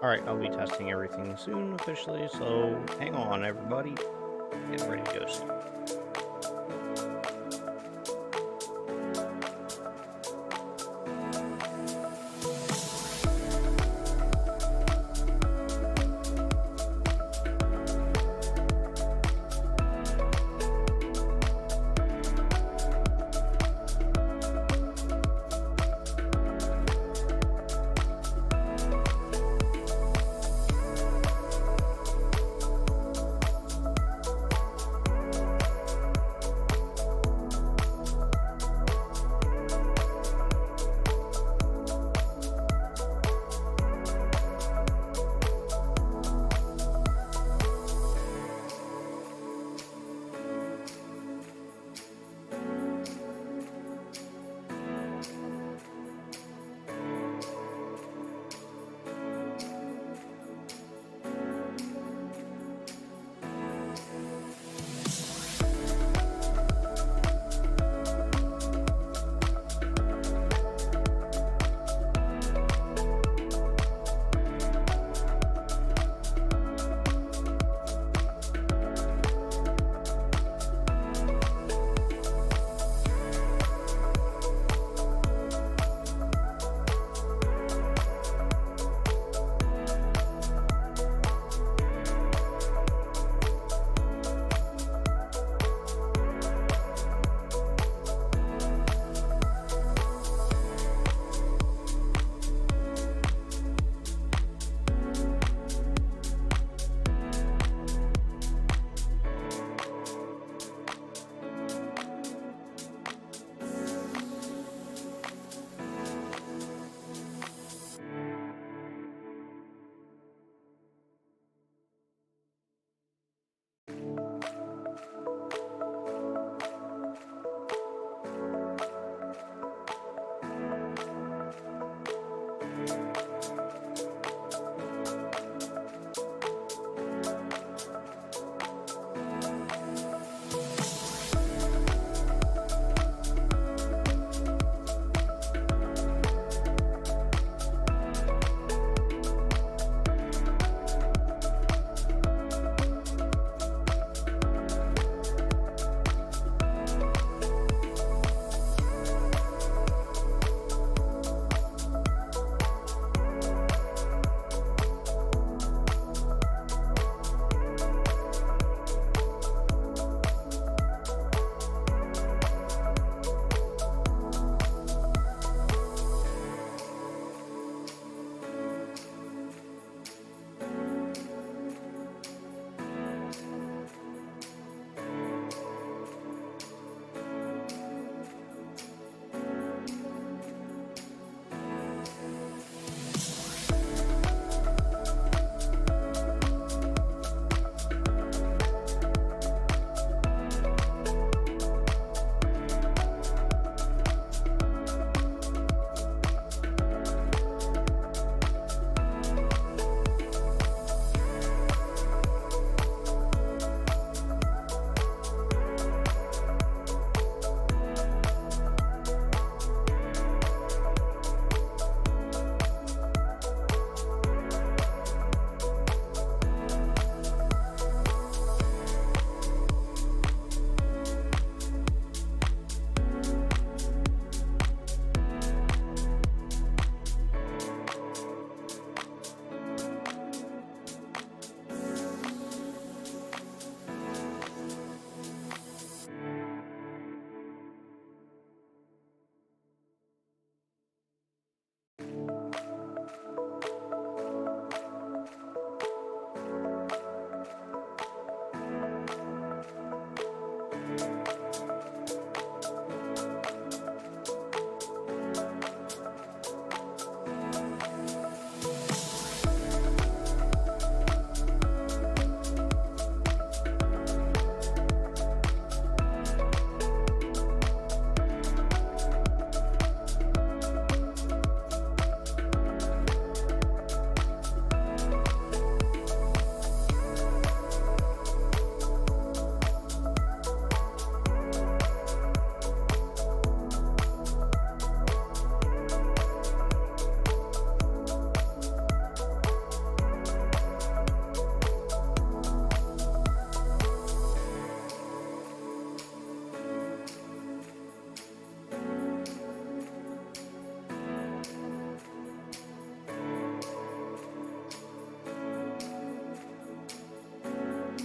Alright, I'll be testing everything soon officially, so hang on everybody. Get ready to go soon.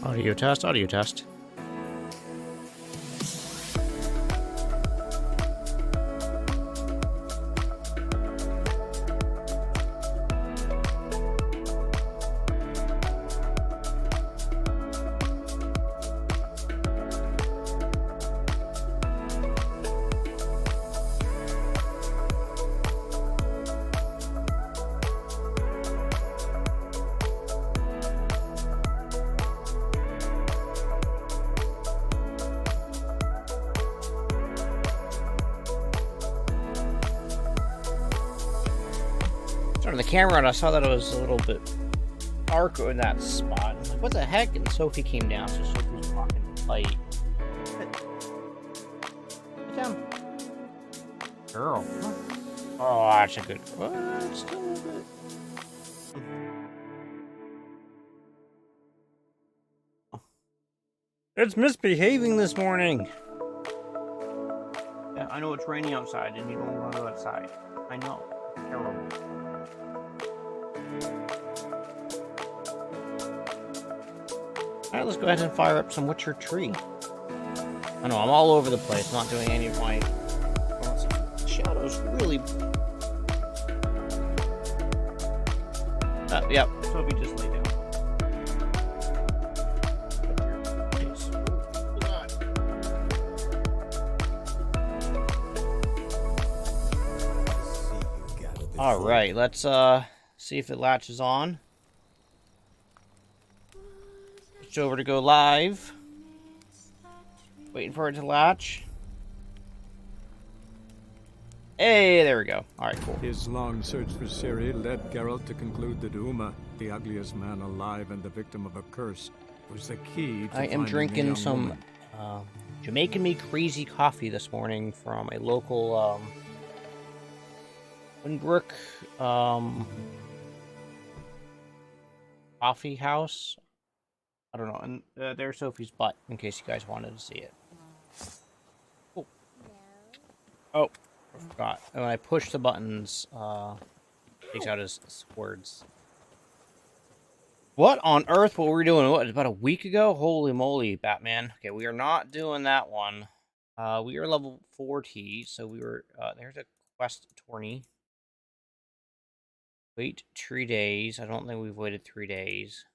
Audio test, audio test. Turning the camera on, I saw that it was a little bit darker in that spot. I'm like, what the heck? And Sophie came down, so Sophie was walking the light. Sit down. Girl. Oh, that's a good. What? Still a little bit. It's misbehaving this morning. Yeah, I know it's raining outside and you don't want to go outside. I know. It's terrible. Alright, let's go ahead and fire up some Witcher Tree. I know, I'm all over the place, not doing any of my shadows, really. Yep, Sophie just lay down. Alright, let's see if it latches on. Switch over to go live. Waiting for it to latch. Hey, there we go. Alright, cool. His long search for Ciri led Geralt to conclude that Uma, the ugliest man alive and the victim of a curse, was the key to I am drinking some Jamaican Me Crazy coffee this morning from a local Winbrook coffee house. I don't know. And there's Sophie's butt, in case you guys wanted to see it. Oh, I forgot. And when I push the buttons, it takes out his words. What on earth were we doing? What, about a week ago? Holy moly, Batman. Okay, we are not doing that one. We are level 40, so we were, there's a quest tourney. Wait 3 days. I don't think we've waited 3 days.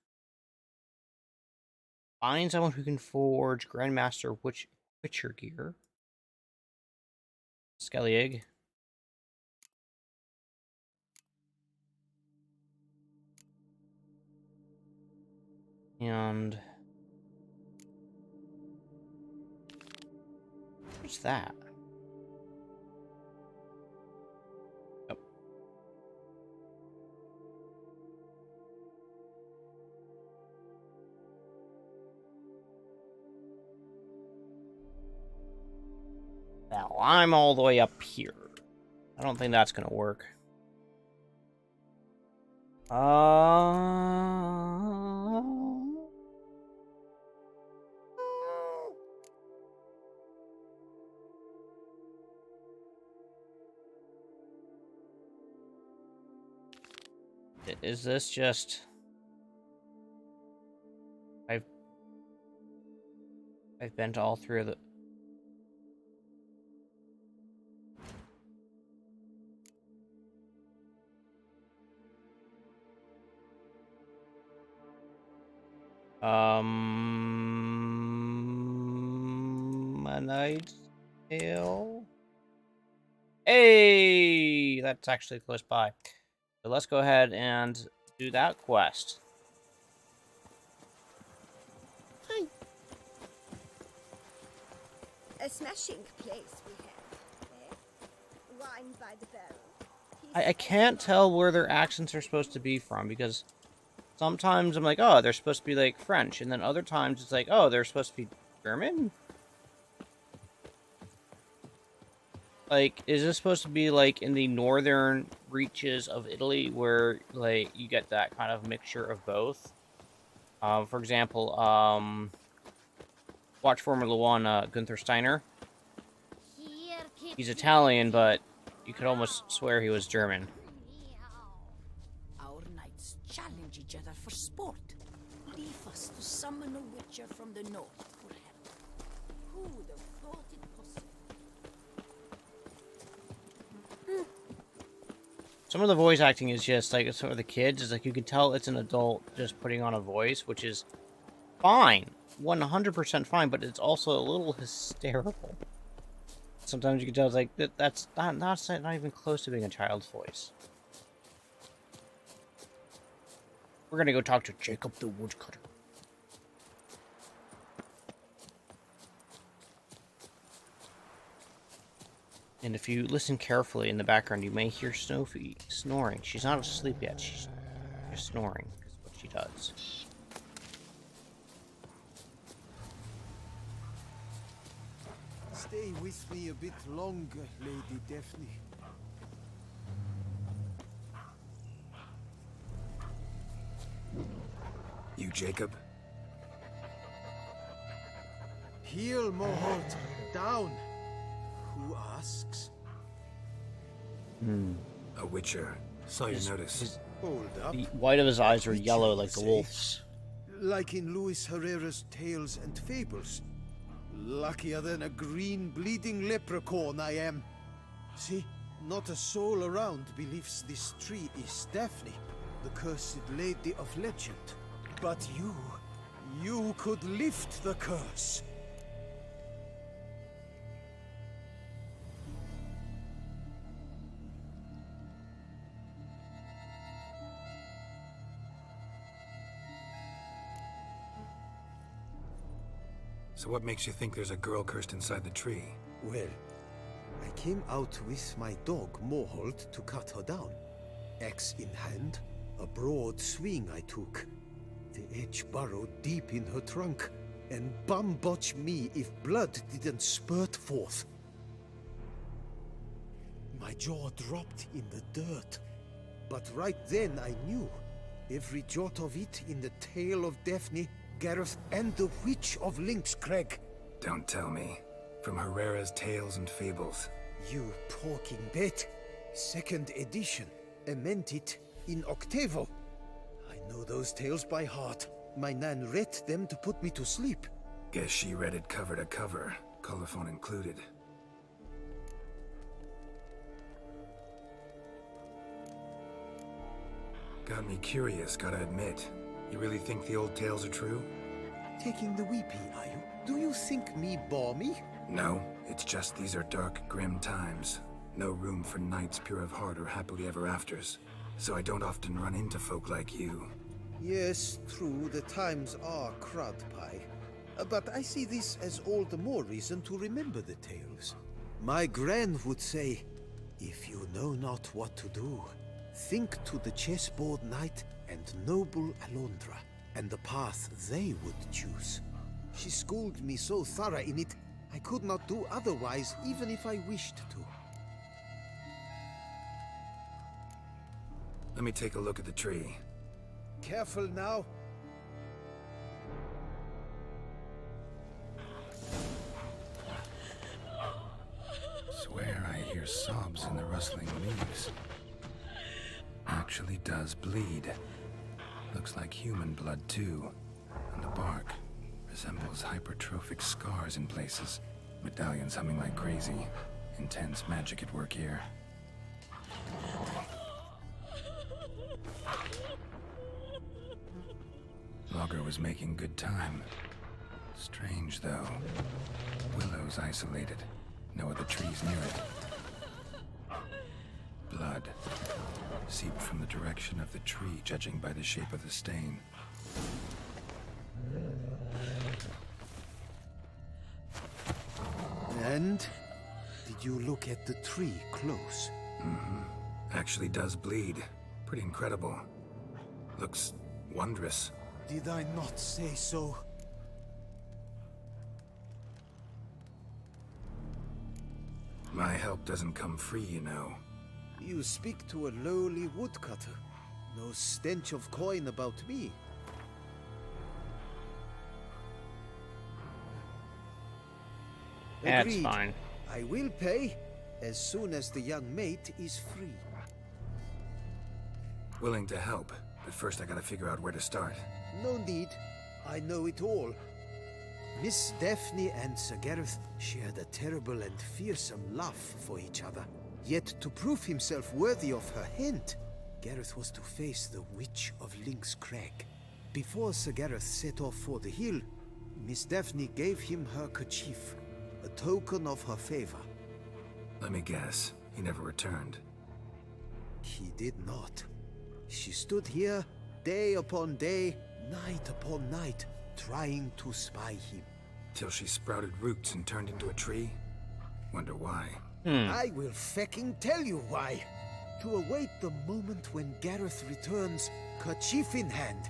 Find someone who can forge Grandmaster Witcher gear. Skelly egg. And what's that? Oh. Now I'm all the way up here. I don't think that's gonna work. Is this just... I've been to all three of the... A Knight's Tale. Hey, that's actually close by. So let's go ahead and do that quest. Hi. A smashing place we have. Eh? Wine by the barrel. I can't tell where their accents are supposed to be from, because sometimes I'm like, oh, they're supposed to be like French, and then other times it's like, oh, they're supposed to be German? Like, is this supposed to be like in the northern reaches of Italy where like you get that kind of mixture of both? For example, watch Formula One, Gunther Steiner. He's Italian, but you could almost swear he was German. Our knights challenge each other for sport. Leave us chance to summon a witcher from the north for help. Who would have thought it possible? Some of the voice acting is just like some of the kids. It's like you can tell it's an adult just putting on a voice, which is fine, 100% fine, but it's also a little hysterical. Sometimes you can tell it's like that's not even close to being a child's voice. We're gonna go talk to Jacob the Woodcutter. And if you listen carefully in the background, you may hear Sophie snoring. She's not asleep yet. She's just snoring. That's what she does. Stay with me a bit longer, Lady Daphne. You, Jacob? Heel, Moholt. Down. Who asks? A witcher. Saw your notice. Hold up. The white of his eyes are Which yellow you like the say? wolf's. Like in Luis Herrera's Tales and Fables. Luckier than a green bleeding leprechaun I am. See, not a soul around believes this tree is Daphne, the cursed lady of legend. But you could lift the curse. So what makes you think there's a girl cursed inside the tree? Well, I came out with my dog Moholt to cut her down. Axe in hand, a broad swing I took. The edge burrowed deep in her trunk, and bum-botch me if blood didn't spurt forth. My jaw dropped in the dirt, but right then I knew. Every jot of it in the tale of Daphne, Gareth, and the Witch of Lynxcrag. Don't tell me. From Herrera's Tales and Fables. You talking bet. Second edition. Amended in octavo. I know those tales by heart. My nan read them to put me to sleep. Guess she read it cover to cover, colophon included. Got me curious, gotta admit. You really think the old tales are true? Taking the weepy, are you? Do you think me balmy? No, it's just these are dark, grim times. No room for knights pure of heart or happily ever afters. So I don't often run into folk like you. Yes, true, the times are crud pie. But I see this as all the more reason to remember the tales. My gran would say, if you know not what to do, think to the chessboard knight and noble Alondra, and the path they would choose. She schooled me so thorough in it, I could not do otherwise, even if I wished to. Let me take a look at the tree. Careful now. Swear I hear sobs in the rustling leaves. Actually does bleed. Looks like human blood too. And the bark resembles hypertrophic scars in places. Medallions humming like crazy. Intense magic at work here. Logger was making good time. Strange though. Willow's isolated. No other trees near it. Blood. Seeped from the direction of the tree, judging by the shape of the stain. And? Did you look at the tree close? Actually does bleed. Pretty incredible. Looks wondrous. Did I not say so? My help doesn't come free, you know. You speak to a lowly woodcutter. No stench of coin about me. That's Agreed. fine. I will pay as soon as the young mate is free. Willing to help, but first I gotta figure out where to start. No need. I know it all. Miss Daphne and Sir Gareth shared a terrible and fearsome love for each other. Yet to prove himself worthy of her hand, Gareth was to face the Witch of Lynx Crag. Before Sir Gareth set off for the hill, Miss Daphne gave him her kerchief, a token of her favor. Let me guess, he never returned. He did not. She stood here, day upon day, night upon night, trying to spy him. Till she sprouted roots and turned into a tree? Wonder why. I will fecking tell you why. To await the moment when Gareth returns, kerchief in hand.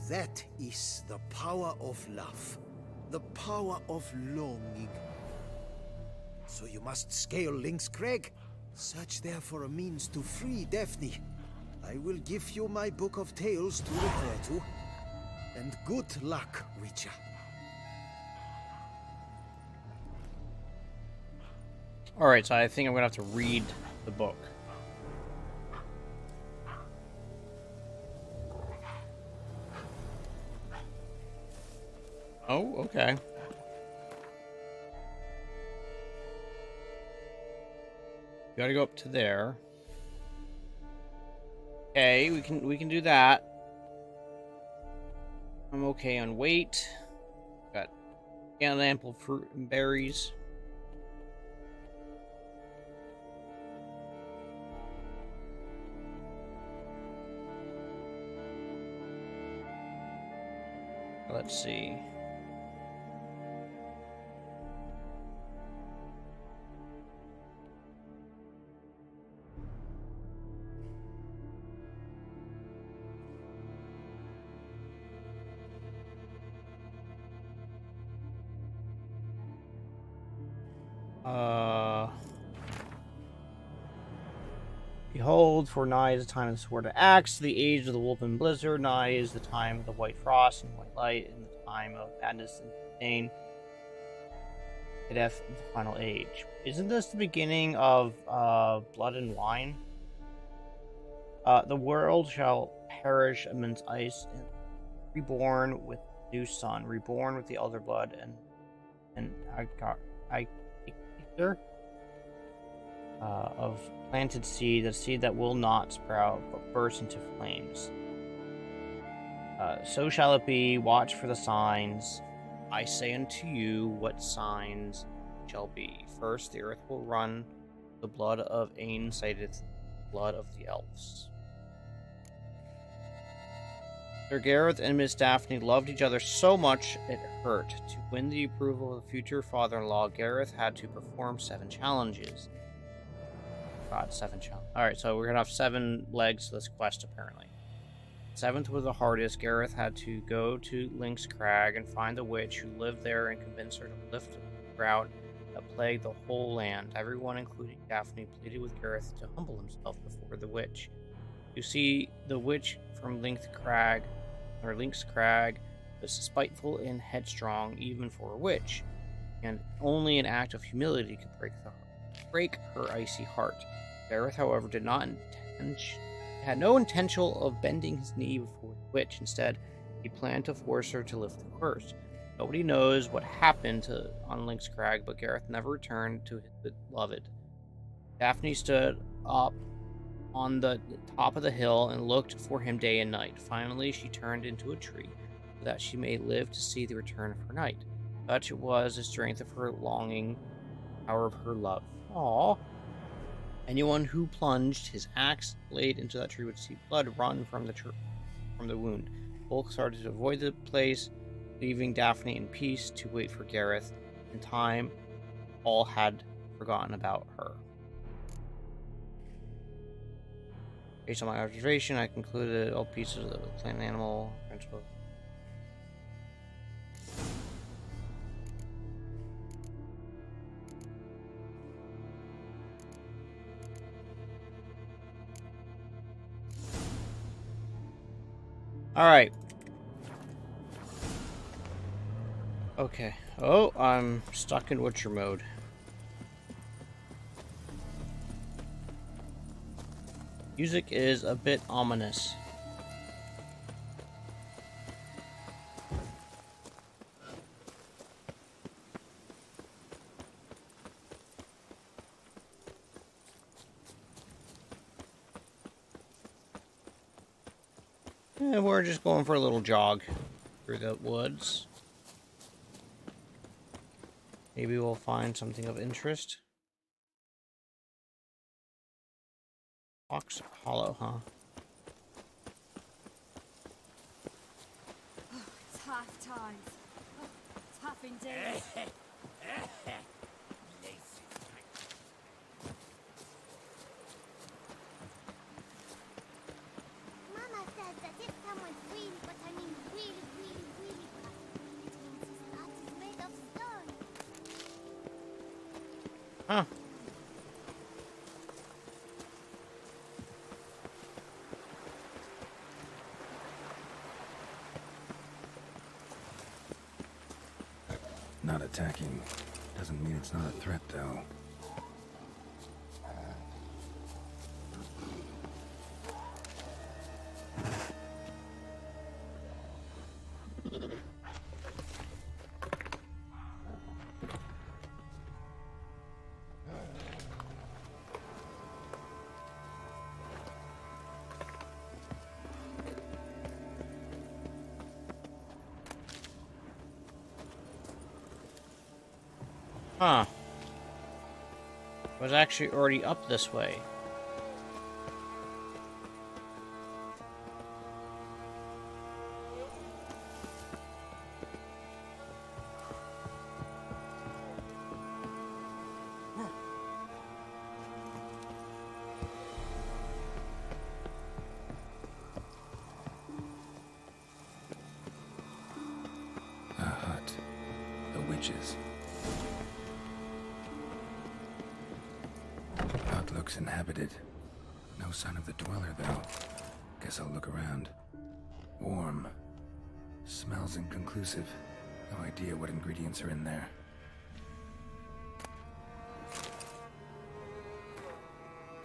That is the power of love. The power of longing. So you must scale Lynx Crag. Search there for a means to free Daphne. I will give you my book of tales to refer to. And good luck, Witcher. Alright, so I think I'm gonna have to read the book. Oh, okay. Gotta go up to there. Okay, we can do that. I'm okay on weight. Got ample fruit and berries. Let's see. Behold, for nigh is the time of the sword and axe, the age of the wolf and blizzard, nigh is the time of the white frost and white light, and the time of madness and pain, the death of the final age. Isn't this the beginning of blood and wine? The world shall perish amidst ice, and reborn with new sun, reborn with the elder blood, and ether of planted seed, a seed that will not sprout but burst into flames. So shall it be. Watch for the signs. I say unto you what signs shall be. First, the earth will run. The blood of Ain sighteth blood of the elves. Sir Gareth and Miss Daphne loved each other so much it hurt. To win the approval of the future father-in-law, Gareth had to perform 7 challenges. God, 7 challenges. Alright, so we're gonna have 7 legs to this quest, apparently. 7th was the hardest. Gareth had to go to Lynx Crag and find the witch who lived there and convince her to lift the drought that plagued the whole land. Everyone, including Daphne, pleaded with Gareth to humble himself before the witch. You see, the witch from Lynx Crag was spiteful and headstrong, even for a witch, and only an act of humility could break her icy heart. Gareth, however, had no intention of bending his knee before the witch. Instead, he planned to force her to lift the curse. Nobody knows what happened on Lynx Crag, but Gareth never returned to his beloved. Daphne stood up on the top of the hill and looked for him day and night. Finally, she turned into a tree, so that she may live to see the return of her knight. Such was the strength of her longing, power of her love. Aww. Anyone who plunged his axe blade into that tree would see blood run from the wound. Both started to avoid the place, leaving Daphne in peace to wait for Gareth. In time, all had forgotten about her. Based on my observation, I concluded all pieces of the plant and animal principle. Alright. Okay. Oh, I'm stuck in Witcher mode. Music is a bit ominous. We're just going for a little jog through the woods. Maybe we'll find something of interest. Fox Hollow, huh? It's half time. It's half indeed. Mama says that if someone's really, but I mean really cut, it means his heart is made of stone. Huh. Not attacking doesn't mean it's not a threat, though. Huh. Was actually already up this way. A hut. The witches. Hut looks inhabited. No sign of the dweller, though. Guess I'll look around. Warm. Smells inconclusive. No idea what ingredients are in there.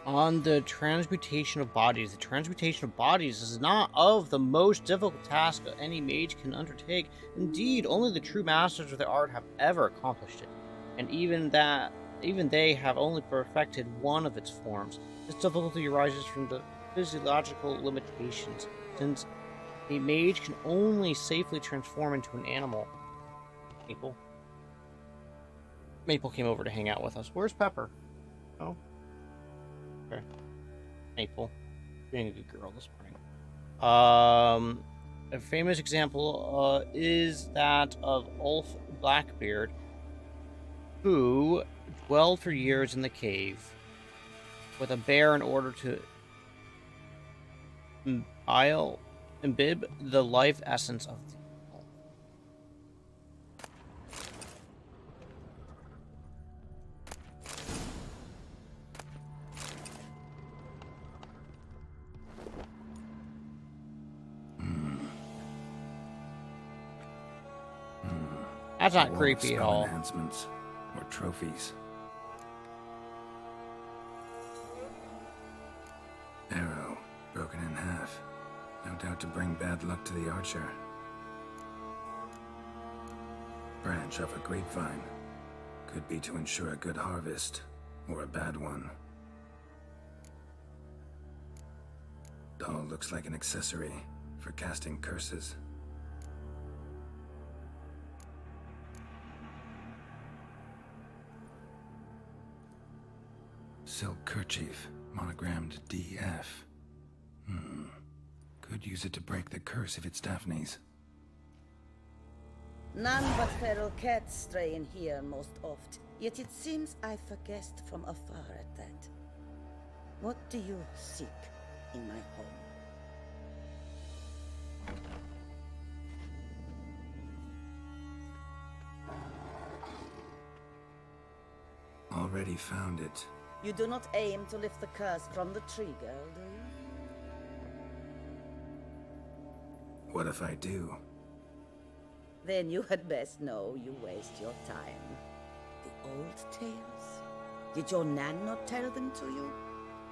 On the transmutation of bodies. The transmutation of bodies is not of the most difficult task any mage can undertake. Indeed, only the true masters of the art have ever accomplished it. And even they have only perfected one of its forms. This difficulty arises from the physiological limitations, since a mage can only safely transform into an animal. Maple came over to hang out with us. Where's Pepper? Oh. Okay. Maple. Being a good girl this morning. A famous example is that of Ulf Blackbeard, who dwelled for years in the cave with a bear in order to imbibe the life essence of the That's not Wall creepy at spell all. Enhancements or trophies. Arrow broken in half. No doubt to bring bad luck to the archer. Branch off a grapevine. Could be to ensure a good harvest or a bad one. Doll looks like an accessory for casting curses. Silk kerchief, monogrammed DF. Could use it to break the curse if it's Daphne's. None but feral cats stray in here most oft, yet it seems I've guessed from afar at that. What do you seek in my home? Already found it. You do not aim to lift the curse from the tree, girl, do you? What if I do? Then you had best know you waste your time. The old tales? Did your Nan not tell them to you?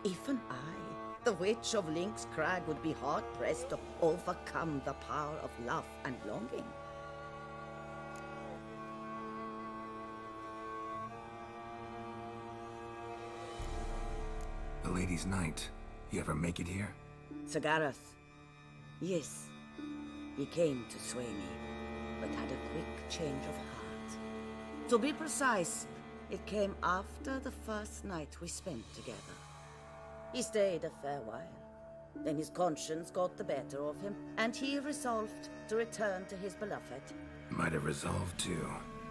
Even I, the witch of Link's Crag, would be hard-pressed to overcome the power of love and longing. The Lady's Night. You ever make it here? Sagarath, Yes, he came to sway me, but had a quick change of heart. To be precise, it came after the first night we spent together. He stayed a fair while. Then his conscience got the better of him, and he resolved to return to his beloved. Might have resolved to,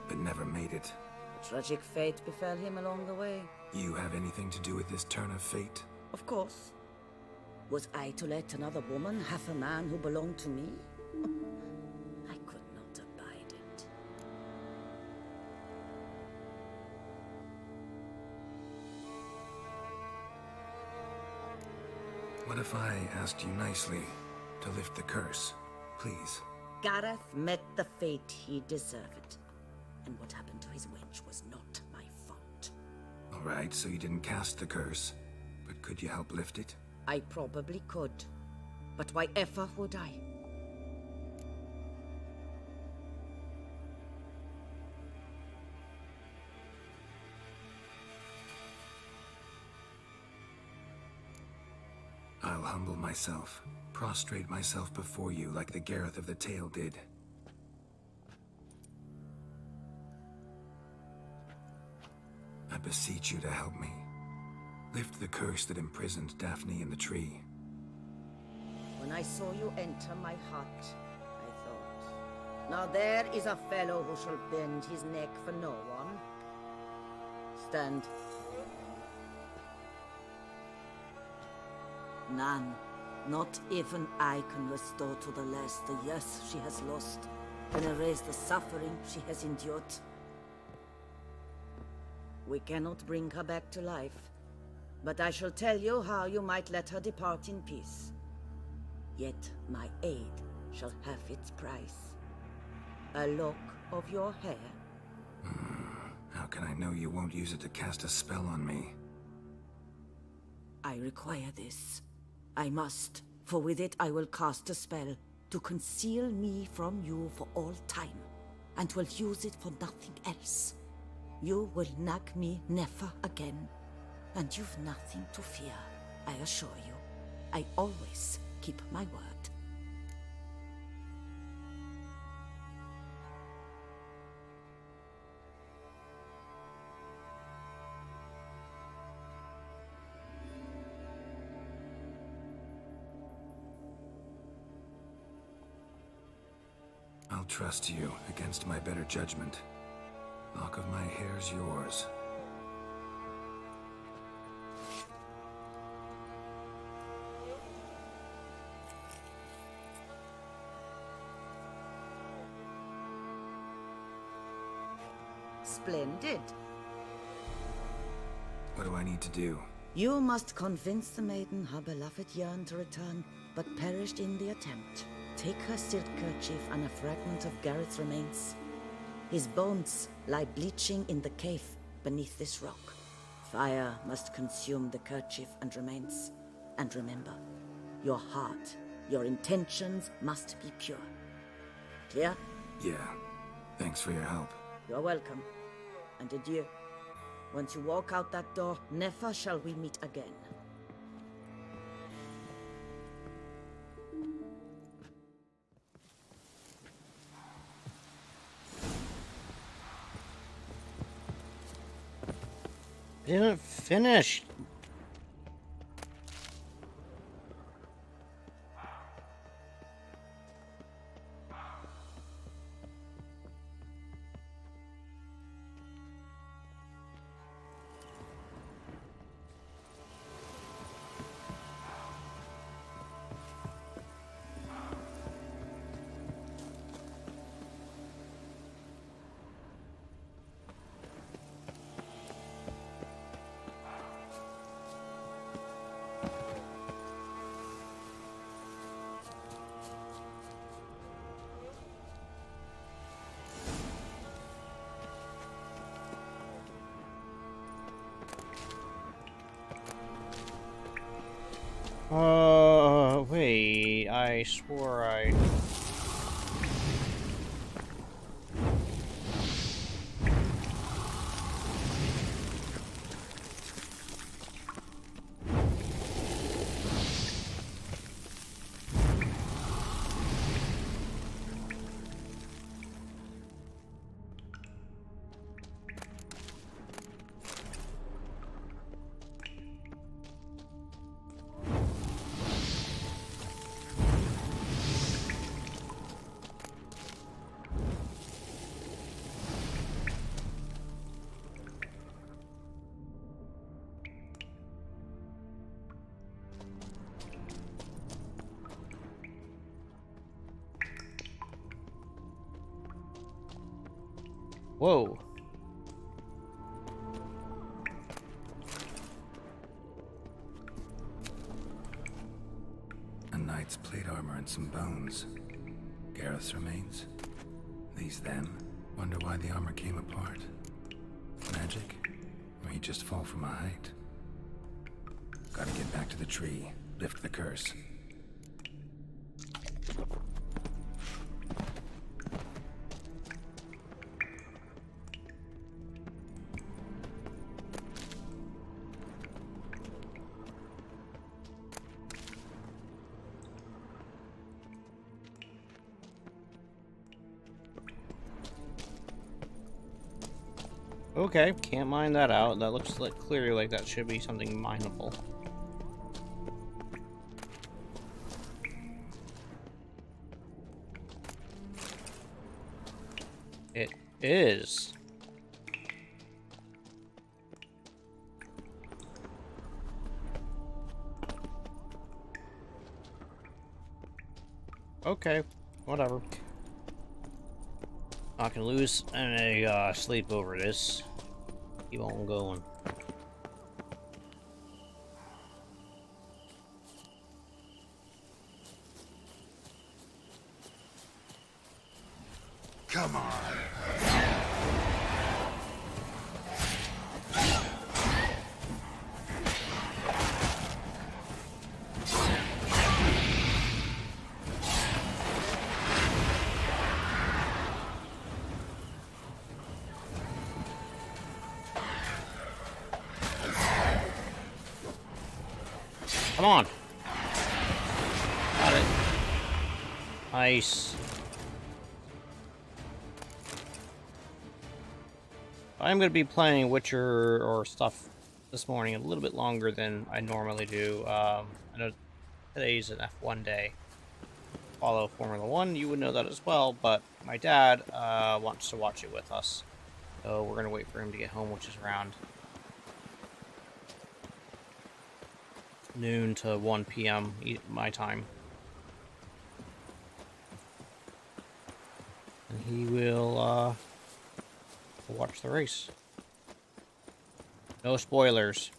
but never made it. A tragic fate befell him along the way. You have anything to do with this turn of fate? Of course. Was I to let another woman have a man who belonged to me? I could not abide it. What if I asked you nicely to lift the curse, please? Gareth met the fate he deserved. And what happened to his wench was not my fault. All right, so you didn't cast the curse, but could you help lift it? I probably could. But why ever would I? I'll humble myself, prostrate myself before you like the Gareth of the Tale did. I beseech you to help me. Lift the curse that imprisoned Daphne in the tree. When I saw you enter my hut, I thought, now there is a fellow who shall bend his neck for no one. Stand. None, not even I can restore to the lass the years she has lost, and erase the suffering she has endured. We cannot bring her back to life, but I shall tell you how you might let her depart in peace. Yet my aid shall have its price. A lock of your hair. How can I know you won't use it to cast a spell on me? I require this. I must, for with it I will cast a spell to conceal me from you for all time, and will use it for nothing else. You will nag me never again, and you've nothing to fear, I assure you. I always keep my word. I'll trust you against my better judgment. Lock of my hair's yours. Splendid. What do I need to do? You must convince the maiden her beloved yearned to return, but perished in the attempt. Take her silk kerchief and a fragment of Gareth's remains. His bones lie bleaching in the cave beneath this rock. Fire must consume the kerchief and remains. And remember, your heart, your intentions must be pure. Clear? Yeah. Thanks for your help. You're welcome. And adieu. Once you walk out that door, never shall we meet again. I didn't finish. Wait, I swore I... Whoa. A knight's plate armor and some bones. Gareth's remains. These them. Wonder why the armor came apart. Magic? Or he just fall from a height? Gotta get back to the tree. Lift the curse. Okay, can't mine that out. That looks like clearly like that should be something mineable. It is. Okay, whatever. Not gonna lose any sleep over this. Keep on going. Come on. Come on. Got it. Nice. I'm going to be playing Witcher or stuff this morning a little bit longer than I normally do. I know today's an F1 day. Follow Formula 1, you would know that as well, but my dad wants to watch it with us. So we're going to wait for him to get home, which is around noon to 1 p.m. my time. And he will watch the race. No spoilers.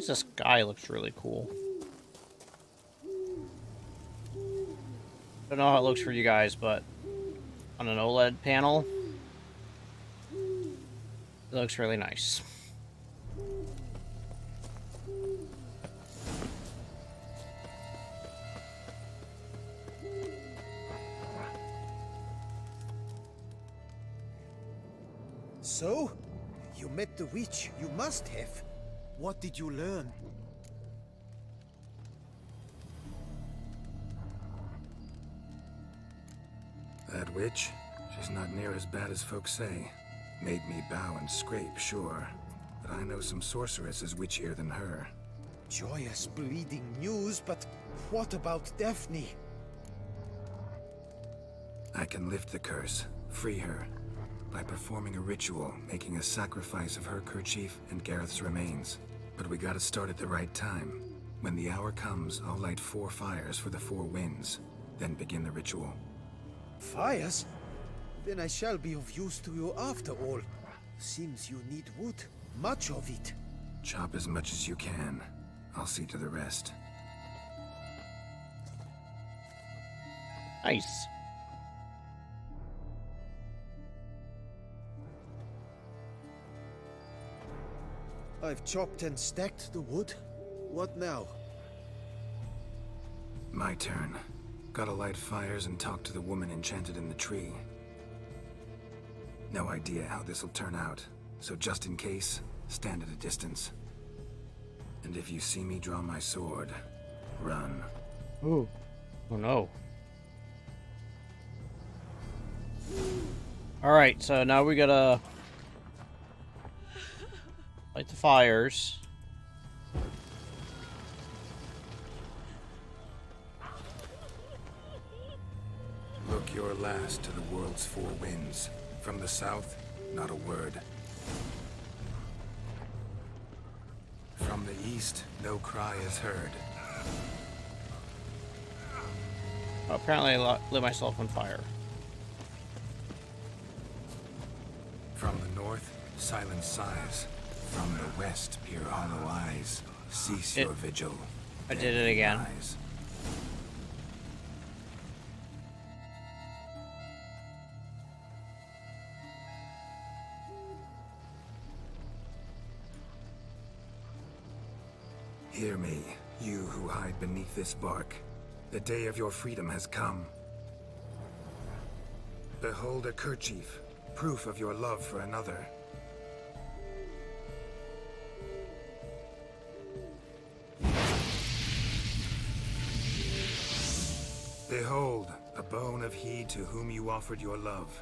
This guy looks really cool. Don't know how it looks for you guys, but on an OLED panel, it looks really nice. So, you met the witch. You must have. What did you learn? That witch? She's not near as bad as folks say. Made me bow and scrape, sure. But I know some sorceresses witchier than her. Joyous, bleeding news, but what about Daphne? I can lift the curse, free her, by performing a ritual, making a sacrifice of her kerchief and Gareth's remains. But we gotta start at the right time. When the hour comes, I'll light 4 fires for the 4 winds, then begin the ritual. Fires? Then I shall be of use to you after all. Seems you need wood. Much of it. Chop as much as you can. I'll see to the rest. Nice. I've chopped and stacked the wood. What now? My turn. Gotta light fires and talk to the woman enchanted in the tree. No idea how this'll turn out, so just in case, stand at a distance. And if you see me draw my sword, run. Ooh. Oh no. Alright, so now we gotta light the fires. your last to the world's four winds. From the south, not a word. From the east, no cry is heard. Apparently I lit myself on fire. From the north, silent sighs. From the west, peer hollow eyes. Cease your vigil. I did it again. Rise. Hear me, you who hide beneath this bark. The day of your freedom has come. Behold a kerchief, proof of your love for another. Behold, a bone of he to whom you offered your love.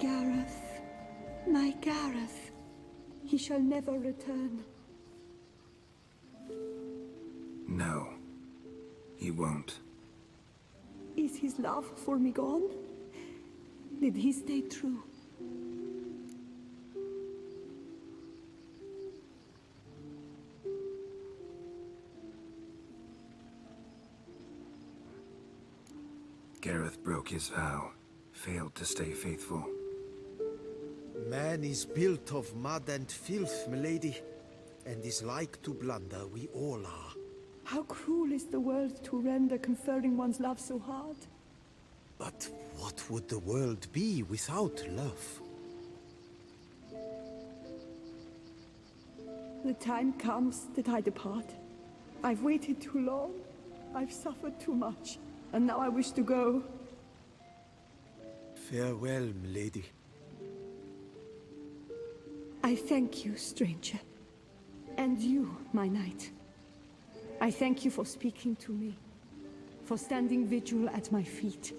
Gareth, my Gareth, he shall never return. No, he won't. Is his love for me gone? Did he stay true? Gareth broke his vow, failed to stay faithful. Man is built of mud and filth, milady, and is like to blunder, we all are. How cruel is the world to render conferring one's love so hard? But what would the world be without love? The time comes that I depart. I've waited too long. I've suffered too much. And now I wish to go. Farewell, milady. I thank you, stranger. And you, my knight. I thank you for speaking to me. For standing vigil at my feet.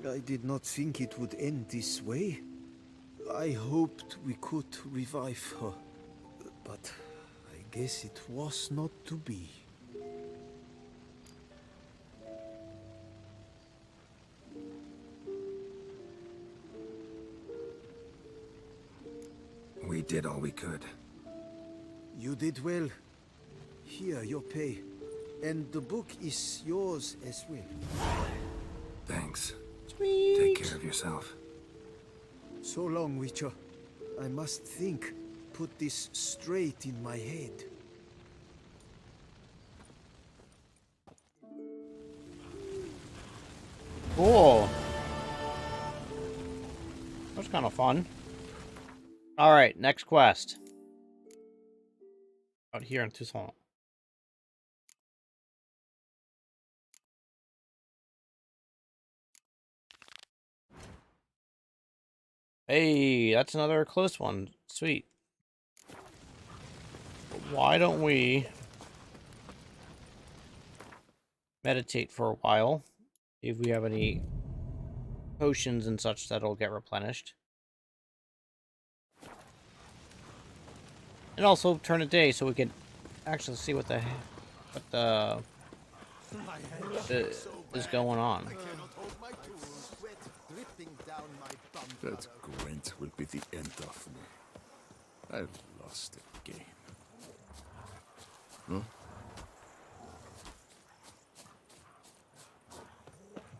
I did not think it would end this way. I hoped we could revive her. But I guess it was not to be. We did all we could. You did well. Here, your pay. And the book is yours as well. Thanks. Sweet. Take care of yourself. So long, Witcher. I must think. Put this straight in my head. Cool. That was kind of fun. Alright, next quest. Out here in Toussaint. Hey, that's another close one. Sweet. Why don't we meditate for a while? See if we have any potions and such that'll get replenished. And also turn a day so we can actually see what the is going on. That Gwent will be the end of me. I've lost again. Huh?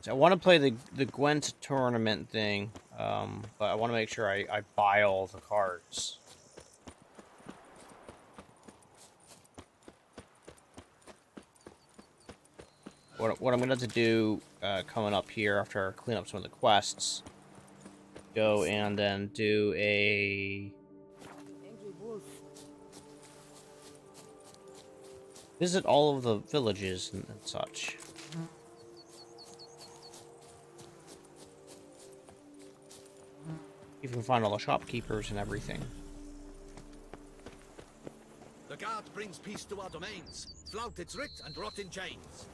So I want to play the Gwent tournament thing, but I want to make sure I buy all the cards. What I'm going to have to do coming up here after I clean up some of the quests, go and then do a visit all of the villages and such. You can find all the shopkeepers and everything. Look out! brings peace to our domains. Flout its writ and rot in chains.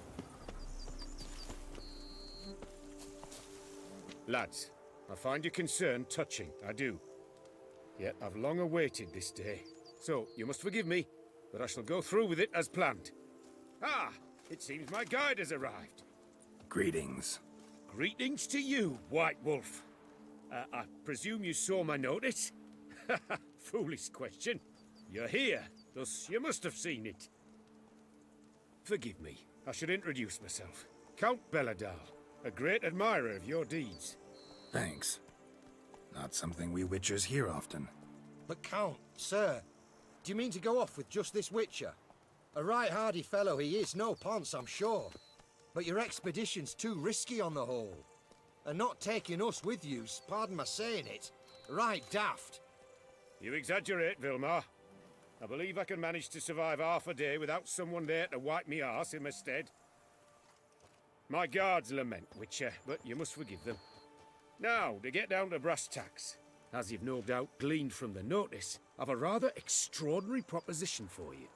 Lads, I find your concern touching, I do. Yet I've long awaited this day. So, you must forgive me, but I shall go through with it as planned. Ah, it seems my guide has arrived. Greetings. Greetings to you, White Wolf. I presume you saw my notice? Foolish question. You're here, thus you must have seen it. Forgive me, I should introduce myself. Count Belladal, a great admirer of your deeds. Thanks. Not something we Witchers hear often. But Count, sir, do you mean to go off with just this Witcher? A right hardy fellow he is, no ponce, I'm sure. But your expedition's too risky on the whole. And not taking us with you's, pardon my saying it, right daft. You exaggerate, Vilmar. I believe I can manage to survive half a day without someone there to wipe me arse in my stead. My guards lament, Witcher, but you must forgive them. Now, to get down to brass tacks. As you've no doubt gleaned from the notice, I've a rather extraordinary proposition for you.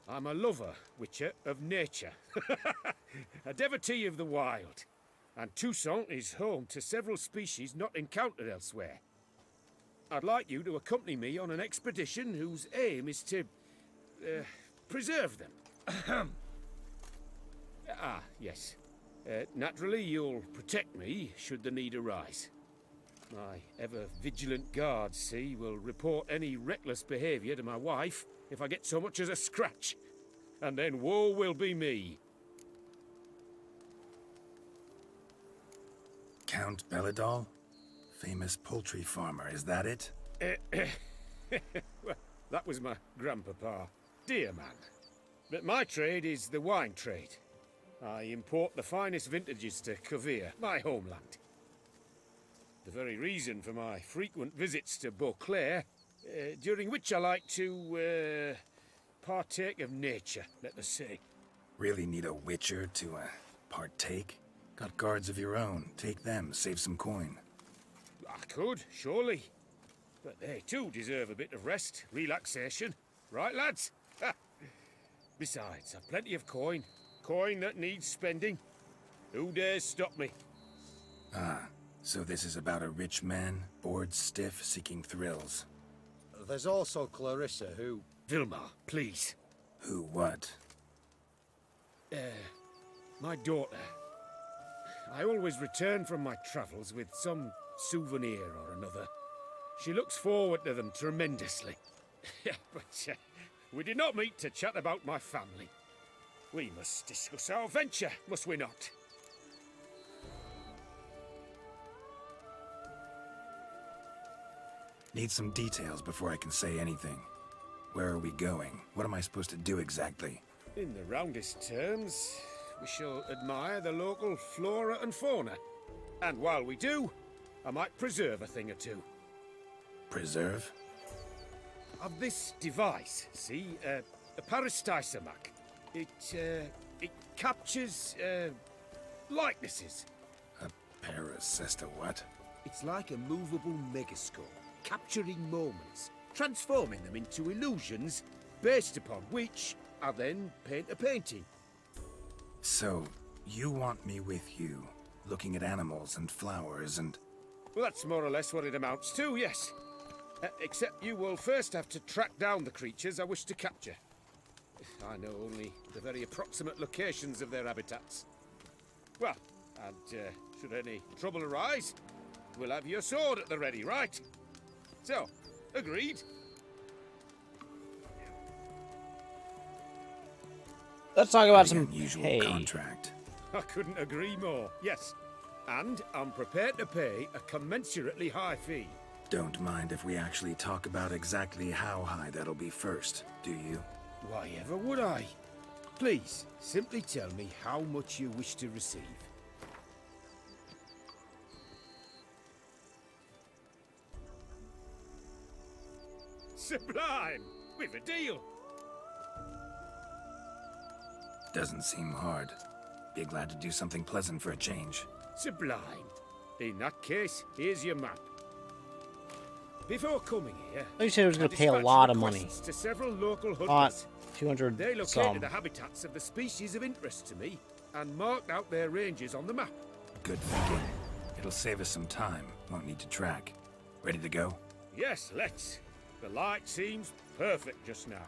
I'm a lover, Witcher, of nature. A devotee of the wild. And Toussaint is home to several species not encountered elsewhere. I'd like you to accompany me on an expedition whose aim is to preserve them. Yes. Naturally, you'll protect me should the need arise. My ever-vigilant guards, see, will report any reckless behavior to my wife if I get so much as a scratch. And then woe will be me. Count Belladal? Famous poultry farmer, is that it? Well, that was my grandpapa. Dear man. But my trade is the wine trade. I import the finest vintages to Covere, my homeland. The very reason for my frequent visits to Beauclair, during which I like to partake of nature, let us say. Really need a Witcher to partake? Got guards of your own. Take them, save some coin. I could, surely. But they too deserve a bit of rest, relaxation. Right, lads? Besides, I've plenty of coin. Coin that needs spending. Who dares stop me? Ah, so this is about a rich man, bored stiff, seeking thrills. There's also Clarissa, who... Vilmar, please. Who what? My daughter. I always return from my travels with some souvenir or another. She looks forward to them tremendously. But we did not meet to chat about my family. We must discuss our venture, must we not? Need some details before I can say anything. Where are we going? What am I supposed to do exactly? In the roundest terms, we shall admire the local flora and fauna. And while we do, I might preserve a thing or two. Preserve? Of this device, see? A parastisomac. It captures, likenesses. A parasesta what? It's like a movable megascope, capturing moments, transforming them into illusions, Based upon which, I then paint a painting. So, you want me with you, looking at animals and flowers and... Well, that's more or less what it amounts to, yes. Except you will first have to track down the creatures I wish to capture. I know only the very approximate locations of their habitats. Well, and should any trouble arise, we'll have your sword at the ready, right? So, agreed? Let's talk about some unusual pay. contract. I couldn't agree more, yes. And I'm prepared to pay a commensurately high fee. Don't mind if we actually talk about exactly how high that'll be first, do you? Why ever would I? Please, simply tell me how much you wish to receive. Sublime! We've a deal! Doesn't seem hard. Be glad to do something pleasant for a change. Sublime. In that case, here's your map. Before coming here, Like you said, it was I going to pay a dispatched lot of money. requests to several local Not hunters. 200 They located some. the habitats of the species of interest to me and marked out their ranges on the map. Good thinking. It'll save us some time. Won't need to track. Ready to go? Yes, let's. The light seems perfect just now.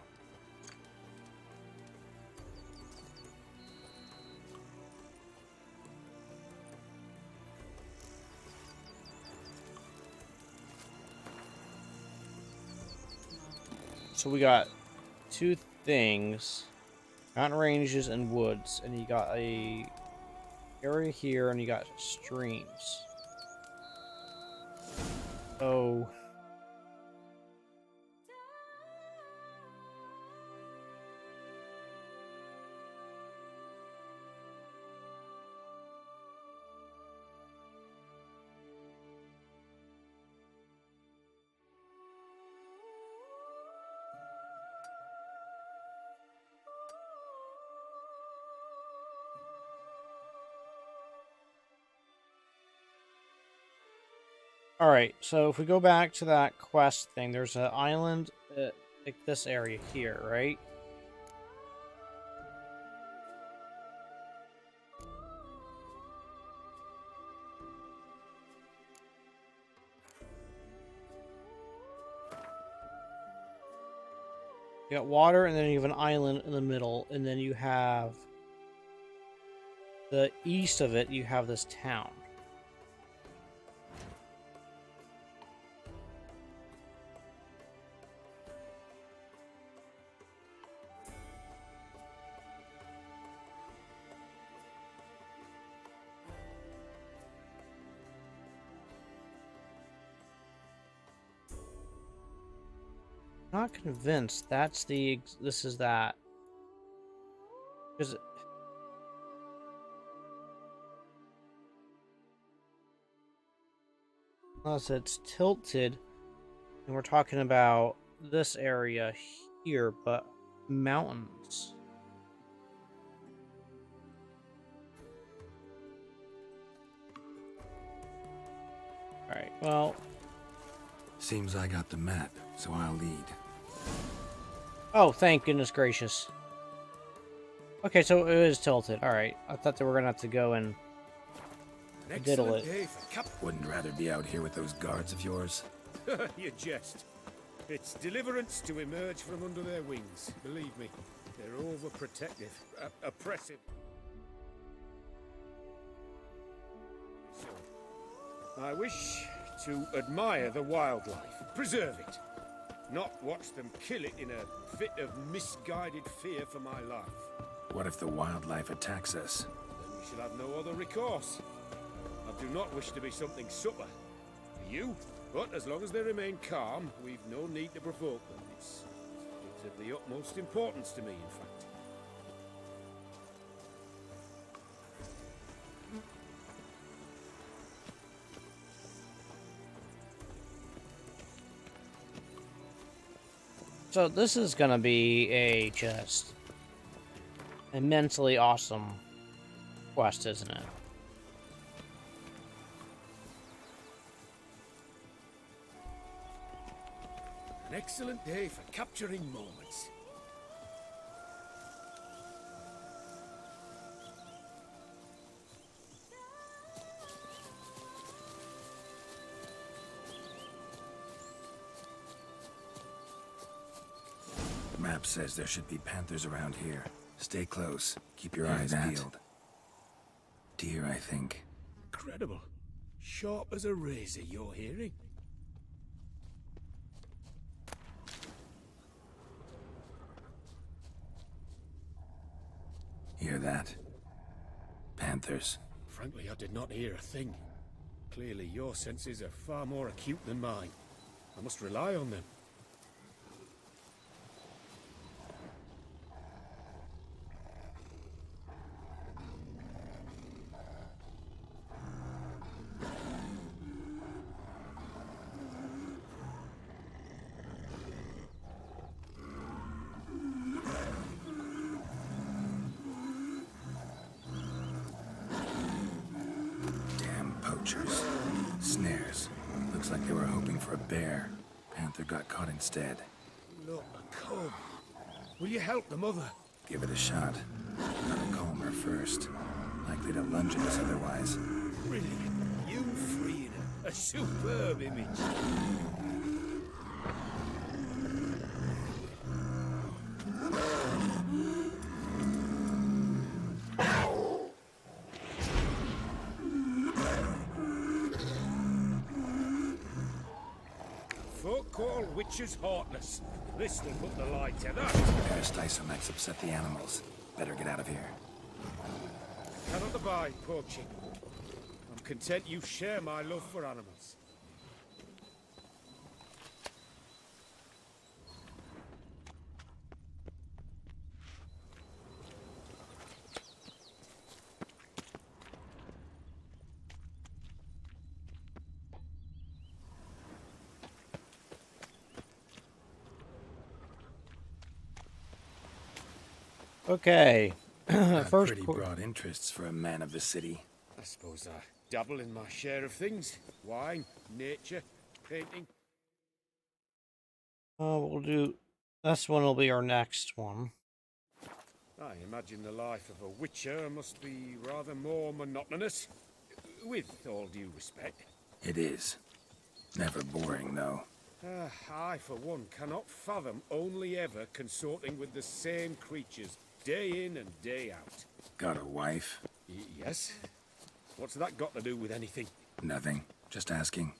So we got two things, mountain ranges and woods, and you got a area here, and you got streams. So alright, so if we go back to that quest thing, there's an island, like this area here, right? You got water, and then you have an island in the middle, and then you have the east of it, you have this town. Not convinced that's the this is that, because unless it's tilted and we're talking about this area here, but mountains. All right, well, Seems I got the map, so I'll lead. oh, thank goodness gracious. Okay, so it is tilted. All right, I thought they were gonna have to go and An diddle excellent it. day for cap. Wouldn't rather be out here with those guards of yours? You jest. It's deliverance to emerge from under their wings. Believe me, they're overprotective, oppressive. So, I wish to admire the wildlife, preserve it, not watch them kill it in a fit of misguided fear for my life. What if the wildlife attacks us? Then we shall have no other recourse. I do not wish to be something supper for you, but as long as they remain calm, we've no need to provoke them. It's of the utmost importance to me, in fact. So this is gonna be a just immensely awesome quest, isn't it? An excellent day for capturing moments. The map says there should be panthers around here. Stay close. Keep your Hear eyes that? peeled. Deer, I think. Incredible. Sharp as a razor, you're hearing. Hear that? Panthers. Frankly, I did not hear a thing. Clearly, your senses are far more acute than mine. I must rely on them. Damn poachers. Snares. Looks like they were hoping for a bear. Panther got caught instead. Look, cub. Will you help the mother? Give it a shot. Gotta calm her first. Likely to lunge at us otherwise. Brilliant. You freeing her. A superb image. Folk call witches heartless. This will put the light to that. Parasticomechs upset the animals. Better get out of here. Cannot abide poaching. I'm content you share my love for animals. Okay. First, Pretty broad interests for a man of the city. I suppose I dabble in my share of things. Wine, nature, painting. we'll do. This one will be our next one. I imagine the life of a witcher must be rather more monotonous. With all due respect. It is. Never boring, though. I, for one, cannot fathom only ever consorting with the same creatures, day in and day out. Got a wife? Yes? What's that got to do with anything? Nothing. Just asking.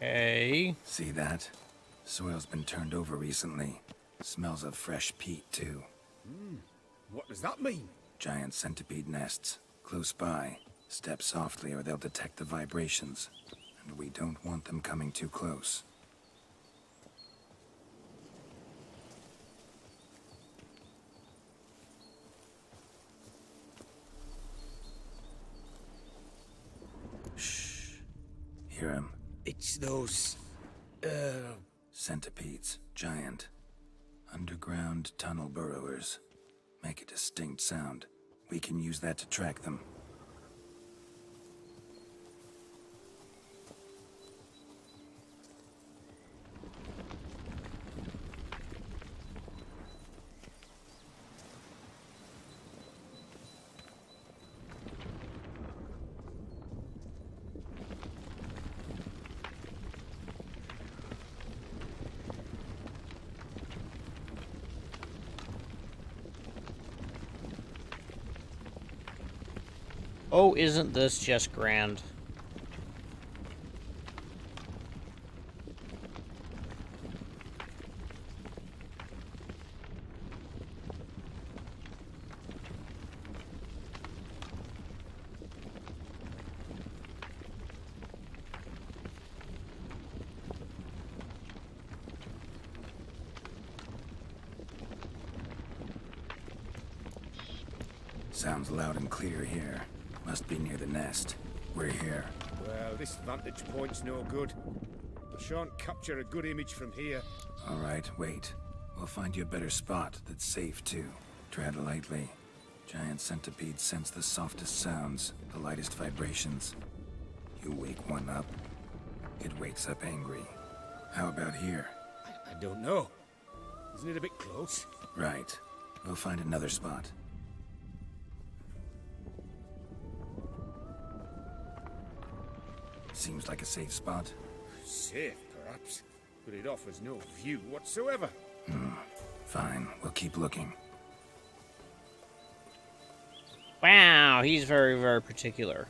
Okay. See that? Soil's been turned over recently. Smells of fresh peat, too. What does that mean? Giant centipede nests. Close by. Step softly or they'll detect the vibrations. And we don't want them coming too close. Shh. Hear him? It's those... Centipedes. Giant. Underground tunnel burrowers. Make a distinct sound. We can use that to track them. Oh, isn't this just grand? Sounds loud and clear here. Must be near the nest. We're here. Well, this vantage point's no good. I shan't capture a good image from here. All right, wait. We'll find you a better spot that's safe, too. Tread lightly. Giant centipedes sense the softest sounds, the lightest vibrations. You wake one up, it wakes up angry. How about here? I don't know. Isn't it a bit close? Right. We'll find another spot. Seems like a safe spot. Safe, perhaps, but it offers no view whatsoever. Fine, we'll keep looking. Wow, he's very, very particular.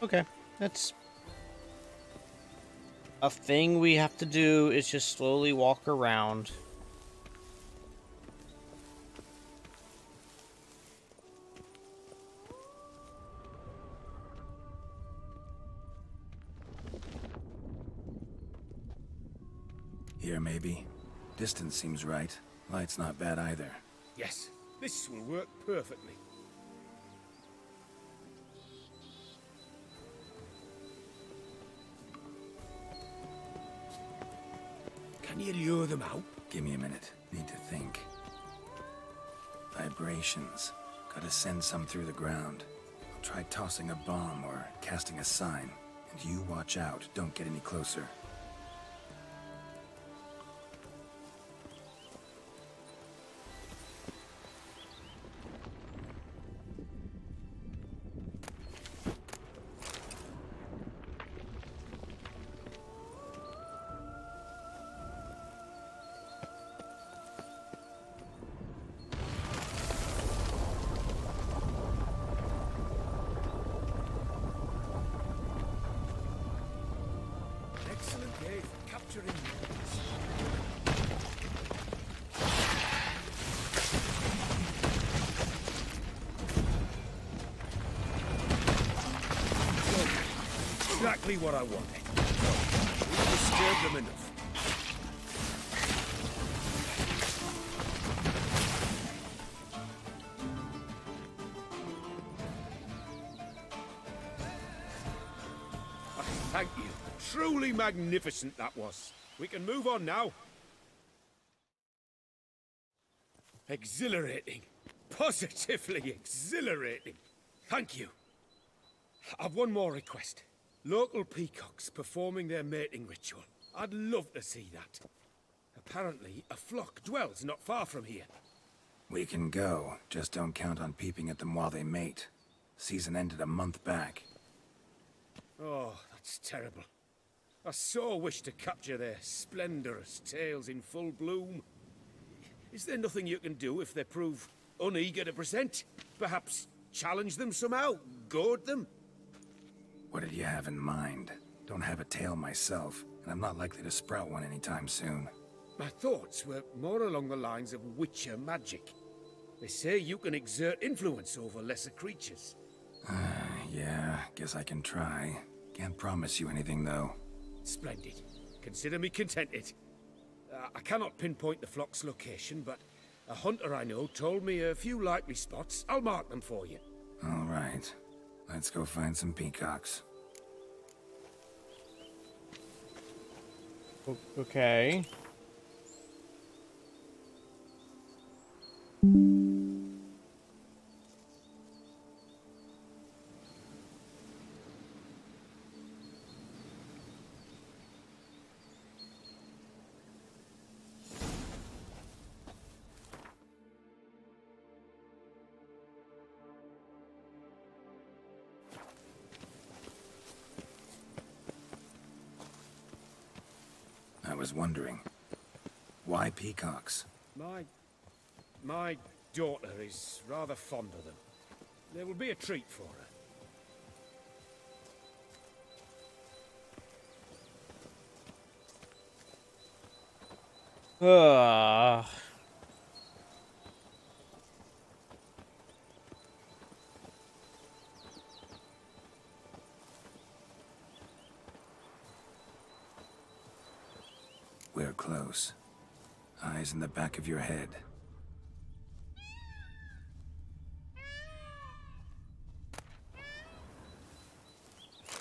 Okay, that's a thing we have to do is just slowly walk around. Here, maybe. Distance seems right. Light's not bad either. Yes, this will work perfectly. Can you lure them out? Give me a minute. Need to think. Vibrations. Gotta send some through the ground. I'll try tossing a bomb or casting a sign. And you watch out. Don't get any closer. Excellent day for capturing mutants. Exactly what I wanted. We've disturbed them enough. Thank you. Truly magnificent that was. We can move on now. Exhilarating. Positively exhilarating. Thank you. I've one more request. Local peacocks performing their mating ritual. I'd love to see that. Apparently, a flock dwells not far from here. We can go. Just don't count on peeping at them while they mate. Season ended a month back. Oh, that's terrible. I so wish to capture their splendorous tails in full bloom. Is there nothing you can do if they prove uneager to present? Perhaps challenge them somehow? Goad them? What did you have in mind? Don't have a tail myself, and I'm not likely to sprout one anytime soon. My thoughts were more along the lines of witcher magic. They say you can exert influence over lesser creatures. Yeah, guess I can try. Can't promise you anything, though. Splendid. Consider me contented. I cannot pinpoint the flock's location, but a hunter I know told me a few likely spots. I'll mark them for you. All right. Let's go find some peacocks. Okay. I was wondering, why peacocks? My daughter is rather fond of them. There will be a treat for her. We're close. Eyes in the back of your head.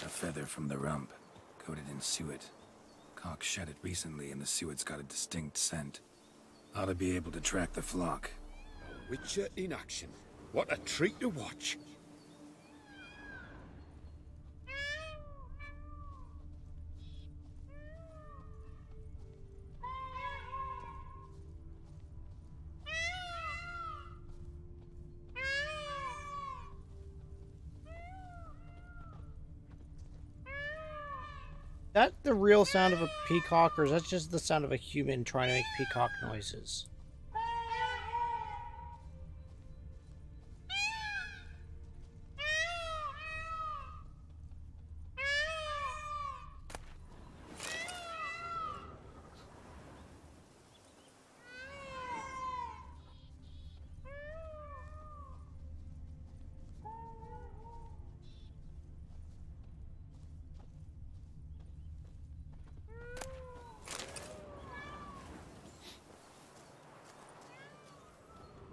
A feather from the rump, coated in suet. Cock shed it recently and the suet's got a distinct scent. Ought to be able to track the flock. Witcher in action. What a treat to watch. Is that the real sound of a peacock, or is that just the sound of a human trying to make peacock noises?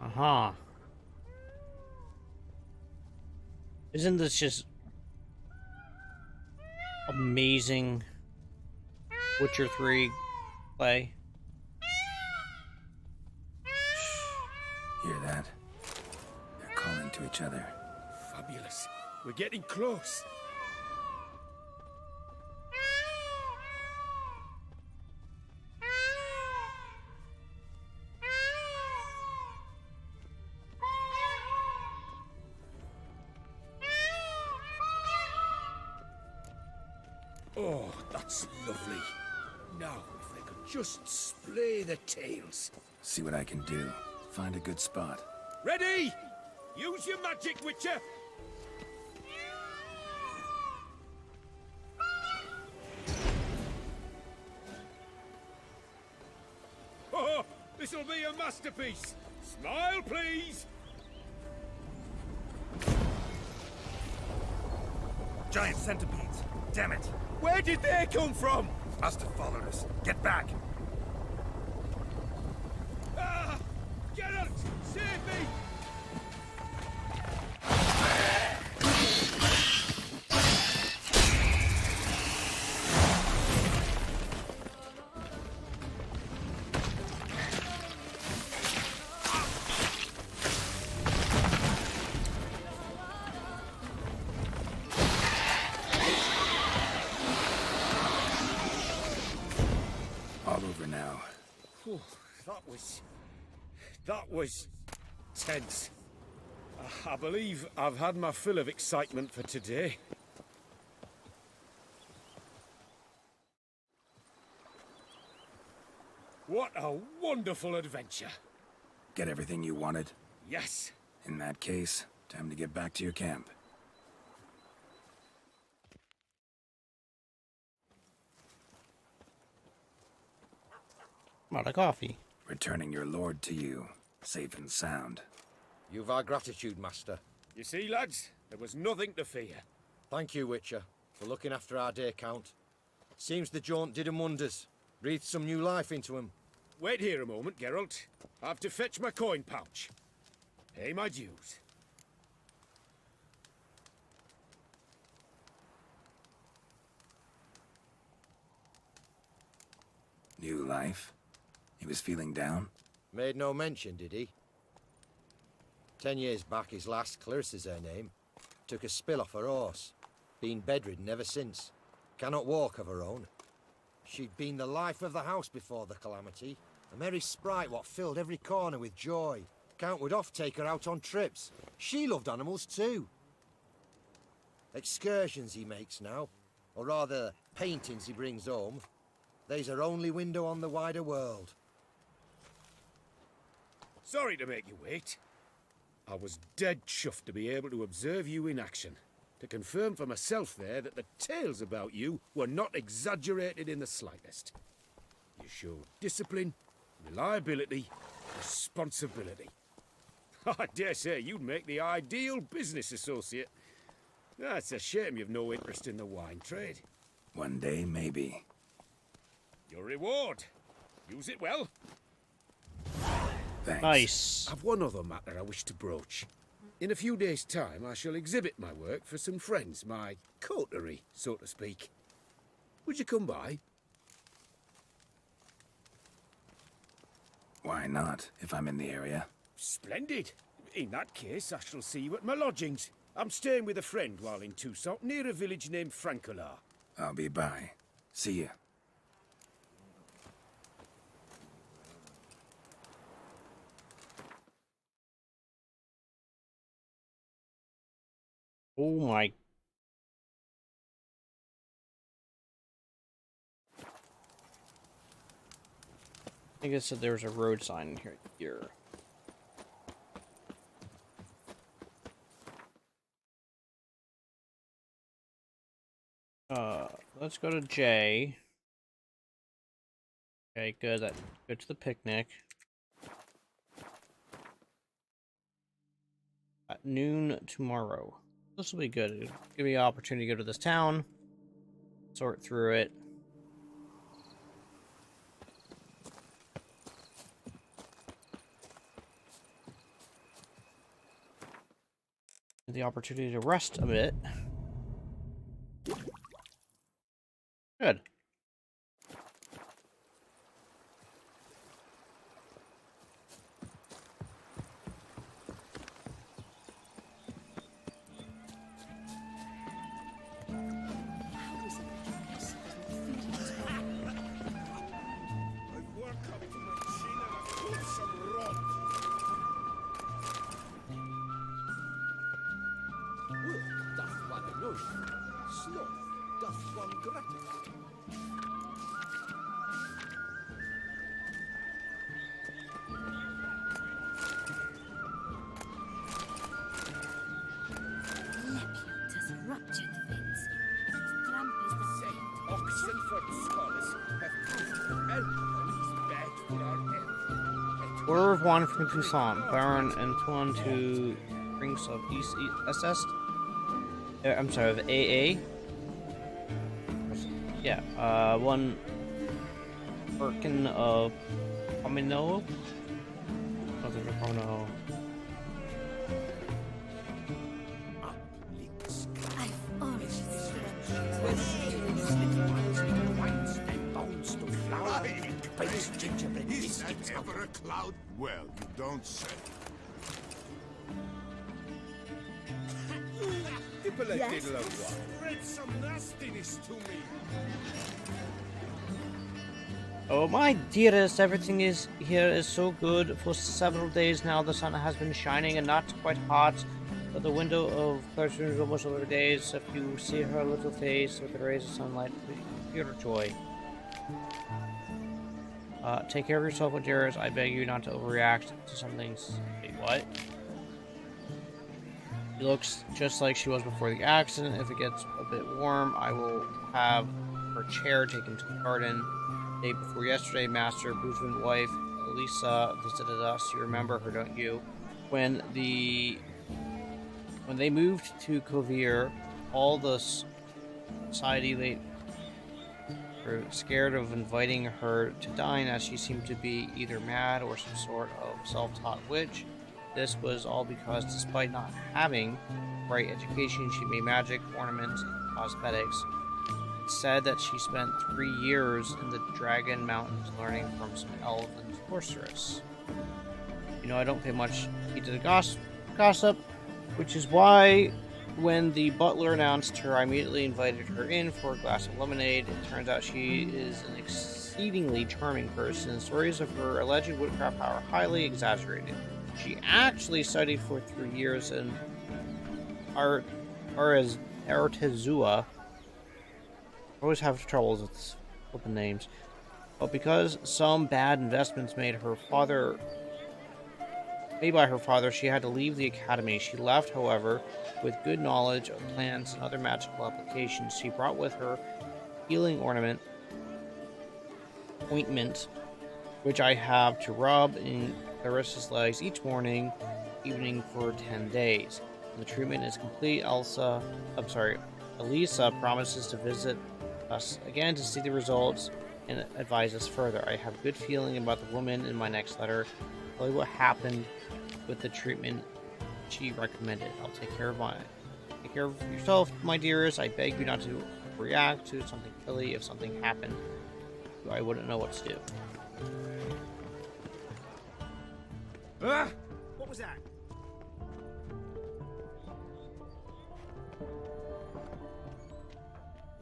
Uh-huh. Isn't this just amazing Witcher 3 play? Hear that? They're calling to each other. Fabulous. We're getting close. Oh, that's lovely. Now, if they could just splay the tails. See what I can do. Find a good spot. Ready? Use your magic, Witcher! Oh, this'll be a masterpiece! Smile, please! Giant centipedes. Damn it. Where did they come from? Must have followed us. Get back. Ah! Geralt! Save me! All over now. Whew, that was tense. I believe I've had my fill of excitement for today. What a wonderful adventure. Get everything you wanted? Yes. In that case, time to get back to your camp. I'm out of coffee. Returning your lord to you, safe and sound. You've our gratitude, Master. You see, lads, there was nothing to fear. Thank you, Witcher, for looking after our day count. Seems the jaunt did 'em wonders. Breathed some new life into 'em. Wait here a moment, Geralt. I have to fetch my coin pouch. Pay my dues. New life? He was feeling down? Made no mention, did he? 10 years back, his last, Clarissa's her name, took a spill off her horse. Been bedridden ever since. Cannot walk of her own. She'd been the life of the house before the calamity. A merry sprite what filled every corner with joy. Count would oft take her out on trips. She loved animals too. Excursions he makes now, or rather, paintings he brings home. They's her only window on the wider world. Sorry to make you wait. I was dead chuffed to be able to observe you in action. To confirm for myself there that the tales about you were not exaggerated in the slightest. You showed discipline, reliability, responsibility. I dare say you'd make the ideal business associate. That's a shame you've no interest in the wine trade. One day, maybe. Your reward. Use it well. Thanks. Nice. I've one other matter I wish to broach. In a few days' time, I shall exhibit my work for some friends, my coterie, so to speak. Would you come by? Why not, if I'm in the area? Splendid. In that case, I shall see you at my lodgings. I'm staying with a friend while in Toussaint, near a village named Francois. I'll be by. See ya. Oh my. I think it said there was a road sign in here. Let's go to J. Okay, good. Go to the picnic. At noon tomorrow. This will be good. It'll give me an opportunity to go to this town, sort through it. The opportunity to rest a bit. Good. Order of One from Toussaint, Baron Antoine to Prince of East SS. I'm sorry, of AA. Yeah, one Birkin of Pomino. Nothing for Pomino. I've always Is that ever a cloud? Well, you don't say. Yes. Spread some nastiness to me. Oh my dearest, everything here is so good. For several days now the sun has been shining and not quite hot, but the window of Claire's room is almost over days. If you see her little face with the rays of sunlight, pure joy. Take care of yourself, dearest. I beg you not to overreact to some things. Wait, what? She looks just like she was before the accident. If it gets a bit warm, I will have her chair taken to the garden. The day before yesterday, Master Boozman's wife, Elisa, visited us. You remember her, don't you? When they moved to Kovir, all the society were scared of inviting her to dine, as she seemed to be either mad or some sort of self-taught witch. This was all because, despite not having the right education, she made magic, ornaments, and cosmetics. It's said that she spent 3 years in the Dragon Mountains learning from some elven sorceress. You know, I don't pay much heed to the gossip, which is why when the butler announced her, I immediately invited her in for a glass of lemonade. It turns out she is an exceedingly charming person. Stories of her alleged witchcraft power are highly exaggerated. She actually studied for 3 years in Artezua. I always have troubles with open names. But because some bad investments made by her father, she had to leave the academy. She left, however, with good knowledge of plants and other magical applications. She brought with her healing ointment, which I have to rub in Clarissa's legs each morning, evening for 10 days. When the treatment is complete, Elisa promises to visit us again to see the results and advise us further. I have a good feeling about the woman in my next letter. Tell you what happened with the treatment she recommended. I'll take care of yourself, my dearest. I beg you not to react to something silly. If something happened, I wouldn't know what to do. What was that?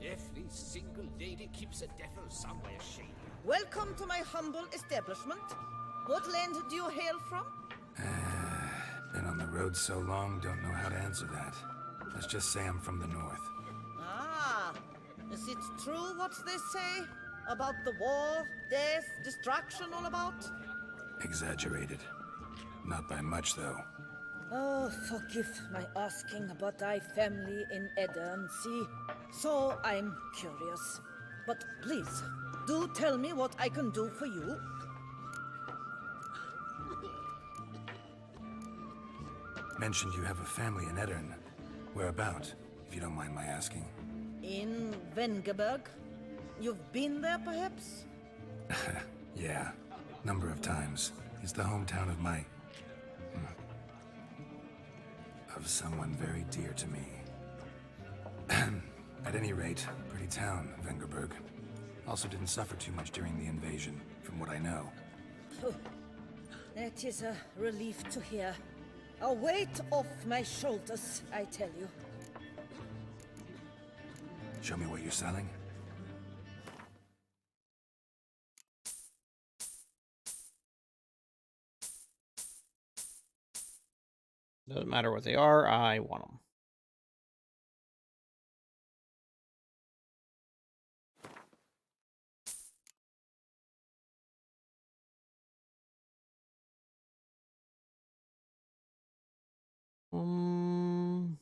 Every single lady keeps a devil somewhere shady. Welcome to my humble establishment. What land do you hail from? Been on the road so long, don't know how to answer that. Let's just say I'm from the north. Ah, is it true what they say about the war, death, destruction all about? Exaggerated. Not by much, though. Oh, forgive my asking, but I family in Edirne, see? So I'm curious. But please, do tell me what I can do for you. Mentioned you have a family in Edirne. Whereabout, if you don't mind my asking? In Vengerberg? You've been there, perhaps? Yeah, number of times. It's the hometown of my... of someone very dear to me. At any rate, pretty town, Vengerberg. Also didn't suffer too much during the invasion, from what I know. That is a relief to hear. A weight off my shoulders, I tell you. Show me what you're selling. Doesn't matter what they are, I want them. You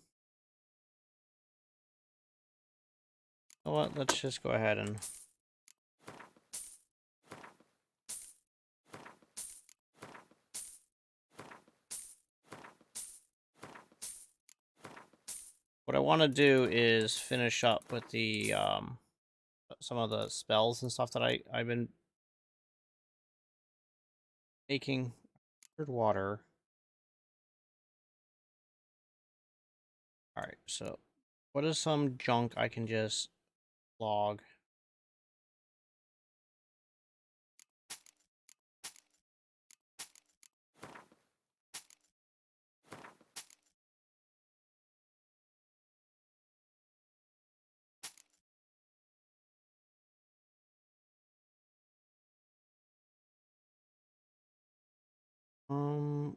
know what? Let's just go ahead and... What I want to do is finish up with the some of the spells and stuff that I've been making. Water. All right, so what is some junk I can just log? Um,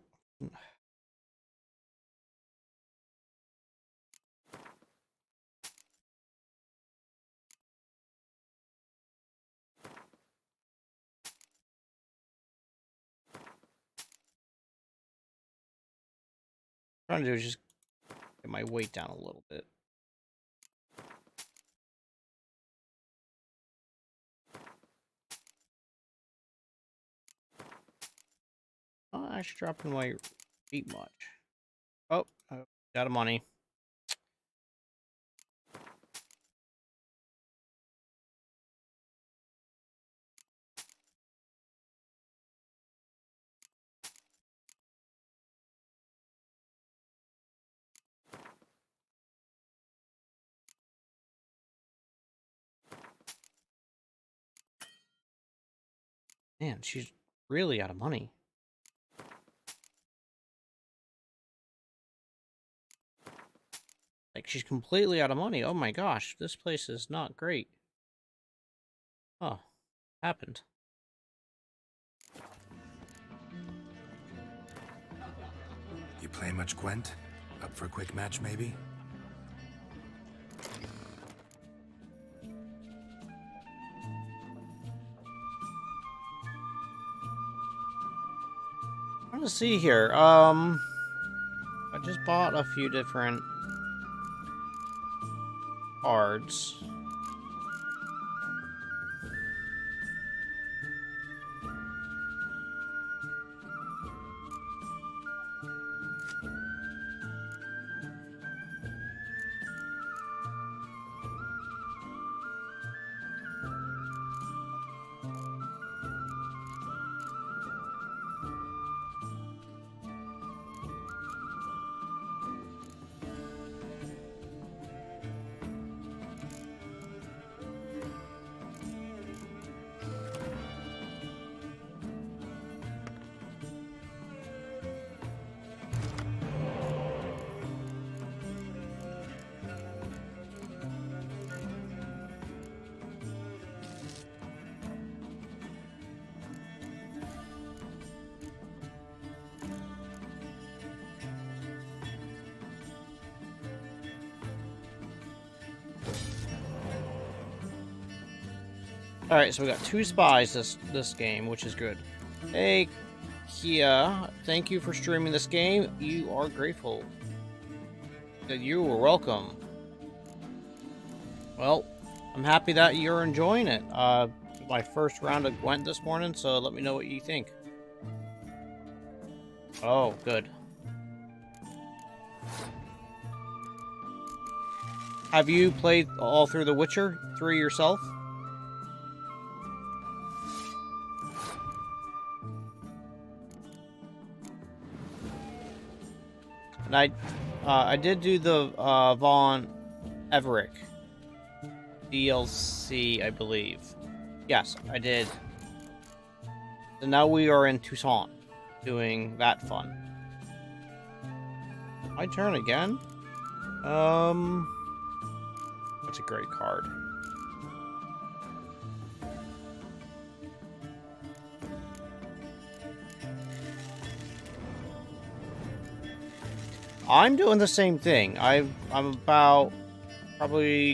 trying to do is just get my weight down a little bit. Not actually dropping my weight much. Oh, out of money. Man, she's really out of money. Like, she's completely out of money. Oh my gosh, this place is not great. Oh, happened. You play much Gwent? Up for a quick match, maybe? I'm trying to see here. I just bought a few different cards. Alright, so we got 2 spies this game, which is good. Hey, Kia, thank you for streaming this game. You are grateful. You are welcome. Well, I'm happy that you're enjoying it. My first round of Gwent this morning, so let me know what you think. Oh, good. Have you played all through The Witcher 3 yourself? And I did do the Von Everick DLC, I believe. Yes, I did. So now we are in Toussaint, doing that fun. My turn again? That's a great card. I'm doing the same thing. I'm about probably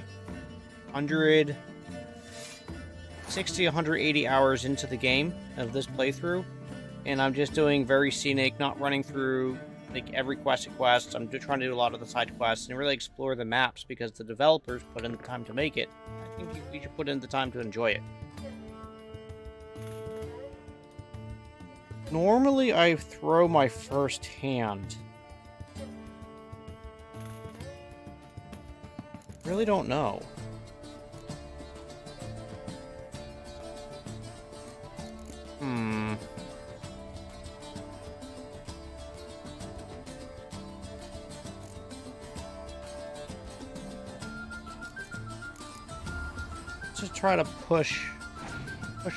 160, 180 hours into the game of this playthrough, and I'm just doing very scenic, not running through like every quest. I'm just trying to do a lot of the side quests and really explore the maps because the developers put in the time to make it. I think we should put in the time to enjoy it. Normally, I throw my first hand. Really don't know. Let's just try to push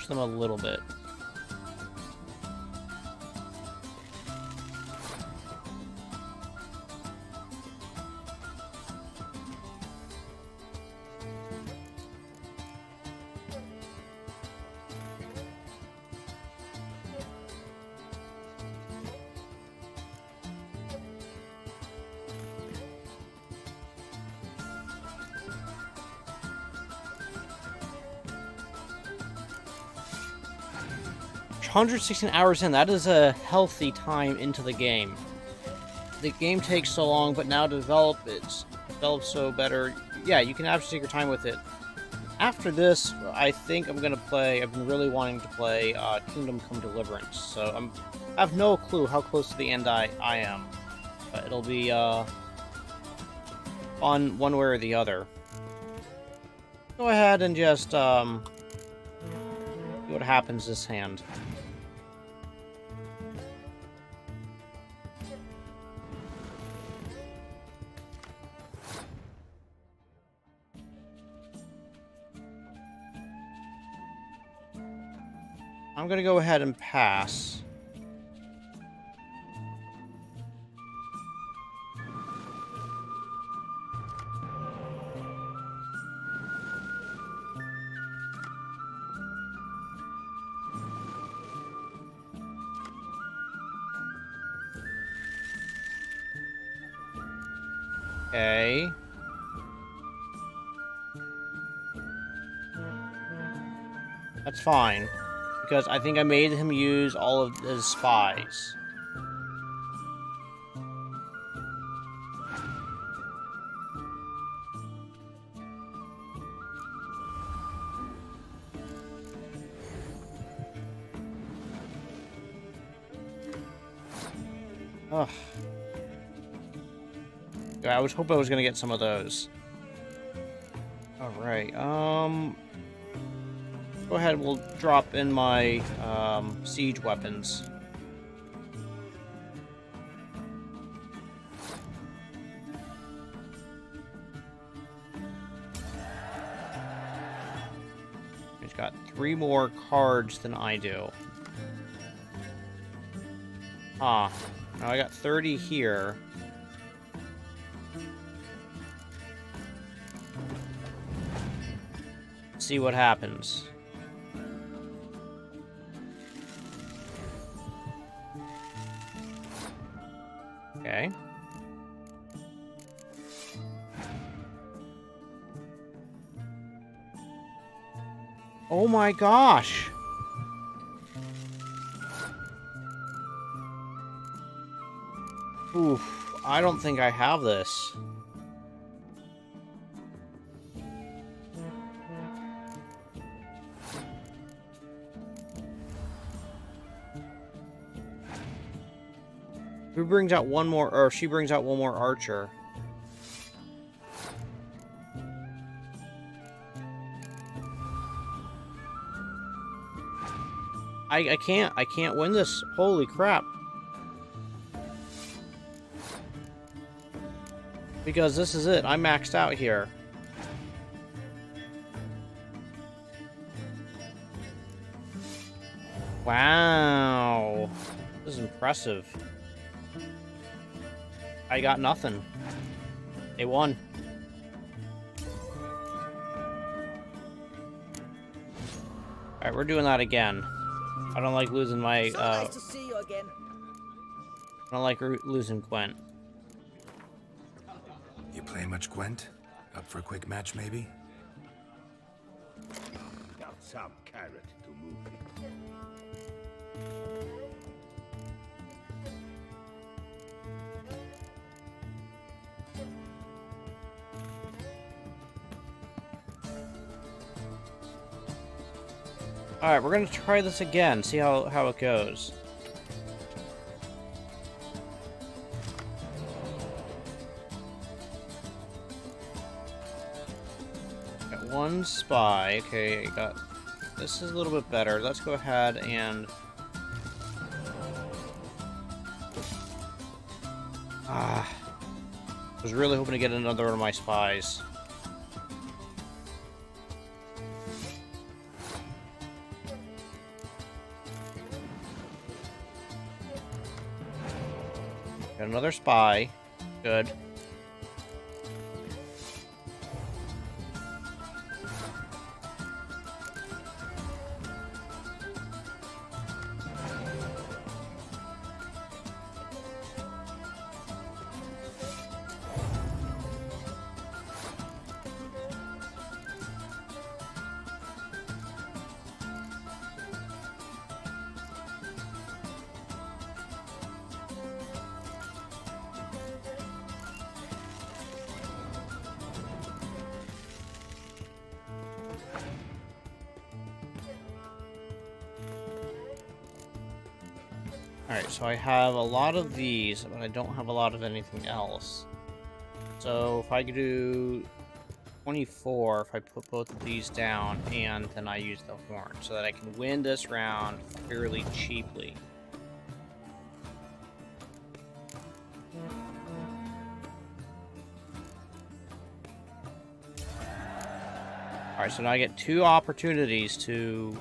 them a little bit. We're 116 hours in, that is a healthy time into the game. The game takes so long, but now it's developed so better. Yeah, you can absolutely take your time with it. After this, I think I'm gonna play. I've been really wanting to play Kingdom Come Deliverance, so I have no clue how close to the end I am, but it'll be on one way or the other. Go ahead and just see what happens this hand. I'm gonna go ahead and pass. Okay. That's fine. Because I think I made him use all of his spies. Ugh. Yeah, I was hoping I was gonna get some of those. Alright, go ahead, we'll drop in my siege weapons. He's got 3 more cards than I do. Ah, now I got 30 here. See what happens. Okay. Oh my gosh! Oof, I don't think I have this. Who brings out one more, or she brings out one more archer? I can't win this. Holy crap. Because this is it. I'm maxed out here. Wow. This is impressive. I got nothing. They won. Alright, we're doing that again. I don't like losing my, So nice to see you again. I don't like losing Gwent. You play much Gwent? Up for a quick match, maybe? Got some carrot to move it. Alright, we're gonna try this again, see how it goes. Got one spy. Okay, got... This is a little bit better. Let's go ahead and... I was really hoping to get another one of my spies. Got another spy. Good. Alright, so I have a lot of these, but I don't have a lot of anything else. So if I could do 24, if I put both of these down, and then I use the horn, so that I can win this round fairly cheaply. Alright, so now I get 2 opportunities to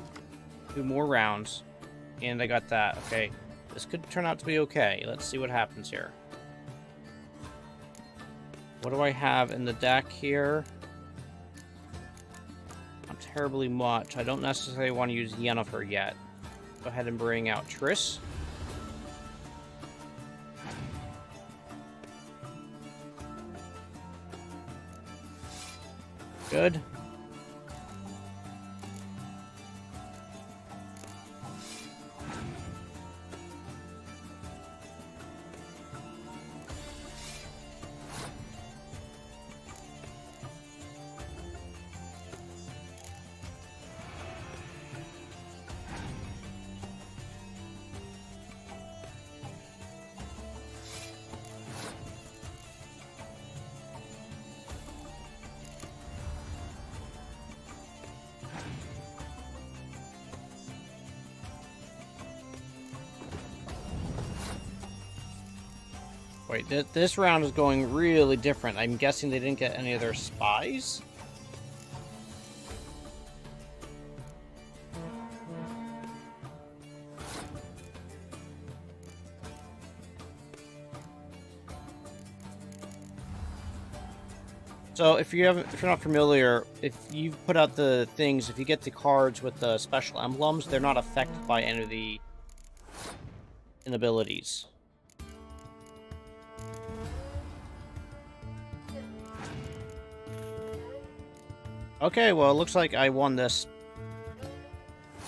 do more rounds, and I got that. Okay. This could turn out to be okay. Let's see what happens here. What do I have in the deck here? Not terribly much. I don't necessarily want to use Yennefer yet. Go ahead and bring out Triss. Good. Wait, this round is going really different. I'm guessing they didn't get any of their spies? So if you're not familiar, if you've put out the things, if you get the cards with the special emblems, they're not affected by any of the inabilities. Okay, well, it looks like I won this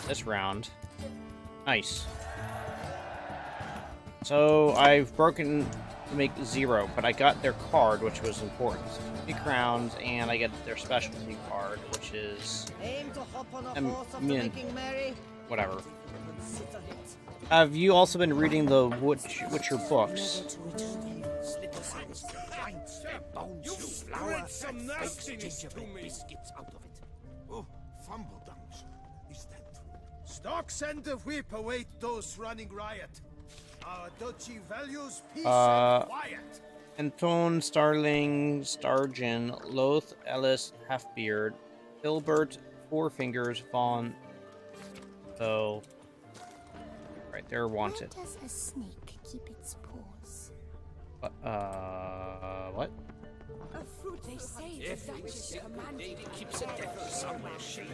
this round. Nice. So I've broken to make 0, but I got their card, which was important. 50 crowns, and I get their specialty card, which is whatever. Have you also been reading the Witcher books? You spread some nastiness to me. Biscuits out of it. Oh, Fumbledunks. Is that true? Stocks and the whip await those running riot. Our duchy values peace and quiet. Anton, Starling, Stargin, Loth, Ellis, Halfbeard, Hilbert, Four Fingers, Vaughn. So, right, they're wanted. Where does a snake keep its paws? What? A fruit they say If the we Duchess see a good commanded lady keeps a devil somewhere shady.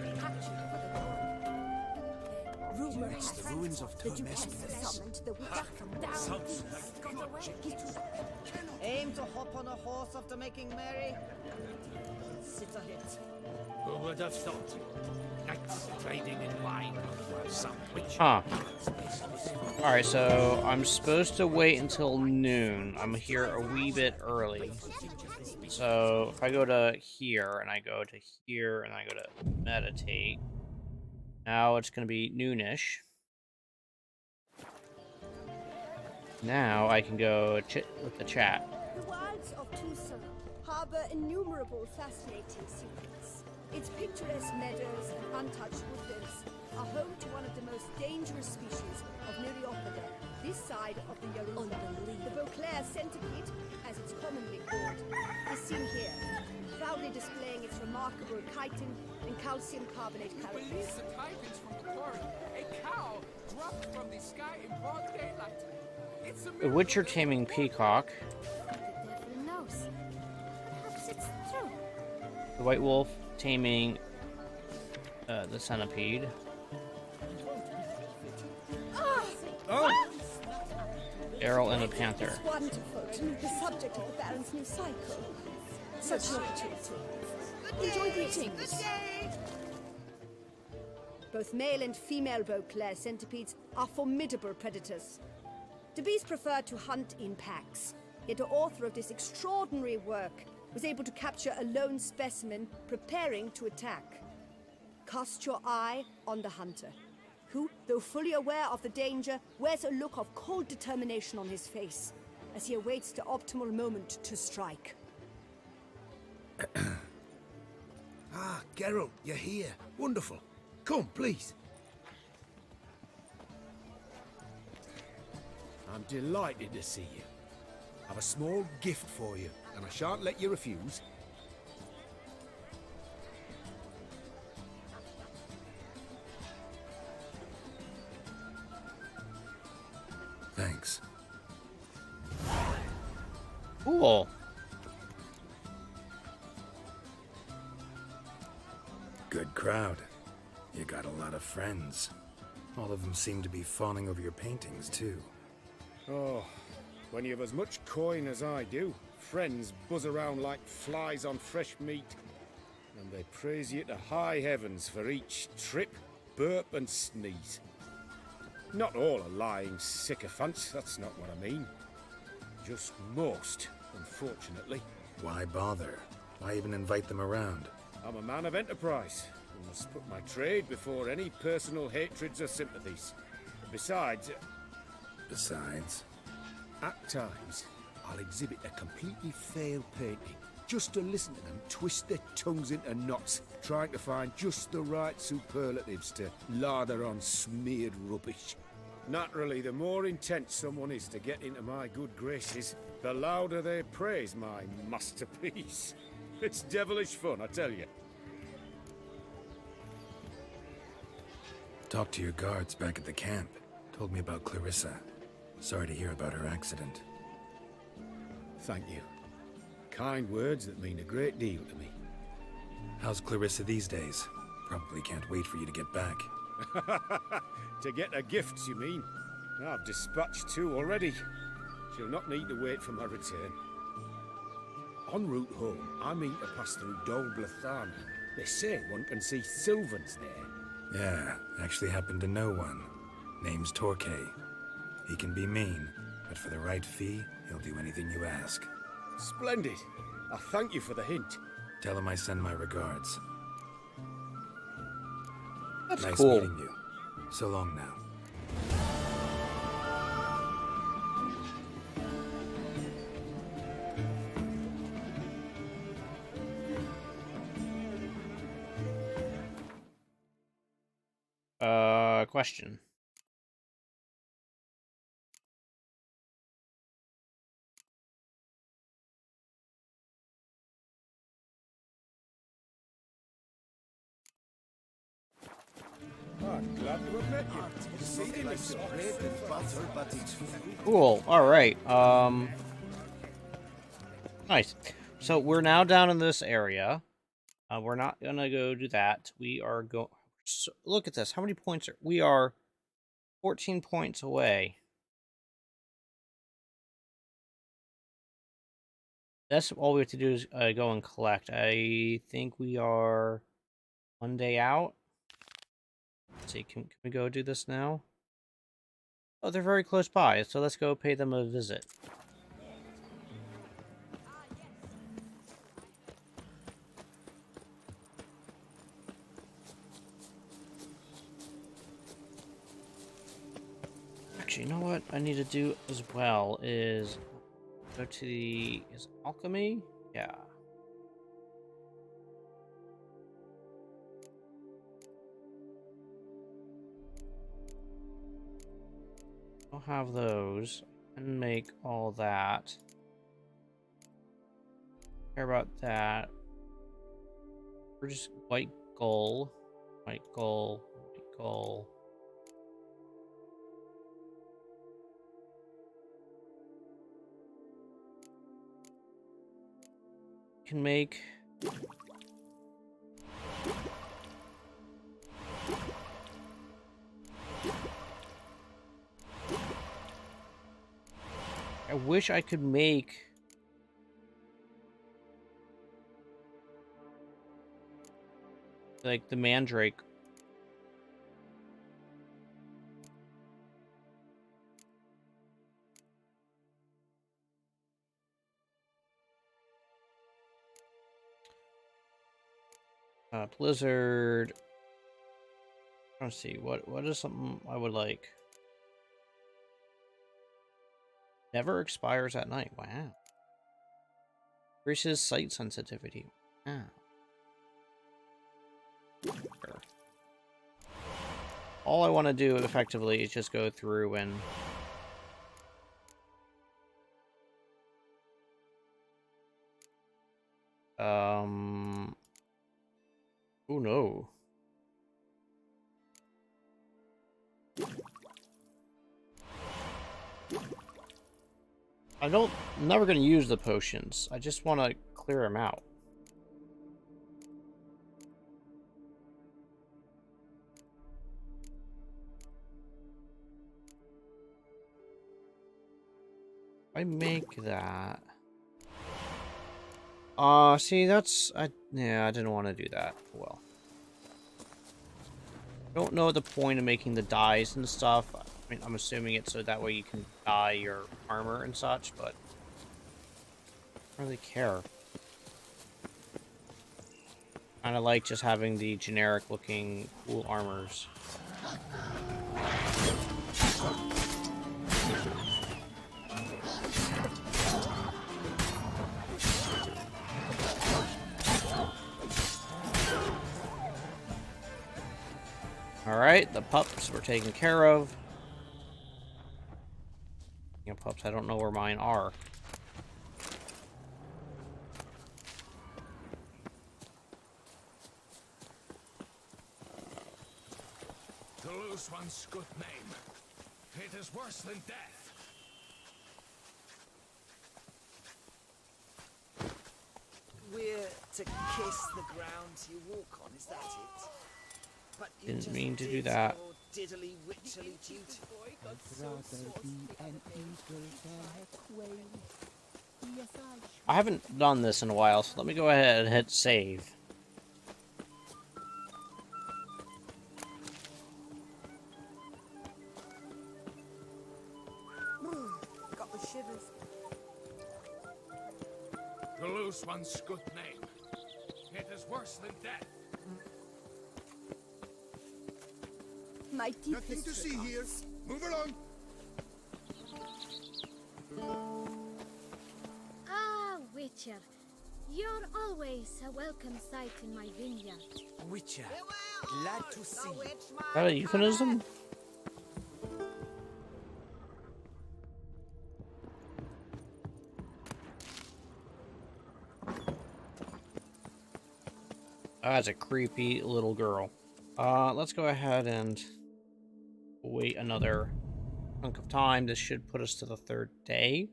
Rumor It's has the ruins of the Duchess Termestes. summoned the witch from down Sounds east. like Got away. Aim to hop on a horse after making merry. Sit a hit. Who would have thought? Knights trading in wine while some witch. Huh. Alright, so I'm supposed to wait until noon. I'm here a wee bit early. So if I go to here, and I go to here, and I go to meditate, now it's going to be noonish. Now I can go chit with the chat. The wilds of Toussaint harbor innumerable fascinating secrets. Its picturesque meadows and untouched woodlands are home to one of the most dangerous species of Myriopode, this side of the Yoriza. The Beauclair centipede, as it's commonly called, is seen here, proudly displaying its remarkable chitin and calcium carbonate carapace. Release the chitins from the quarry. A cow dropped from the sky in broad daylight. It's a The Witcher taming peacock. The devil knows. Perhaps it's true. The White Wolf taming the centipede. Oh! Errol and a panther. It's wonderful to meet the subject of the Baron's new cycle. Such an opportunity. Enjoy greetings. Both male and female Beauclair centipedes are formidable predators. The bees prefer to hunt in packs, yet the author of this extraordinary work was able to capture a lone specimen preparing to attack. Cast your eye on the hunter, who, though fully aware of the danger, wears a look of cold determination on his face as he awaits the optimal moment to strike. Ah, Geralt, you're here. Wonderful. Come, please. I'm delighted to see you. I've a small gift for you, and I shan't let you refuse. Thanks. Cool. Good crowd. You got a lot of friends. All of them seem to be fawning over your paintings, too. Oh, when you've as much coin as I do, friends buzz around like flies on fresh meat. And they praise you to high heavens for each trip, burp and sneeze. Not all are lying sycophants, that's not what I mean. Just most, unfortunately. Why bother? Why even invite them around? I'm a man of enterprise. I must put my trade before any personal hatreds or sympathies. Besides... At times, I'll exhibit a completely failed painting, just to listen to them twist their tongues into knots, trying to find just the right superlatives to lather on smeared rubbish. Naturally, the more intent someone is to get into my good graces, the louder they praise my masterpiece. It's devilish fun, I tell you. Talked to your guards back at the camp. Told me about Clarissa. Sorry to hear about her accident. Thank you. Kind words that mean a great deal to me. How's Clarissa these days? Probably can't wait for you to get back. To get her gifts, you mean? I've dispatched 2 already. She'll not need to wait for my return. En route home, I mean to pass through Dol Blathan. They say one can see Sylvans there. Yeah, actually happen to know one. Name's Torquay. He can be mean, but for the right fee, he'll do anything you ask. Splendid. I thank you for the hint. Tell him I send my regards. That's nice cool. meeting you. So long now. Question. I'm glad to have met you. Exceedingly Like so. bread and butter, but it's Cool. All right. Nice. So we're now down in this area. We're not gonna go do that. We are go. So, look at this. How many points are we? Are 14 points away. That's all we have to do is go and collect. I think we are 1 day out. Let's see, can we go do this now? Oh, they're very close by, so let's go pay them a visit. Actually, you know what I need to do as well is go to the... Is alchemy? Yeah. I'll have those and make all that. Care about that. We're just white gold, white gold, white gold. Can make. I wish I could make like the mandrake. Blizzard. Let's see, what is something I would like? Never expires at night. Wow. Increases sight sensitivity. Wow. Sure. All I want to do effectively is just go through and oh no. I'm never going to use the potions. I just want to clear them out. I make that. See, that's... yeah, I didn't want to do that. Well. I don't know the point of making the dyes and stuff. I mean, I'm assuming it's so that way you can dye your armor and such, but... I don't really care. Kinda like just having the generic looking cool armors. Alright, the pups were taken care of. You know, pups, I don't know where mine are. To lose one's good name, it is worse than death. We're to kiss the ground you walk on, is that it? But you Didn't just mean to did do that. your diddly witchily duty. I haven't done this in a while, so let me go ahead and hit save. shivers. To lose one's good name. It is worse than death. My deepest Nothing to see here. Move along. Ah, Witcher. You're always a welcome sight in my vineyard. Witcher, glad to see you. Is that a euphemism? That's a creepy little girl. Let's go ahead and wait another chunk of time. This should put us to the 3rd day.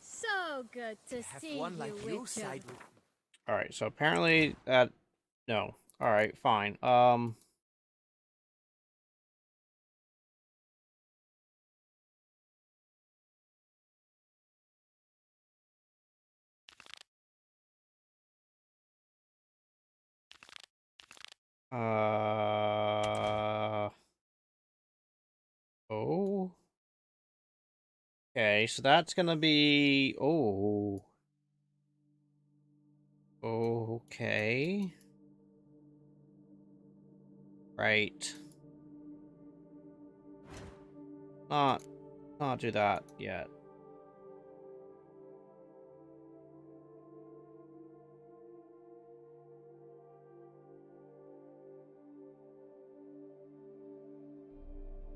So good to see One you, like you Witcher. side with Alright, so apparently that... No. Alright, fine. Oh. Okay, so that's gonna be... Oh. Okay. Right. Not do that yet.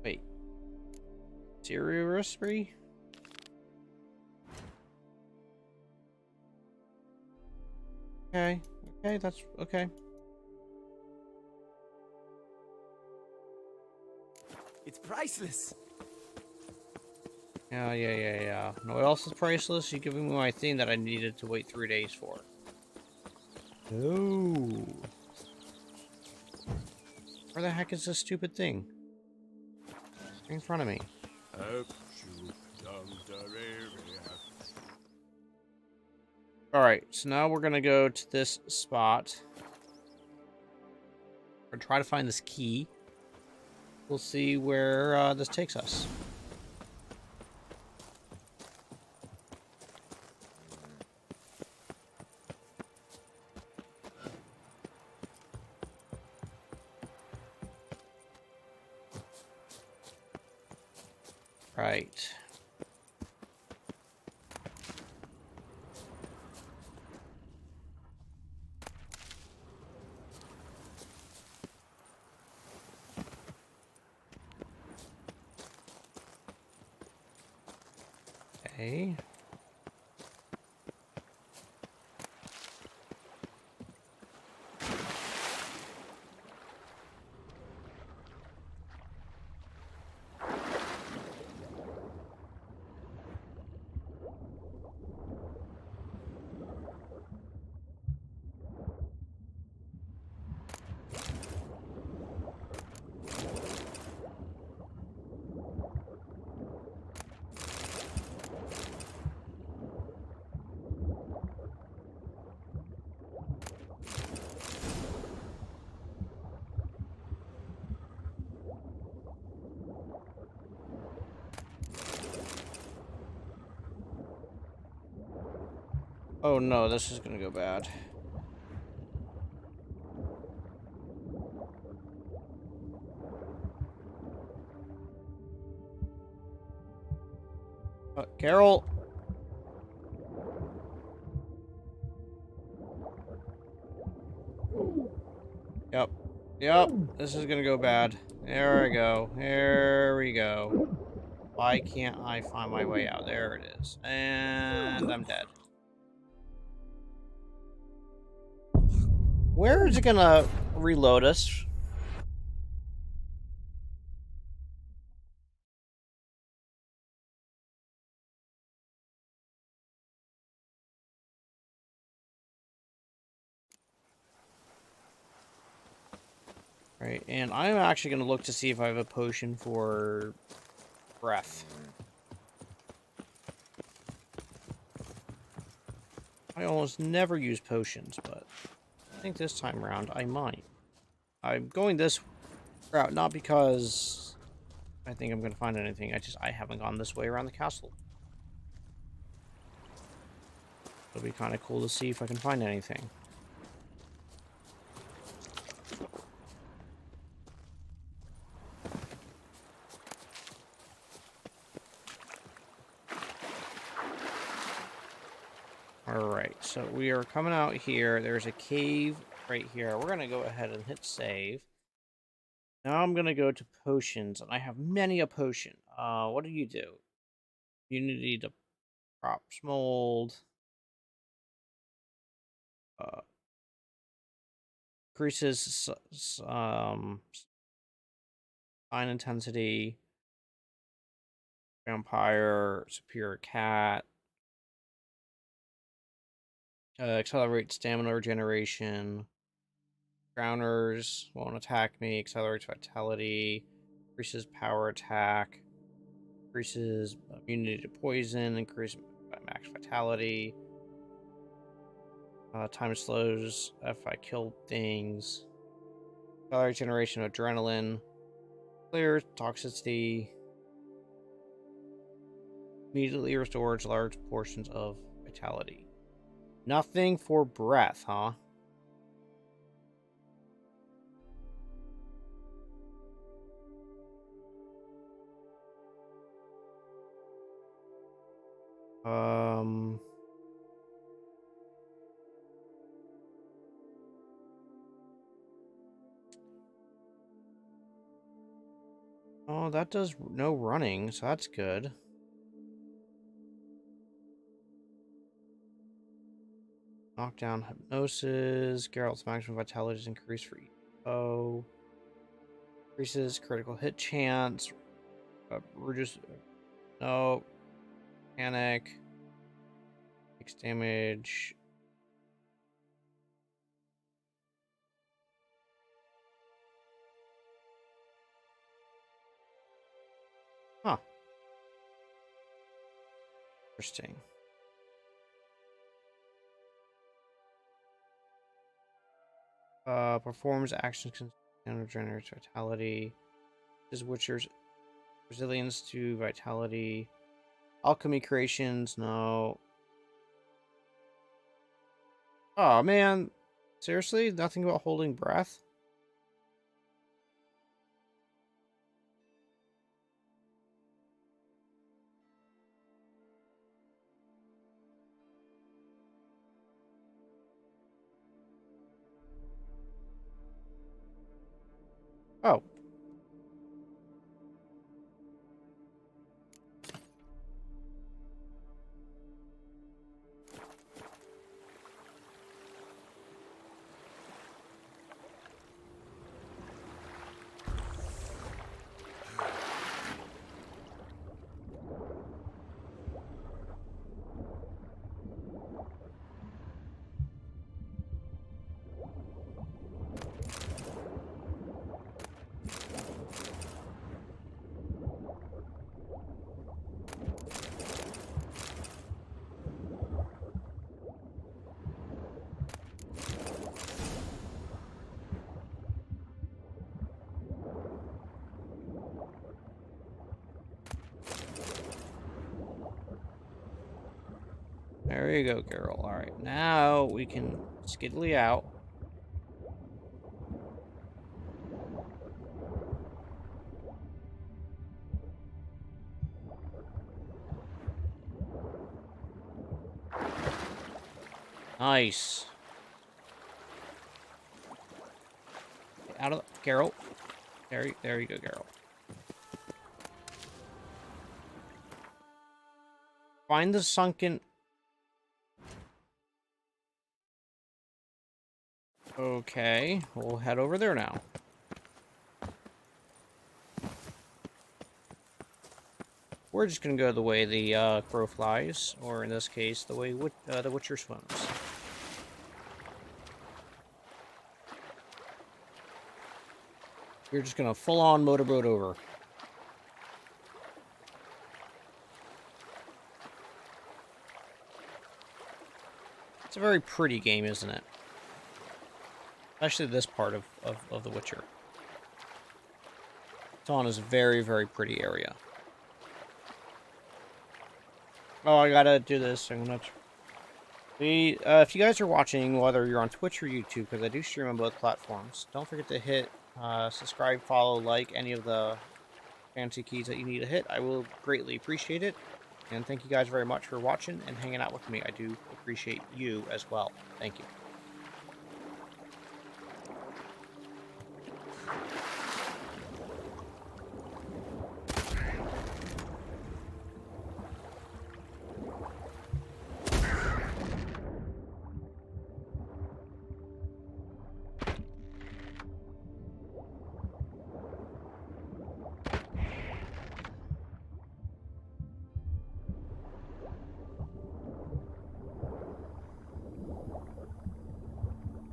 Wait. Seriously? Okay. Okay, that's okay. It's priceless. Yeah. No, what else is priceless? You giving me my thing that I needed to wait 3 days for. No. Where the heck is this stupid thing? Right in front of me. Alright, so now we're gonna go to this spot. Or try to find this key. We'll see where this takes us. Right. Okay. Oh no, this is gonna go bad. Carol! Yep, this is gonna go bad. There we go. There we go. Why can't I find my way out? There it is. And I'm dead. Where is it gonna reload us? Right, and I'm actually gonna look to see if I have a potion for breath. I almost never use potions, but I think this time around I might. I'm going this route not because I think I'm gonna find anything. I haven't gone this way around the castle. It'll be kind of cool to see if I can find anything. Alright, so we are coming out here. There's a cave right here. We're gonna go ahead and hit save. Now I'm gonna go to potions, and I have many a potion. What do? Unity to props mold. Increases sign intensity. Vampire, superior cat. Accelerate stamina regeneration. Drowners won't attack me. Accelerates vitality. Increases power attack. Increases immunity to poison. Increases max vitality. Time slows if I kill things. Accelerates generation of adrenaline. Clears toxicity. Immediately restores large portions of vitality. Nothing for breath, huh? Oh, that does no running, so that's good. Knockdown hypnosis. Geralt's maximum vitality is increased for each foe. Increases critical hit chance. Reduce. No. Panic. Takes damage. Huh. Interesting. Performs actions and generates vitality. Is Witcher's resilience to vitality. Alchemy creations, no. Oh man. Seriously? Nothing about holding breath? Oh. There you go, girl. Alright, now we can skiddly out. Nice. Get out of the... Carol. There you go, Carol. Find the sunken... Okay, we'll head over there now. We're just gonna go the way the crow flies, or in this case, the way the Witcher swims. We're just gonna full-on motorboat over. It's a very pretty game, isn't it? Especially this part of The Witcher. Toussaint is a very, very pretty area. Oh, I gotta do this. I'm gonna... if you guys are watching, whether you're on Twitch or YouTube, because I do stream on both platforms, don't forget to hit subscribe, follow, like, any of the fancy keys that you need to hit. I will greatly appreciate it. And thank you guys very much for watching and hanging out with me. I do appreciate you as well. Thank you.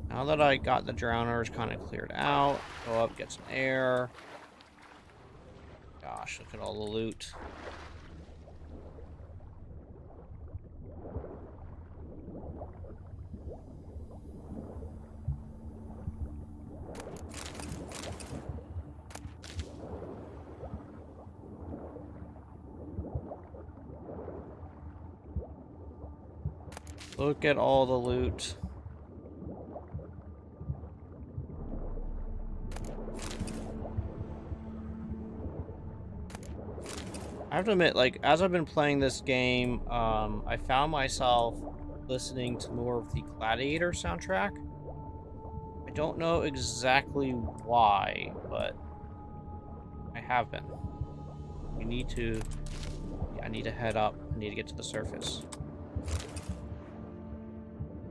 Now that I got the drowners kind of cleared out, go up, get some air. Gosh, look at all the loot. Look at all the loot. I have to admit, like, as I've been playing this game, I found myself listening to more of the Gladiator soundtrack. I don't know exactly why, but I have been. We need to... I need to head up. I need to get to the surface.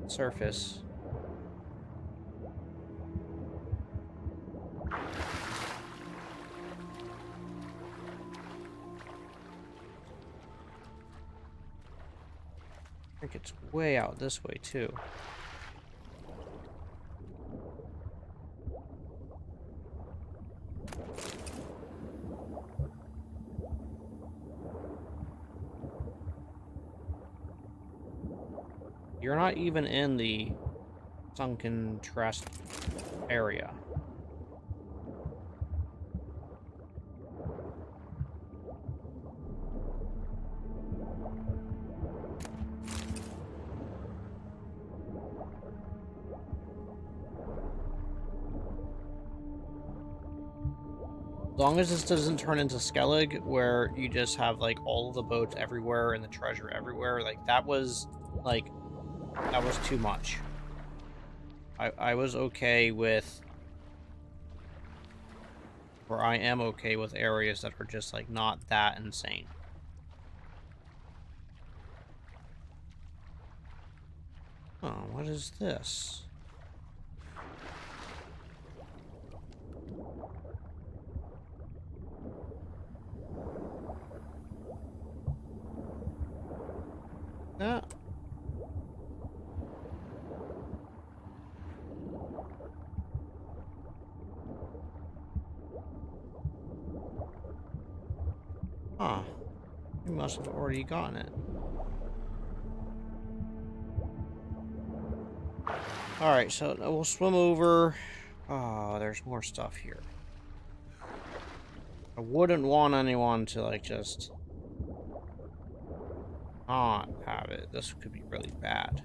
Surface. I think it's way out this way, too. You're not even in the sunken trust area. As long as this doesn't turn into Skellig, where you just have, like, all of the boats everywhere and the treasure everywhere, like, that was too much. I was okay with... Or I am okay with areas that are just, like, not that insane. Oh, what is this? Ah. Huh. We must have already gotten it. Alright, so we'll swim over. Oh, there's more stuff here. I wouldn't want anyone to, like, just not have it. This could be really bad.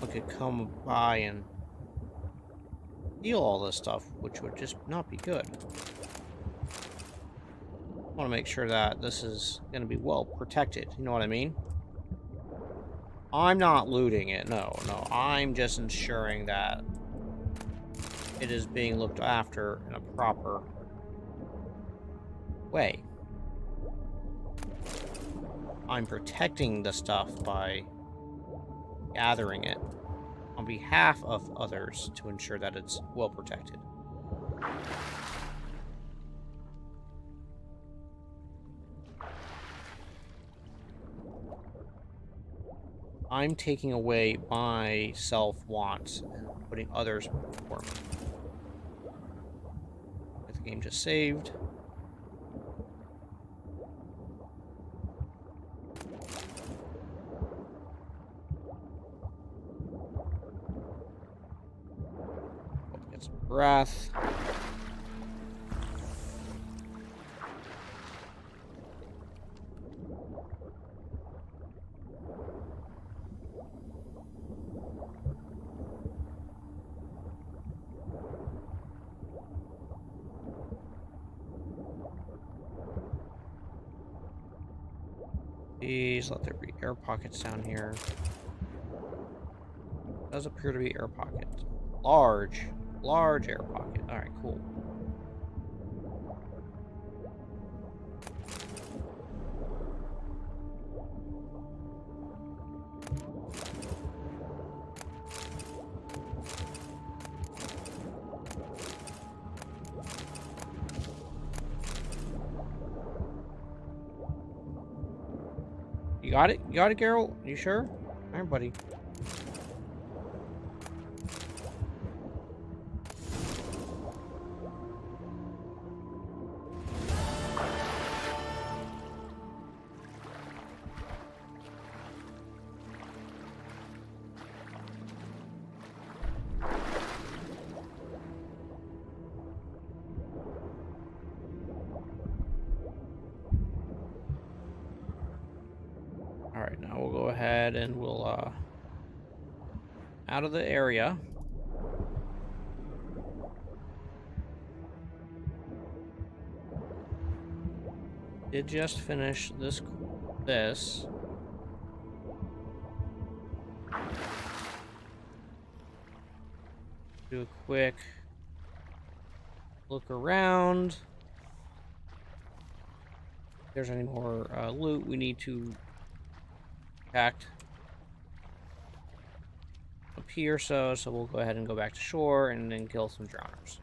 I could come by and steal all this stuff, which would just not be good. I want to make sure that this is going to be well protected. You know what I mean? I'm not looting it. No. I'm just ensuring that it is being looked after in a proper way. I'm protecting the stuff by gathering it on behalf of others to ensure that it's well protected. I'm taking away my self-wants and putting others before me. The game just saved. Get some breath. Please let there be air pockets down here. Does appear to be air pockets. Large air pocket. Alright, cool. You got it? You got it, Geralt? You sure? Alright, buddy. Alright, now we'll go ahead and we'll, out of the area. Did just finish this. Do a quick look around. If there's any more loot we need to packed up here, so we'll go ahead and go back to shore and then kill some drowners.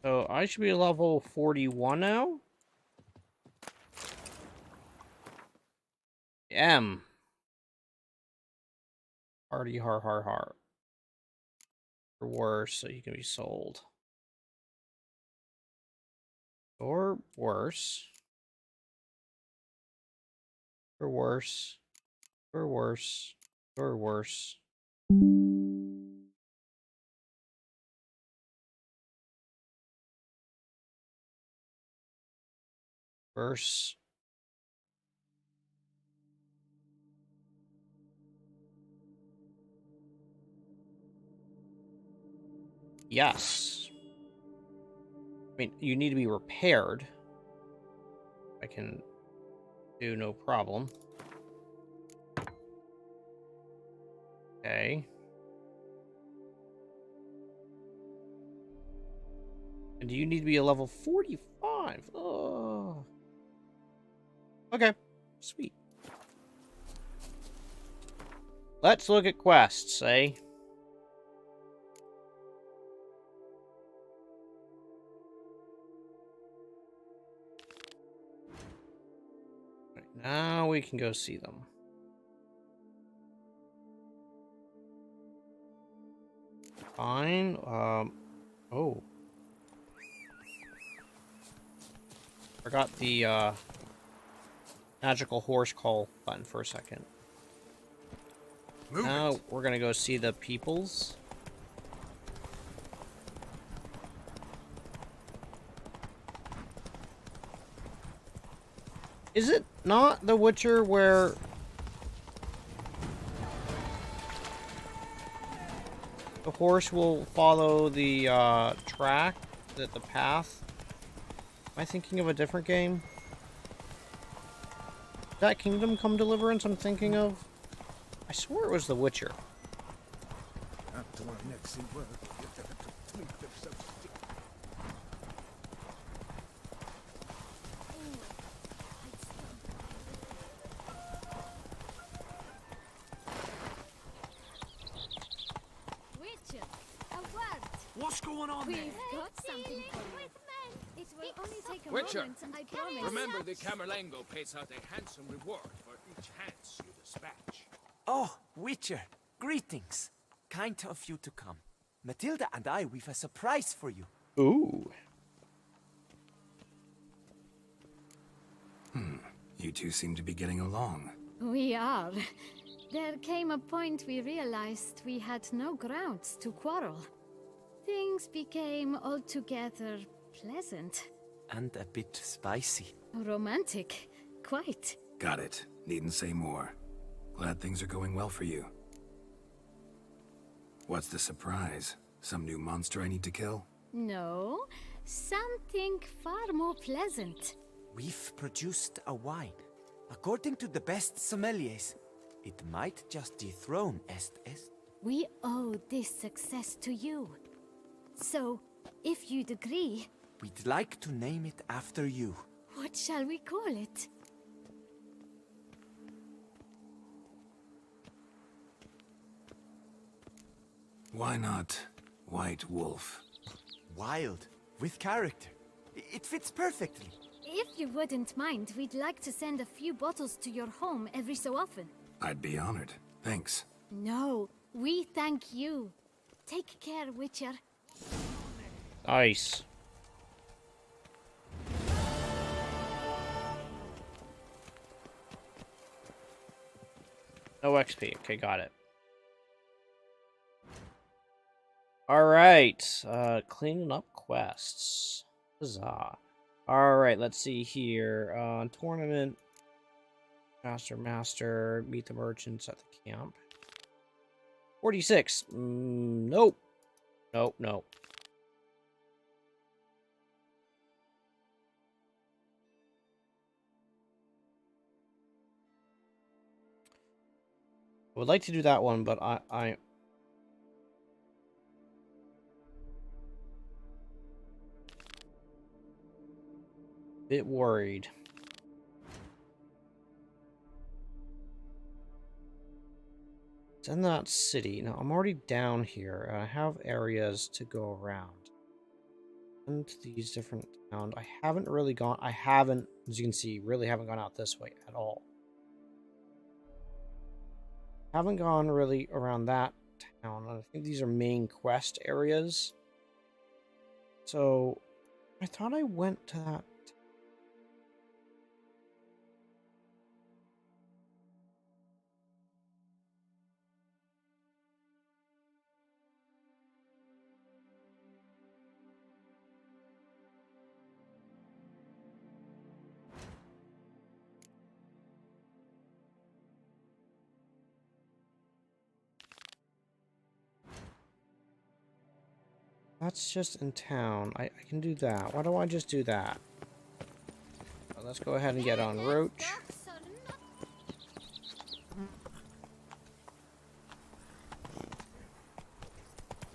So I should be level 41 now. Hardy har. Or worse, so you can be sold. Or worse. Or worse. Or worse. Or worse. Worse. Yes. I mean, you need to be repaired. I can do no problem. Okay. And do you need to be a level 45? Oh. Okay. Sweet. Let's look at quests, eh? Right, now we can go see them. Fine. Oh. Forgot the, magical horse call button for a second. Now we're gonna go see the peoples. Is it not The Witcher where the horse will follow the track, the path? Am I thinking of a different game? Is that Kingdom Come Deliverance I'm thinking of? I swore it was The Witcher. Witcher, What's going on there? We've got something for you. It will only take a Witcher, moment, I promise. remember the Camerlengo pays out a handsome reward for each hands you dispatch. Oh, Witcher, greetings. Kind of you to come. Matilda and I, we've a surprise for you. Ooh. You two seem to be getting along. We are. There came a point we realized we had no grounds to quarrel. Things became altogether pleasant. And a bit spicy. Romantic. Quite. Got it. Needn't say more. Glad things are going well for you. What's the surprise? Some new monster I need to kill? No, something far more pleasant. We've produced a wine. According to the best sommeliers, it might just dethrone Est. We owe this success to you. So, if you'd agree... We'd like to name it after you. What shall we call it? Why not White Wolf? Wild, with character. It fits perfectly. If you wouldn't mind, we'd like to send a few bottles to your home every so often. I'd be honored. Thanks. No, we thank you. Take care, Witcher. Nice. No XP. Okay, got it. Alright. Cleaning up quests. Huzzah. Alright, let's see here. Tournament. Master. Meet the merchants at the camp. 46. Nope. Nope. I would like to do that one, but I bit worried. It's in that city. Now, I'm already down here. I have areas to go around. Into these different towns. I haven't really gone... as you can see, really haven't gone out this way at all. Haven't gone really around that town. I think these are main quest areas. So, I thought I went to that. That's just in town. I can do that. Why don't I just do that? Well, let's go ahead and get on Roach.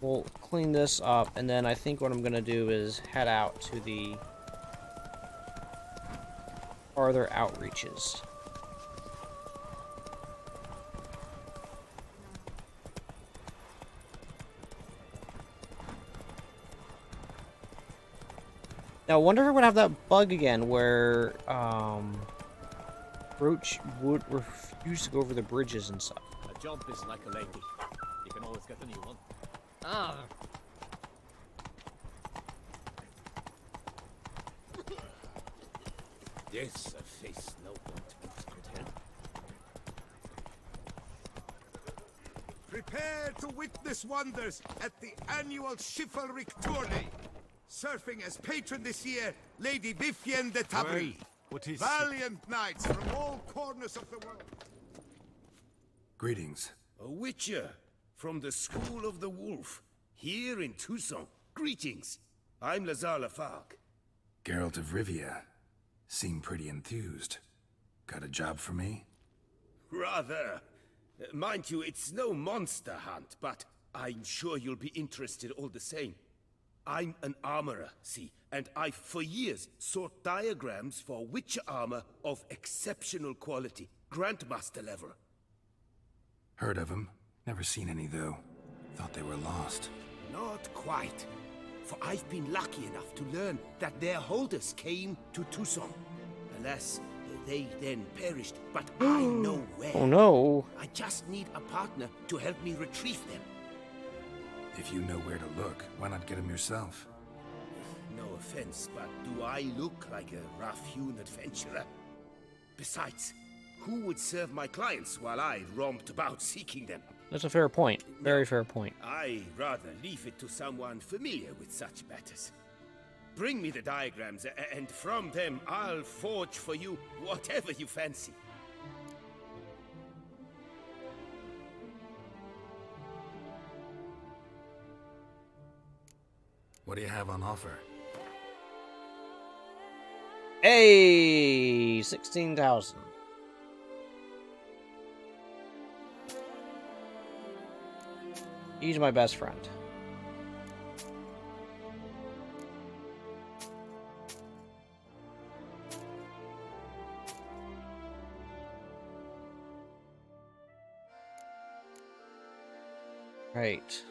We'll clean this up, and then I think what I'm going to do is head out to the farther outreaches. Now, I wonder if we're gonna have that bug again where Roach would refuse to go over the bridges and stuff. A jump is like a lady. You can always get a new one. Ah. This a face no one could help. Prepare to witness wonders at the annual chivalric tourney. Surfing as patron this year, Lady Vivienne de Tabry. What is Valiant knights from all corners of the world. Greetings. A witcher from the School of the Wolf, here in Toussaint. Greetings. I'm Lazar Lafargue. Geralt of Rivia. Seem pretty enthused. Got a job for me? Rather. Mind you, it's no monster hunt, but I'm sure you'll be interested all the same. I'm an armorer, see, and I've for years sought diagrams for witcher armor of exceptional quality, Grandmaster level. Heard of them. Never seen any, though. Thought they were lost. Not quite. For I've been lucky enough to learn that their holders came to Toussaint. Alas, they then perished, but I know where. Oh no. I just need a partner to help me retrieve them. If you know where to look, why not get them yourself? No offense, but do I look like a rough-hewn adventurer? Besides, who would serve my clients while I romped about seeking them? That's a fair point. Very fair point. I'd rather leave it to someone familiar with such matters. Bring me the diagrams, and from them I'll forge for you whatever you fancy. What do you have on offer? Hey, 16,000. He's my best friend. Right.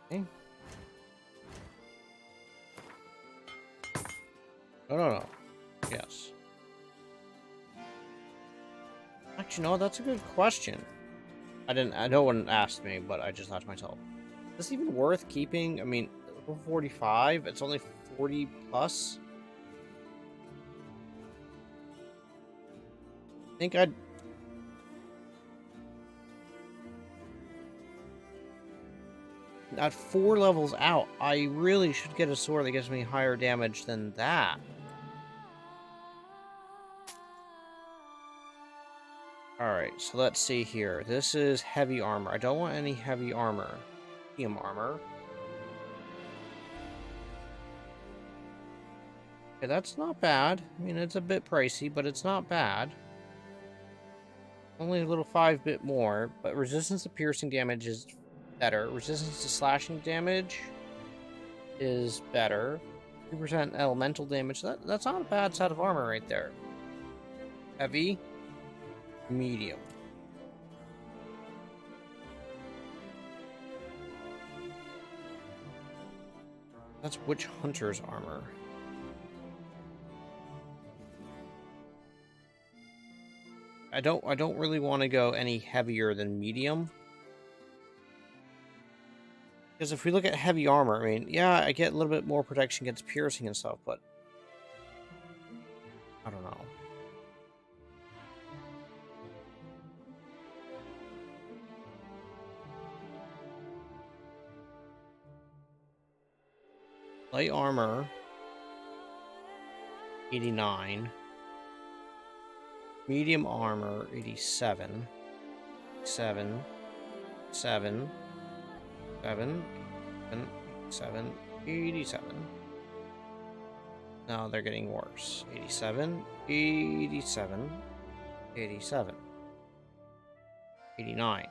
Okay. No. Yes. Actually, no, that's a good question. No one asked me, but I just thought to myself, is this even worth keeping? I mean, level 45, it's only 40 plus. I think I'd... At 4 levels out, I really should get a sword that gives me higher damage than that. Alright, so let's see here. This is heavy armor. I don't want any heavy armor. Medium armor. Okay, that's not bad. I mean, it's a bit pricey, but it's not bad. Only a little 5-bit more, but resistance to piercing damage is better. Resistance to slashing damage is better. 3% elemental damage. That's not a bad set of armor right there. Heavy. Medium. That's Witch Hunter's armor. I don't really want to go any heavier than medium. Because if we look at heavy armor, I mean, yeah, I get a little bit more protection against piercing and stuff, but I don't know. Light armor, 89. Medium armor, 87. 7. 7. 87. Now they're getting worse. 87. 87. 87. 89.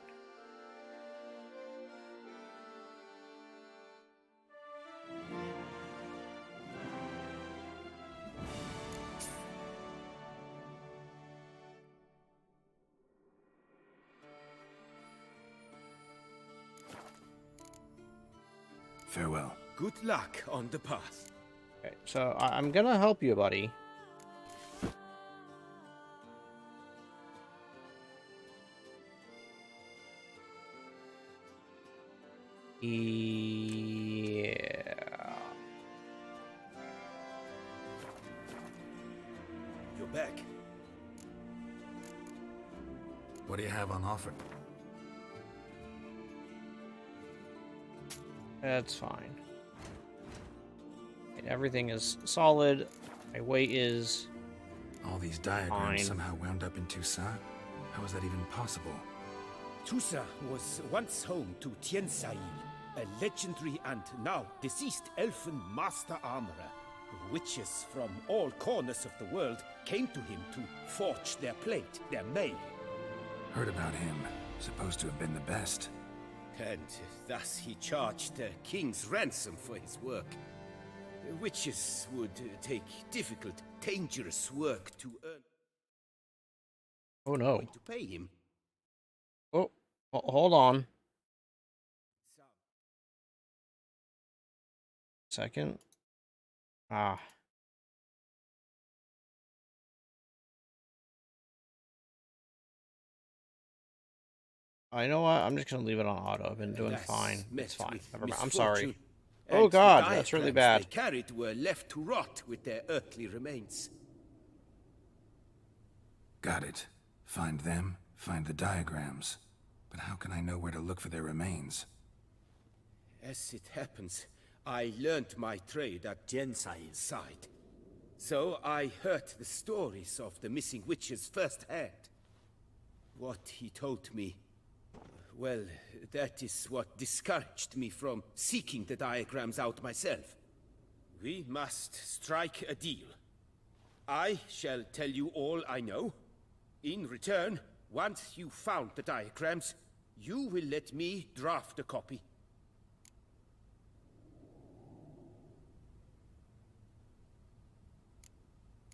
Farewell. Good luck on the path. Okay, so I'm gonna help you, buddy. Yeah. You're back. What do you have on offer? That's fine. And everything is solid. My weight is... All these diagrams fine. Somehow wound up in Toussaint? How is that even possible? Toussaint was once home to Toussaint, a legendary and now deceased elfin master armorer Witches from all corners of the world came to him to forge their plate, their mail. Heard about him. Supposed to have been the best. And thus he charged a king's ransom for his work. Witches would take difficult, dangerous work to earn. Oh no. To pay him. Oh, hold on. Second. Ah. You know what? I'm just gonna leave it on auto. I've been doing fine. It's fine. Never mind. I'm sorry. Oh God, that's really bad. They carried were left to rot with their earthly remains. Got it. Find them, find the diagrams. But how can I know where to look for their remains? As it happens, I learned my trade at Jensail's side. So I heard the stories of the missing witches firsthand. What he told me, well, that is what discouraged me from seeking the diagrams out myself. We must strike a deal. I shall tell you all I know. In return, once you found the diagrams, you will let me draft a copy.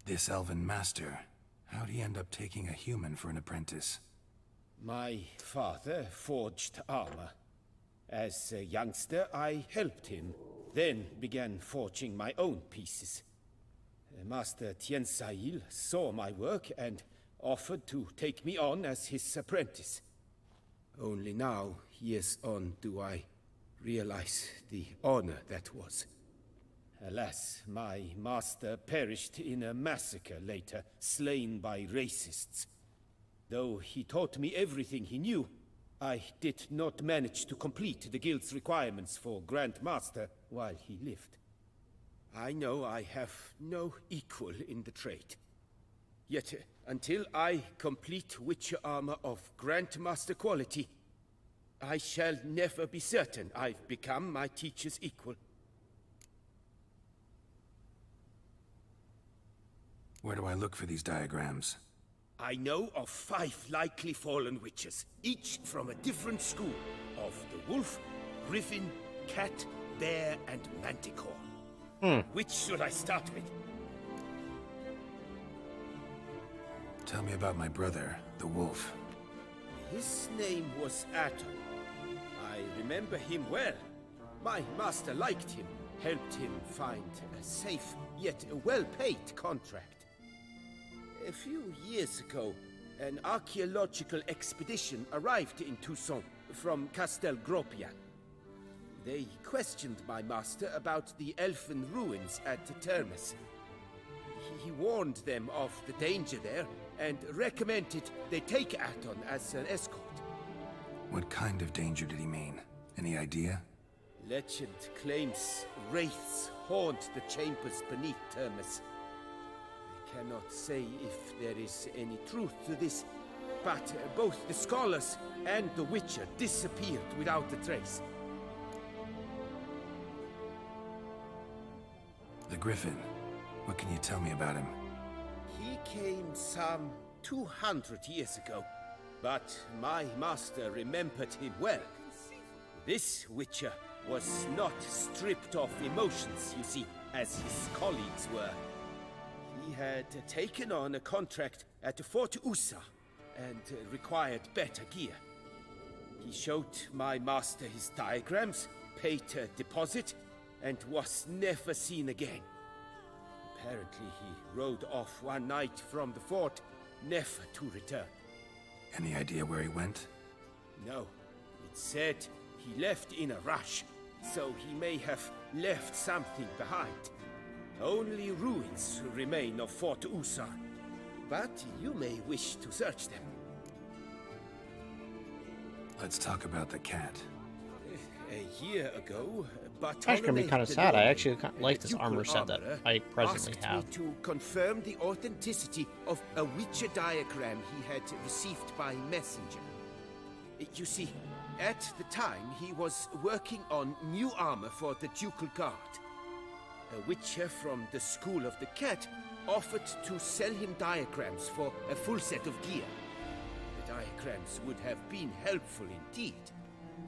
This elven master, how'd he end up taking a human for an apprentice? My father forged armor. As a youngster, I helped him, then began forging my own pieces. Master Toussaint saw my work and offered to take me on as his apprentice. Only now, years on, do I realize the honor that was. Alas, my master perished in a massacre later, slain by racists. Though he taught me everything he knew, I did not manage to complete the guild's requirements for Grand Master while he lived. I know I have no equal in the trade. Yet, until I complete Witcher armor of Grandmaster quality, I shall never be certain I've become my teacher's equal. Where do I look for these diagrams? I know of 5 likely fallen witches, each from a different school of the wolf, griffin, cat, bear, and manticore. Which should I start with? Tell me about my brother, the wolf. His name was Atom. I remember him well. My master liked him, helped him find a safe, yet a well-paid contract. A few years ago, an archaeological expedition arrived in Toussaint from Castel Gropia. They questioned my master about the elfin ruins at Termes. He warned them of the danger there and recommended they take Aton as an escort. What kind of danger did he mean? Any idea? Legend claims wraiths haunt the chambers beneath Termes. I cannot say if there is any truth to this, but both the scholars and the Witcher disappeared without a trace. The Griffin. What can you tell me about him? He came some 200 years ago, but my master remembered him well. This Witcher was not stripped of emotions, you see, as his colleagues were. He had taken on a contract at Fort Usa and required better gear. He showed my master his diagrams, paid a deposit, and was never seen again. Apparently he rode off one night from the fort, never to return. Any idea where he went? No. It said he left in a rush, so he may have left something behind. Only ruins remain of Fort Usa, but you may wish to search them. Let's talk about the cat. A year ago, That's gonna be kind of sad. I actually like this armor set that I presently have. Asked me to confirm the authenticity of a Witcher diagram he had received by messenger. You see, at the time he was working on new armor for the Ducal Guard. a witcher from the School of the Cat offered to sell him diagrams for a full set of gear. The diagrams would have been helpful indeed.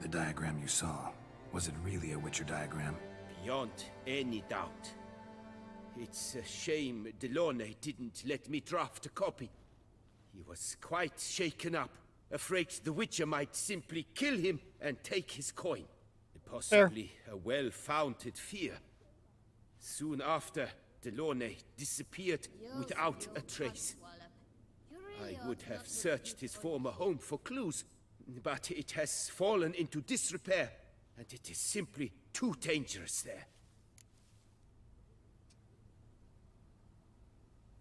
The diagram you saw, was it really a Witcher diagram? Beyond any doubt. It's a shame Delaunay didn't let me draft a copy. He was quite shaken up, afraid the Witcher might simply kill him and take his coin. Possibly a well-founded fear. Soon after, Delaunay disappeared without a trace. I would have searched his former home for clues, but it has fallen into disrepair, and it is simply too dangerous there.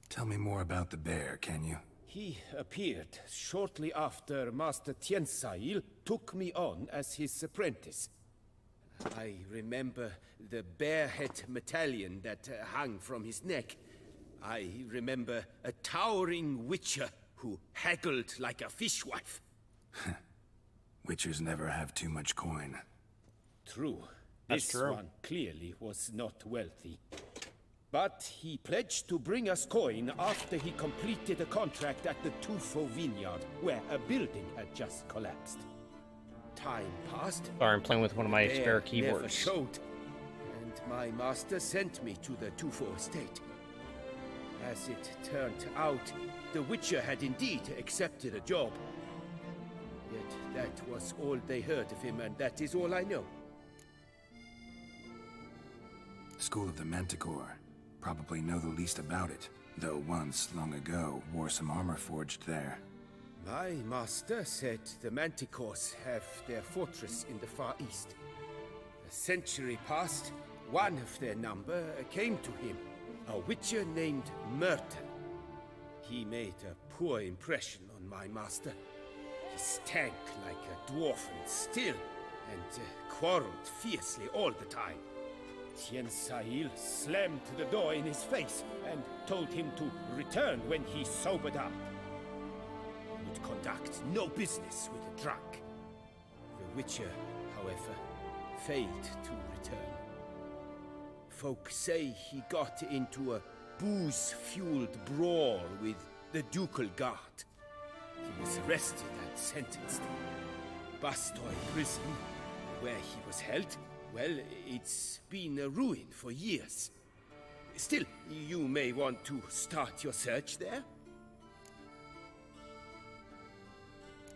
Tell me more about the bear, can you? He appeared shortly after Master Toussaint took me on as his apprentice. I remember the bear-head medallion that hung from his neck. I remember a towering witcher who haggled like a fishwife. Witchers never have too much coin. True. That's This true. one clearly was not wealthy. But he pledged to bring us coin after he completed a contract at the Toussaint vineyard, where a building had just collapsed. Time passed. Sorry, I'm playing with one of my Bear spare never keyboards. showed, and my master sent me to the Toussaint estate. As it turned out, the Witcher had indeed accepted a job. Yet that was all they heard of him, and that is all I know. School of the Manticore. Probably know the least about it, though once, long ago, wore some armor forged there. My master said the Manticores have their fortress in the Far East. A century passed, one of their number came to him, a witcher named Merton. He made a poor impression on my master. He stank like a dwarfen still, and quarreled fiercely all the time. Toussaint slammed the door in his face and told him to return when he sobered up. Would conduct no business with a drunk. The Witcher, however, failed to return. Folk say he got into a booze-fueled brawl with the ducal guard. He was arrested and sentenced. Bastoy prison, where he was held, well, it's been a ruin for years. Still, you may want to start your search there.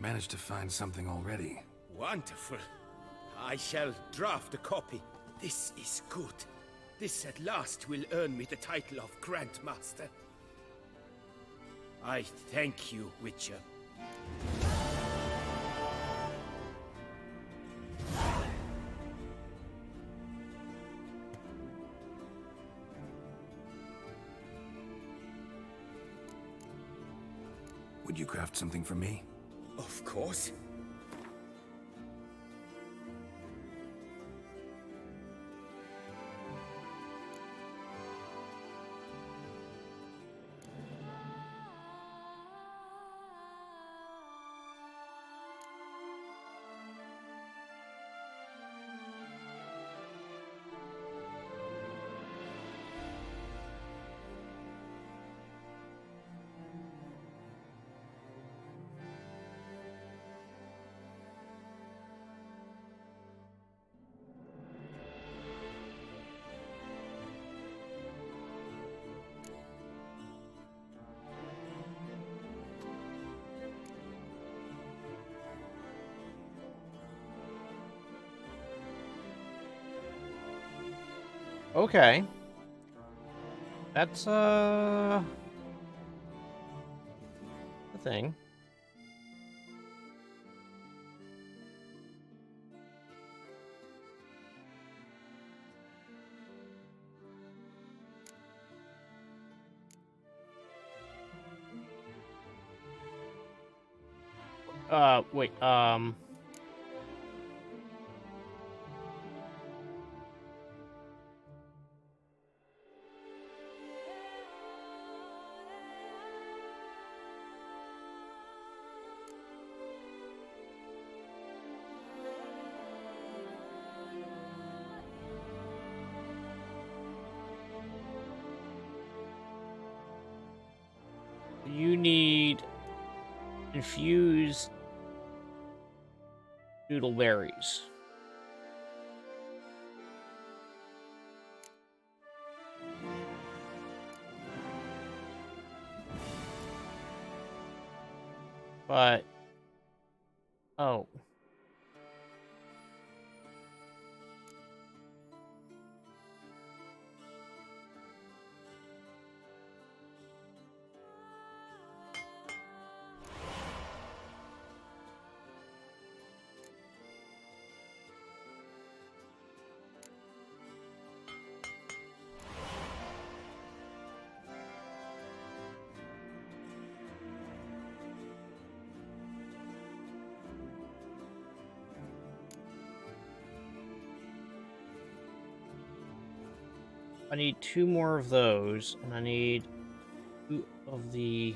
Managed to find something already. Wonderful. I shall draft a copy. This is good. This at last will earn me the title of Grand Master. I thank you, Witcher. Would you craft something for me? Of course. Okay. That's, the thing. Wait, You need infused doodleberries. But oh. I need 2 more of those, and I need 2 of the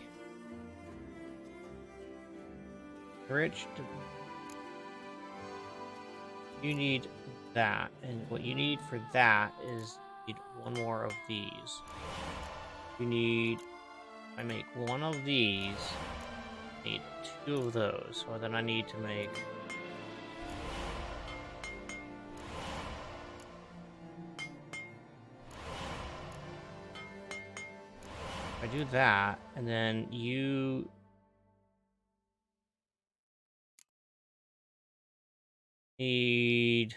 rich. You need that, and what you need for that is you need 1 more of these. You need. I make 1 of these. I need 2 of those, so then I need to make. I do that, and then you need,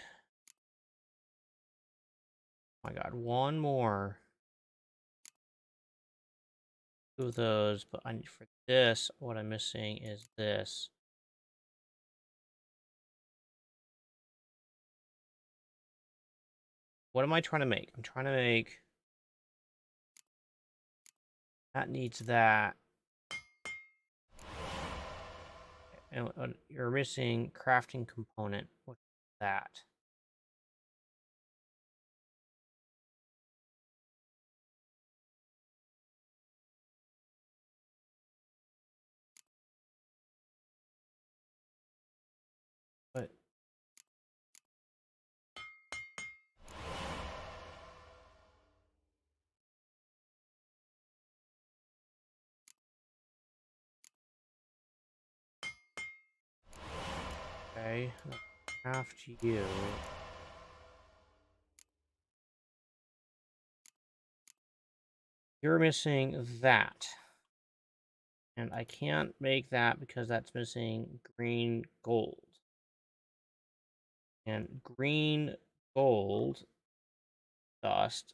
oh my god, 1 more of those, but I need for this, what I'm missing is this. What am I trying to make? I'm trying to make, that needs that. And you're missing crafting component. What's that? But okay, craft you. You're missing that. And I can't make that because that's missing green gold. And green gold dust.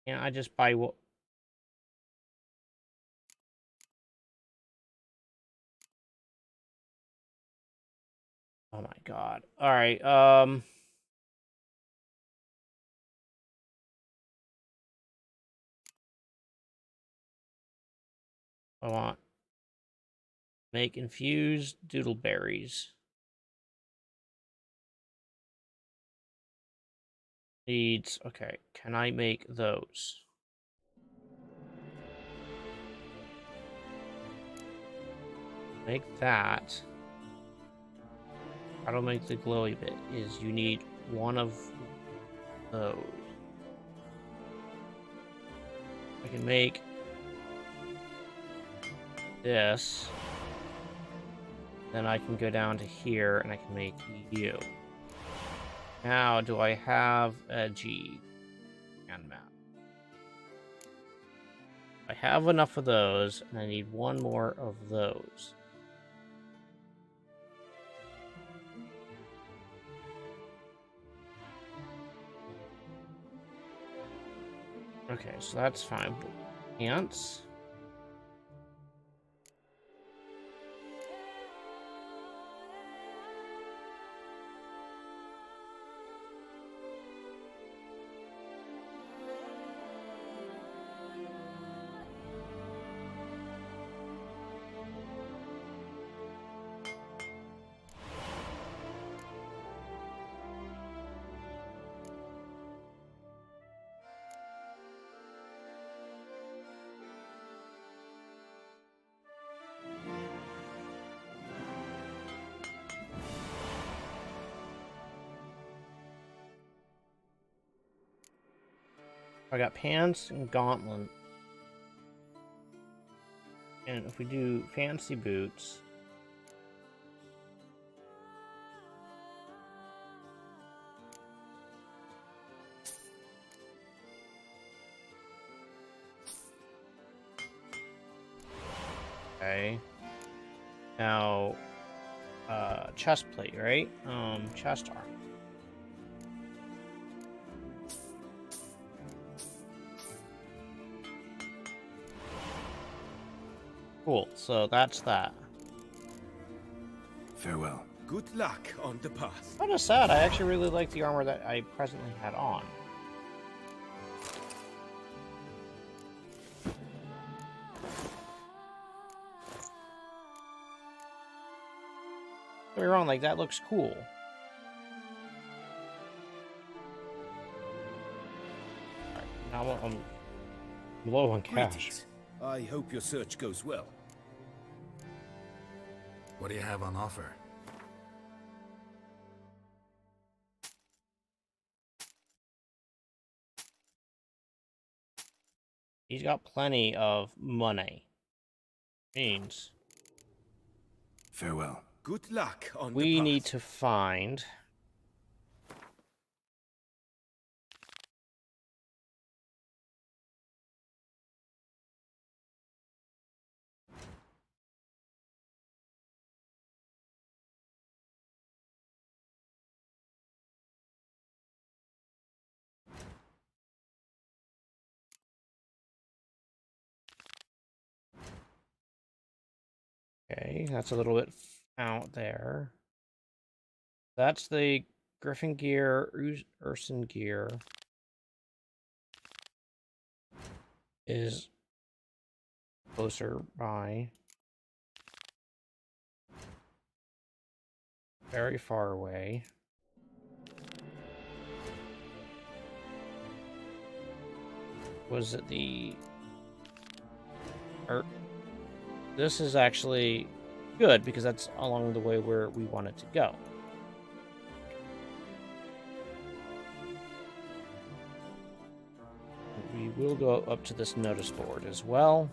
Can't I just buy what? Oh my god. Alright, I want make infused doodleberries. Needs, okay, can I make those? Make that. How to make the glowy bit is you need 1 of those. I can make this. Then I can go down to here and I can make you. Now, do I have a G and map? I have enough of those, and I need 1 more of those. Okay, so that's fine. Ants. I got pants and gauntlet. And if we do fancy boots... Okay. Now, chest plate, right? Chest arm. Cool, so that's that. Farewell. Good luck on the path. Kind of sad, I actually really like the armor that I presently had on. Don't get me wrong, like, that looks cool. Alright, now I'm low on cash. Greetings. I hope your search goes well. What do you have on offer? He's got plenty of money. Means... Farewell. Good luck on the we path. need to find... Okay, that's a little bit out there. That's the Griffin gear, Urson gear. Is closer by. Very far away. Was it the... This is actually good because that's along the way where we want it to go. We will go up to this notice board as well.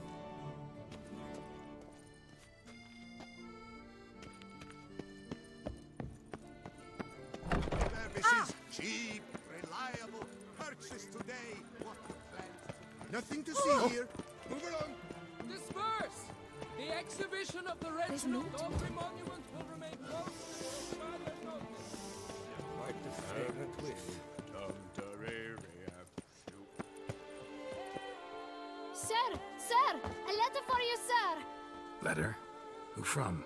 Services cheap, reliable, purchase today. What you planned. Nothing to see here. Move along. Disperse! The exhibition of the Reginald Daubry Monument will remain closed until further notice. Quite the favorite whiff. Sir! Sir! A letter for you, sir! Letter? Who from?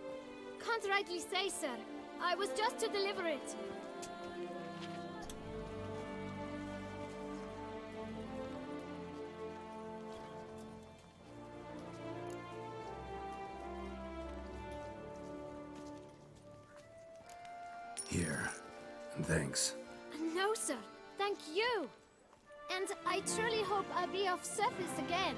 Can't rightly say, sir. I was just to deliver it. Here. And thanks. No, sir. Thank you. And I truly hope I'll be of service again.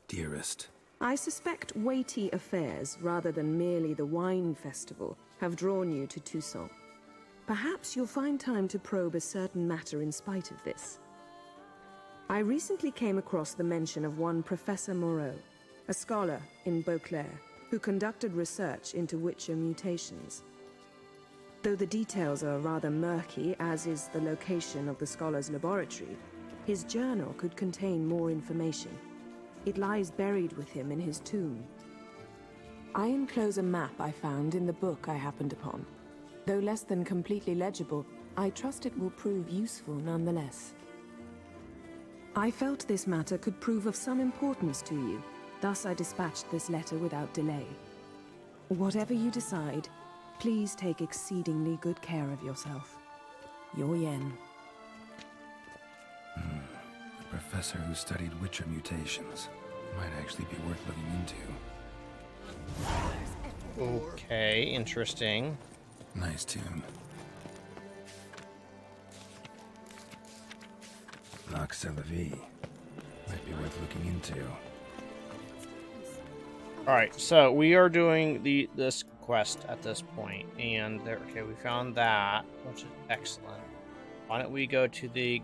Dearest. I suspect weighty affairs, rather than merely the wine festival, have drawn you to Toussaint. Perhaps you'll find time to probe a certain matter in spite of this. I recently came across the mention of one Professor Moreau, a scholar in Beauclair, who conducted research into Witcher mutations. Though the details are rather murky, as is the location of the scholar's laboratory, his journal could contain more information. It lies buried with him in his tomb. I enclose a map I found in the book I happened upon. Though less than completely legible, I trust it will prove useful nonetheless. I felt this matter could prove of some importance to you, thus I dispatched this letter without delay. Whatever you decide, please take exceedingly good care of yourself. Your Yen. A professor who studied Witcher mutations. Might actually be worth looking into. Okay, interesting. Nice tune. Nox Vie. Might be worth looking into. All right, so we are doing this quest at this point, and there. Okay, we found that, which is excellent. Why don't we go to the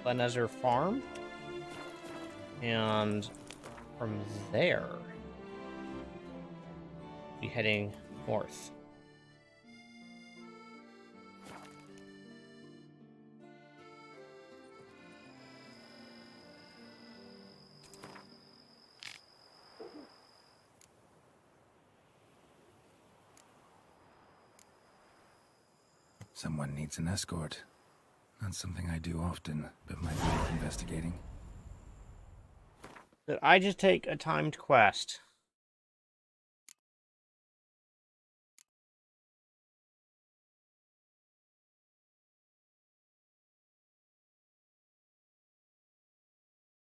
Glenezer farm, and from there, be heading north. Someone needs an escort. Not something I do often, but might be worth investigating. Did I just take a timed quest?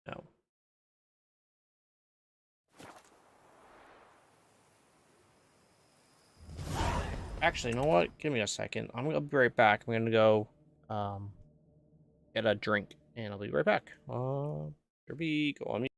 No. Actually, you know what? Give me a second. I'm gonna be right back. I'm gonna go get a drink, and I'll be right back. Derby, go on me.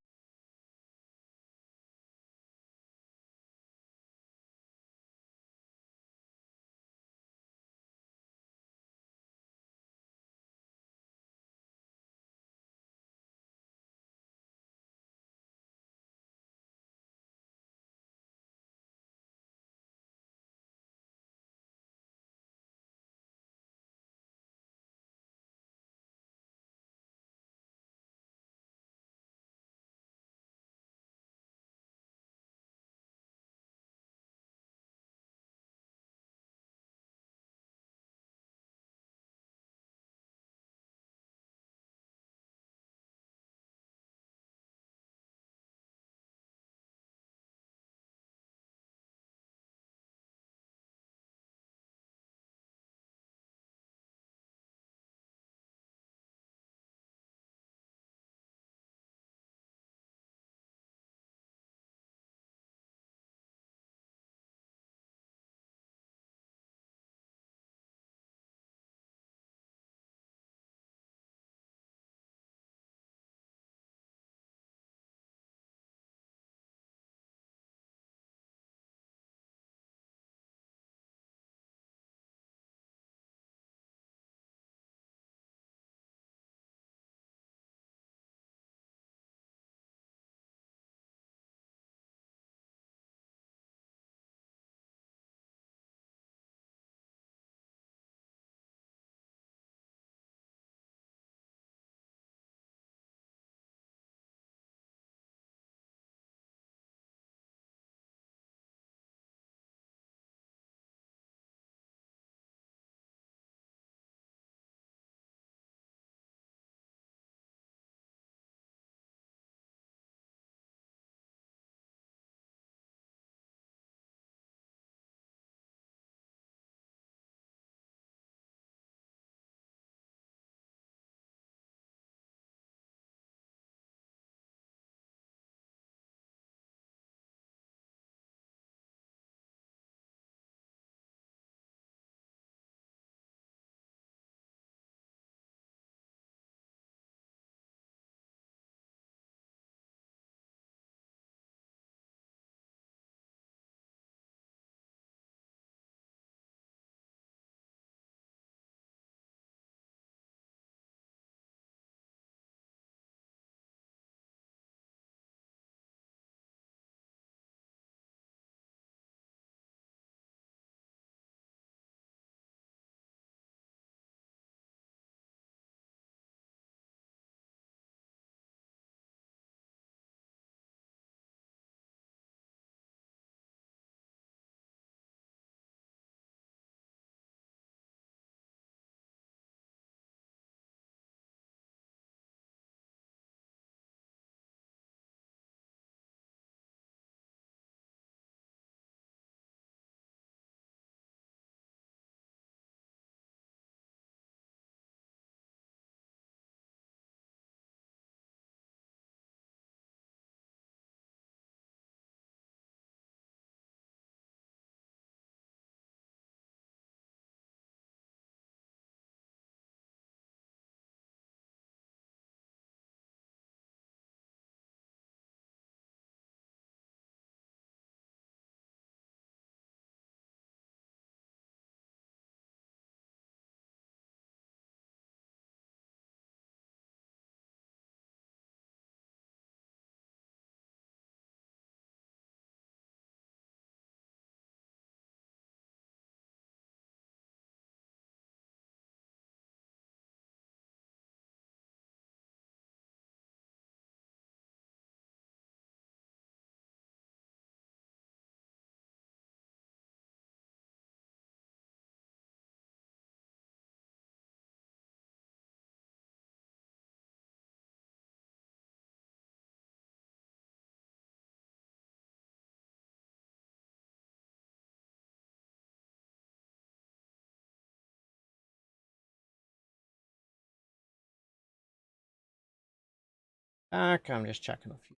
back. I'm just checking a few.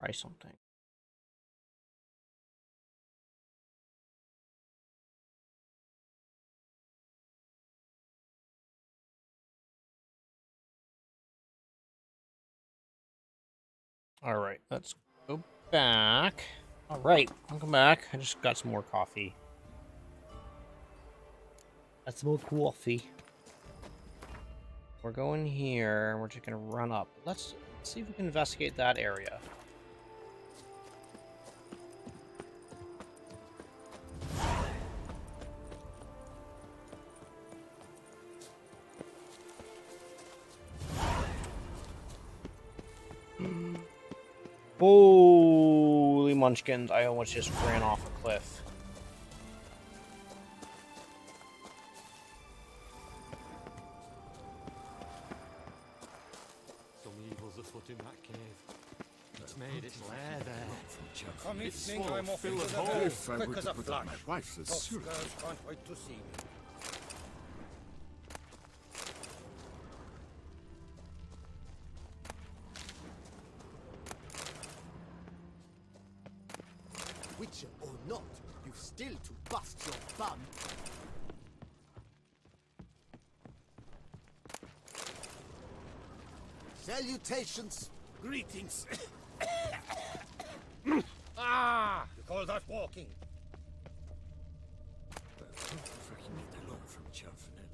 Try something. All right, let's go back. All right, welcome back. I just got some more coffee. Got some more coffee. We're going here. We're just gonna run up. Let's see if we can investigate that area. Holy munchkins, I almost just ran off a cliff. Some evil's afoot in that cave. It's made its lair there. It's full I'm off full into of the holes. valley, If I quick were as to a put flash. up my rifle, Those surely. girls can't wait to see me. Witcher or not, you've still to bust your bum. Salutations. Greetings. Ah! You call that walking? If I can get along from Chaffnell.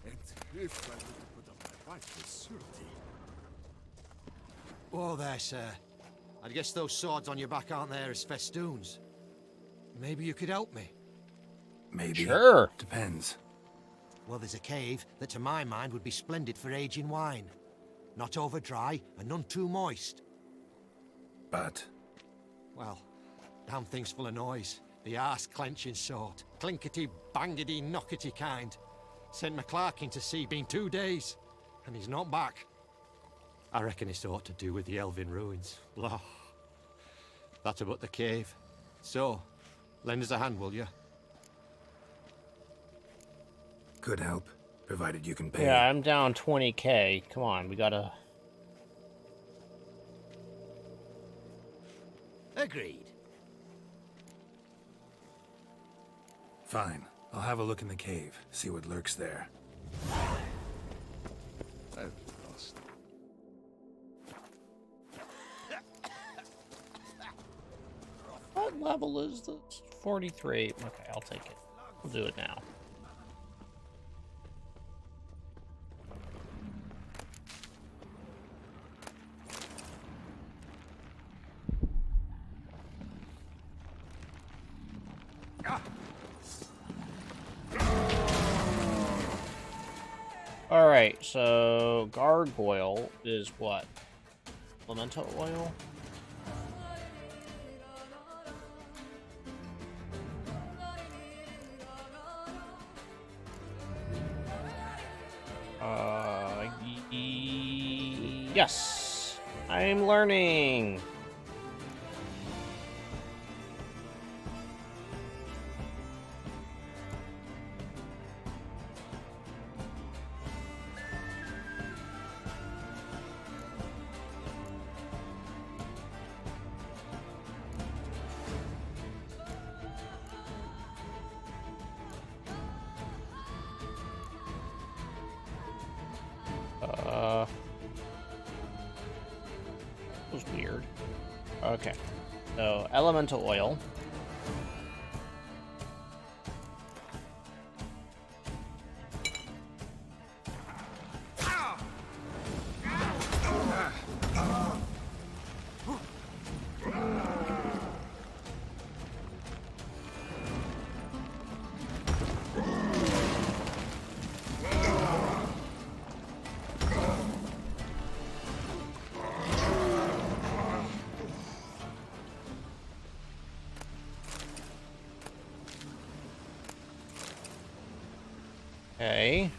And if I were to put up my rifle, surely. Oh, there, sir. I guess those swords on your back aren't there as festoons. Maybe you could help me. Maybe. Sure. Depends. Well, there's a cave that to my mind would be splendid for aging wine. Not over dry and none too moist. But? Well, damn thing's full of noise. The arse-clenching sort. Clinkety, bangety, knockety kind. Sent McClark in to sea been 2 days, and he's not back. I reckon it's aught to do with the elven ruins. Blah. That's about the cave. So, lend us a hand, will you? Could help, provided you can pay. Yeah, I'm down 20k. Come on, we gotta... Agreed. Fine. I'll have a look in the cave, see what lurks there. I've lost. What level is this? 43. Okay, I'll take it. We'll do it now. Alright, so gargoyle is what? Elemental oil? Yes! I'm learning! That was weird. Okay. So, elemental oil. Okay.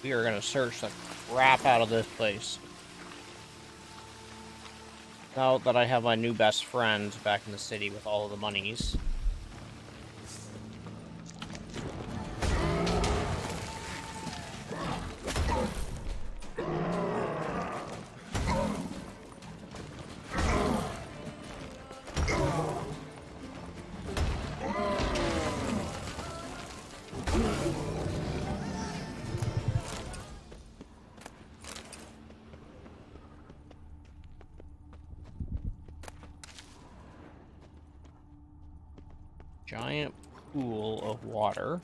We are gonna search the crap out of this place. Now that I have my new best friend back in the city with all of the monies. Giant pool of water.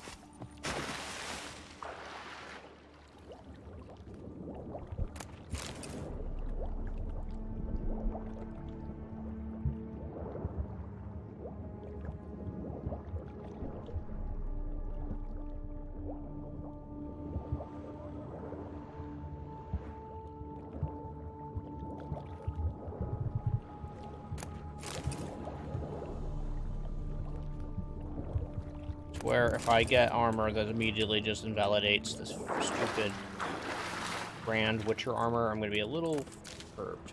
Where if I get armor that immediately just invalidates this stupid Grand Witcher armor, I'm going to be a little perturbed.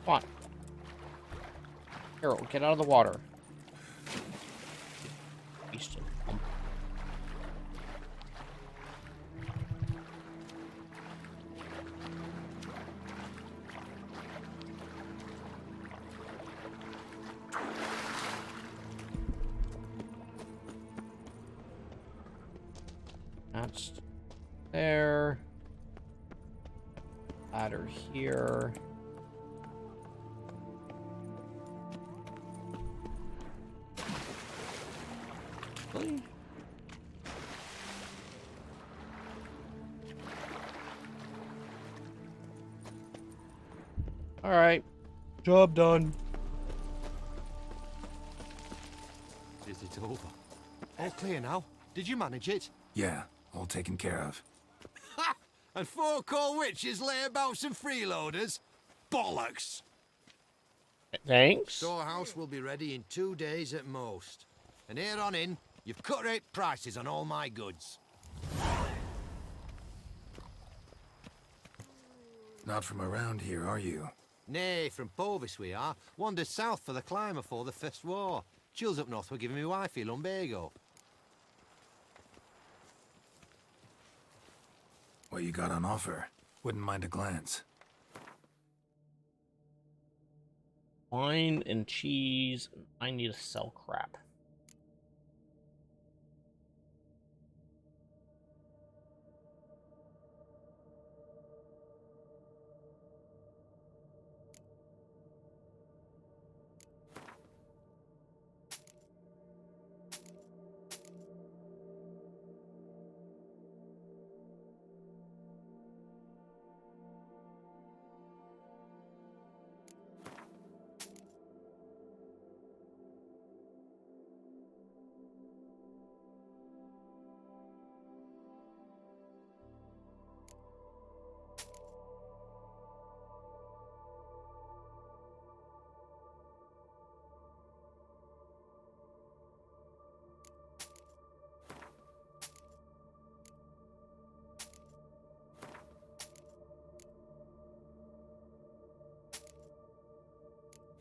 Come on. Harold, get out of the water. Beasted. That's there. Ladder here. Really? All right, job done. Is it over? All clear now? Did you manage it? Yeah, all taken care of. Ha! And 4 core witches lay about some freeloaders? Bollocks! Thanks. Storehouse will be ready in 2 days at most. And here on in, you've cut rate prices on all my goods. Not from around here, are you? Nay, from Bovis we are. Wandered south for the climber for the First War. Chills up north were giving me wifey lumbago. What you got on offer? Wouldn't mind a glance. Wine and cheese. I need to sell crap.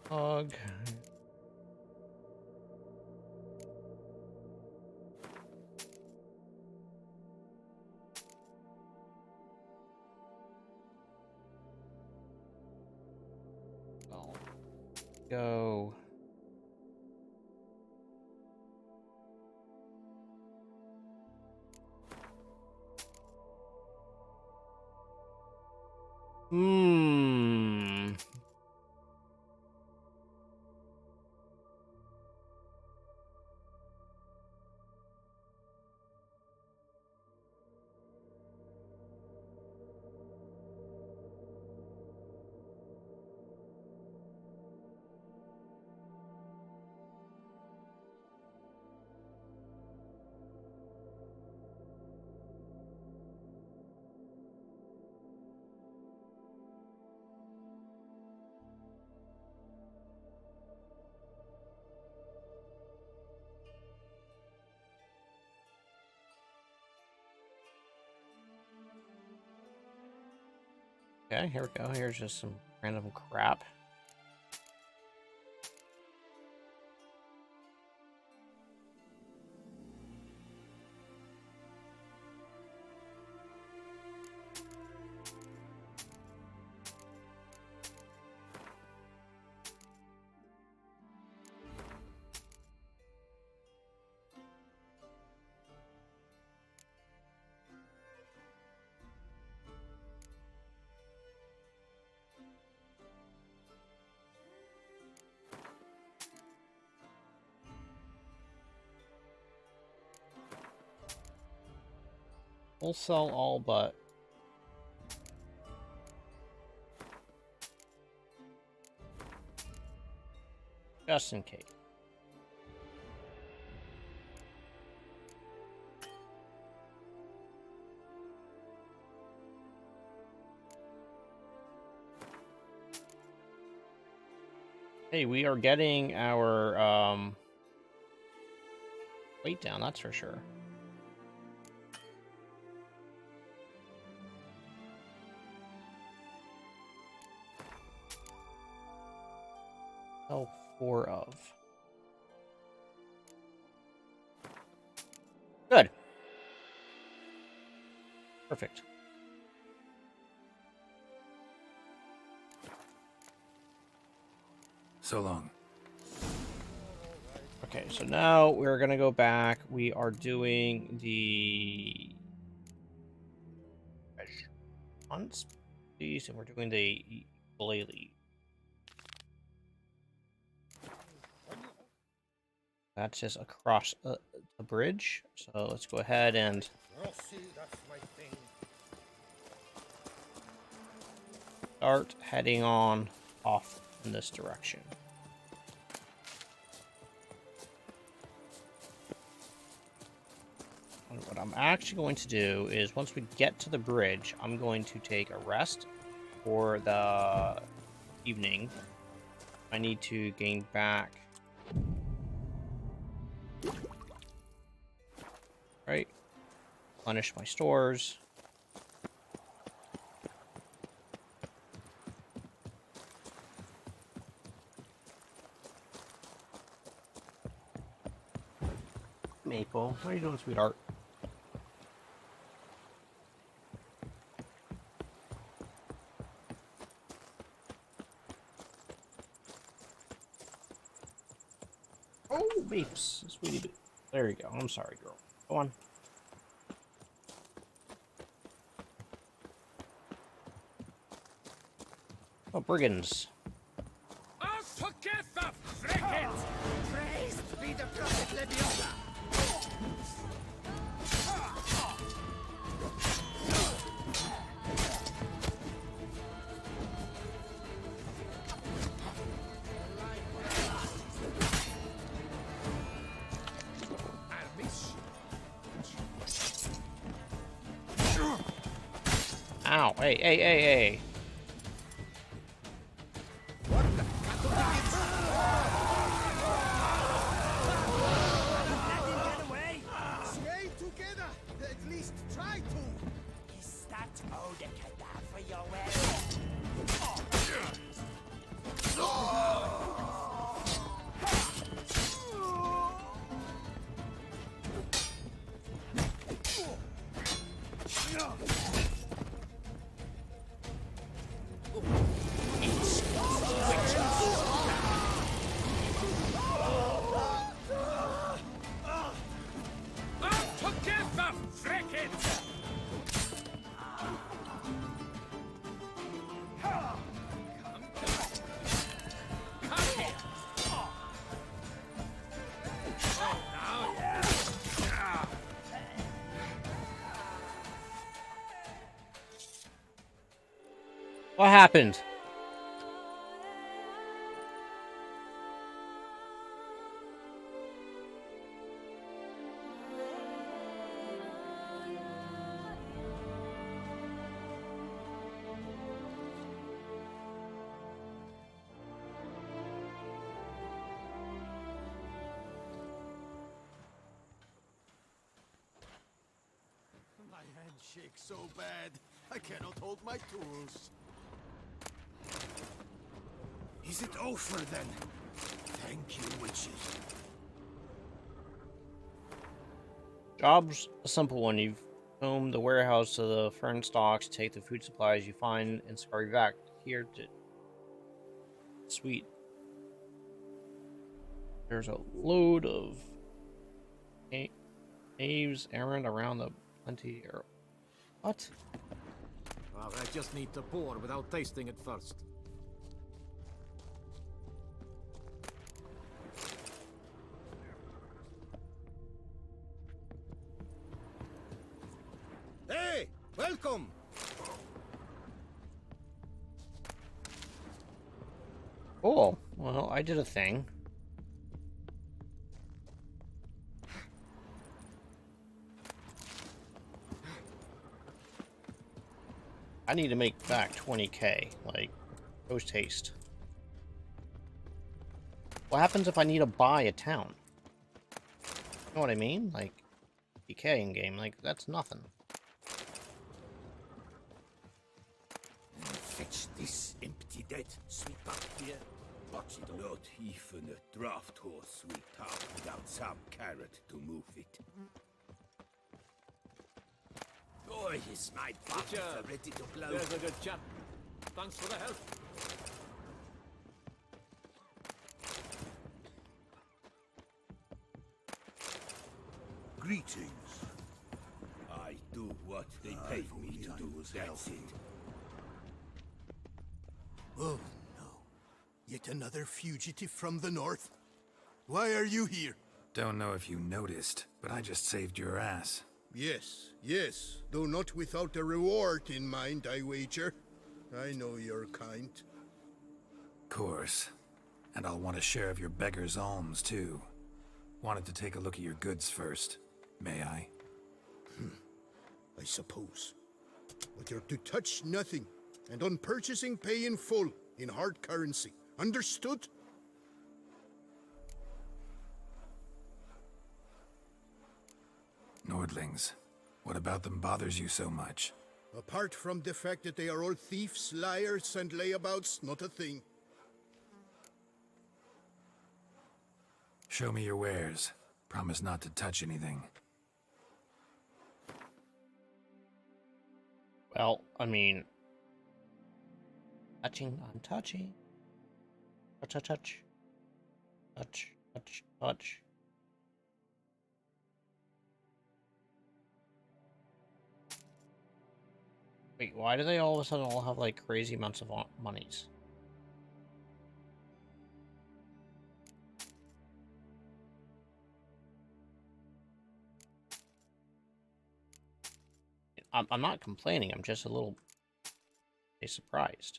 Hog. Go. Hmm. Okay, here we go. Here's just some random crap. We'll sell all but just in case. Hey, we are getting our weight down, that's for sure. Sell 4 of. Good. Perfect. So long. Okay, so now we're gonna go back. We are doing the hunts, and we're doing the ukulele. That's just across the bridge. So let's go ahead and start heading on off in this direction. And what I'm actually going to do is once we get to the bridge, I'm going to take a rest for the evening. I need to gain back. Right. Replenish my stores. Maple, what are you doing, sweetheart? Oh, Mapes, sweetie bit. There you go. I'm sorry, girl. Go on. Oh, brigands. Out together, frigate! Praised be the prophet Lebioda! Ow, hey, hey, hey, hey. Stay together! At least try to! Is that all the cadaver you're wearing? Out together, frigate! What happened? My hand shakes so bad, I cannot hold my tools. Is it over then? Thank you, witches. Job's a simple one. You've combed the warehouse to the fern stocks, take the food supplies you find, and scurry back here to... Sweet. There's a load of knaves errand around the plenty. What? Well, I just need to pour without tasting it first. Hey, welcome. Cool. Well, I did a thing. I need to make back 20k, like, post haste. What happens if I need to buy a town? You know what I mean? Like, DK in game, like, that's nothing. Fetch this empty dead, sweep up here. But not even a draft horse will talk without some carrot to move it. Boy, is my butter ready to blow. There's a good chap. Thanks for the help. Greetings. I do what they pay me to do. That's it. Oh no. Yet another fugitive from the north? Why are you here? Don't know if you noticed, but I just saved your ass. Yes, yes, though not without a reward in mind, I wager. I know your kind. Course. And I'll want a share of your beggar's alms, too. Wanted to take a look at your goods first. May I? I suppose. But you're to touch nothing, and on purchasing pay in full, in hard currency. Understood? Nordlings. What about them bothers you so much? Apart from the fact that they are all thieves, liars, and layabouts, not a thing. Show me your wares. Promise not to touch anything. Well, I mean... Touching, I'm touching. Touch, touch, touch. Touch, touch, touch. Wait, why do they all of a sudden all have, like, crazy amounts of monies? I'm not complaining, I'm just a little surprised.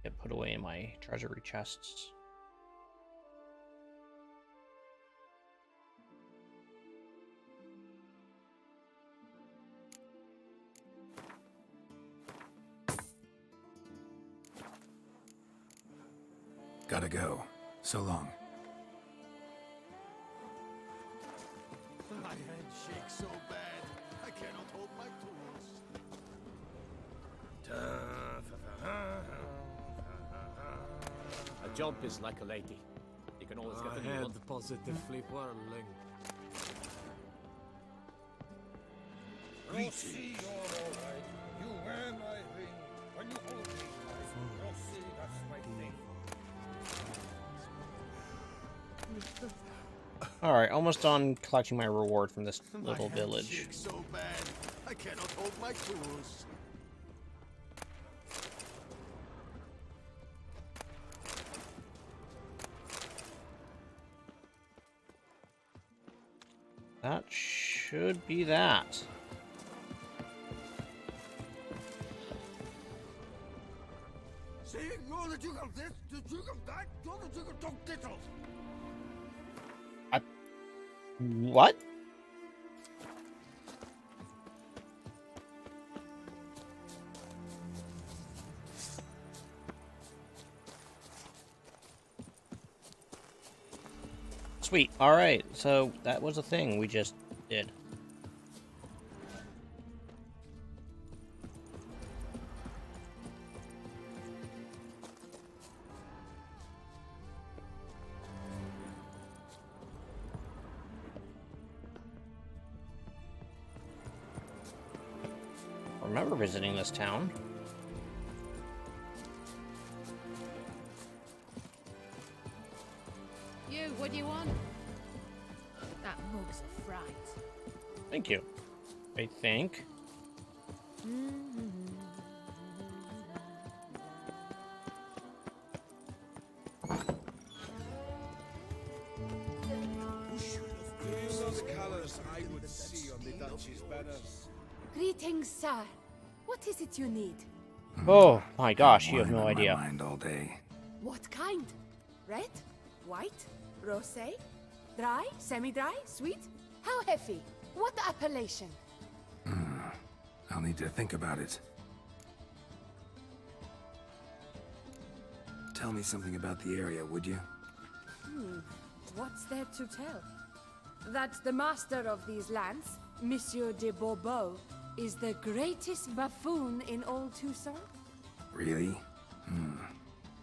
Get put away in my treasury chests. Gotta go. So long. My head shakes so bad, I cannot hold my tools. A jump is like a lady. You can always get a new one. Positively whirling. Rossi, you're all right. You wear my ring when you hold me. Rossi, that's my thing. Alright, almost done collecting my reward from this little My village. head shakes so bad, I cannot hold my tools. That should be that. See, you're the Duke of this, the Duke of that, you're the Duke of Dog Diddles. What? Sweet. Alright, so that was a thing we just did. I remember visiting this town. You, what do you want? That mug's a fright. Thank you. I think. These are the colors I would see on the Duchy's banners. Greetings, sir. What is it you need? Oh my gosh, you have Wine no on my idea. mind all day. What kind? Red? White? Rosé? Dry? Semi-dry? Sweet? How heavy? What appellation? I'll need to think about it. Tell me something about the area, would you? What's there to tell? That the master of these lands, Monsieur de Bourbeau, is the greatest buffoon in all Toussaint? Really?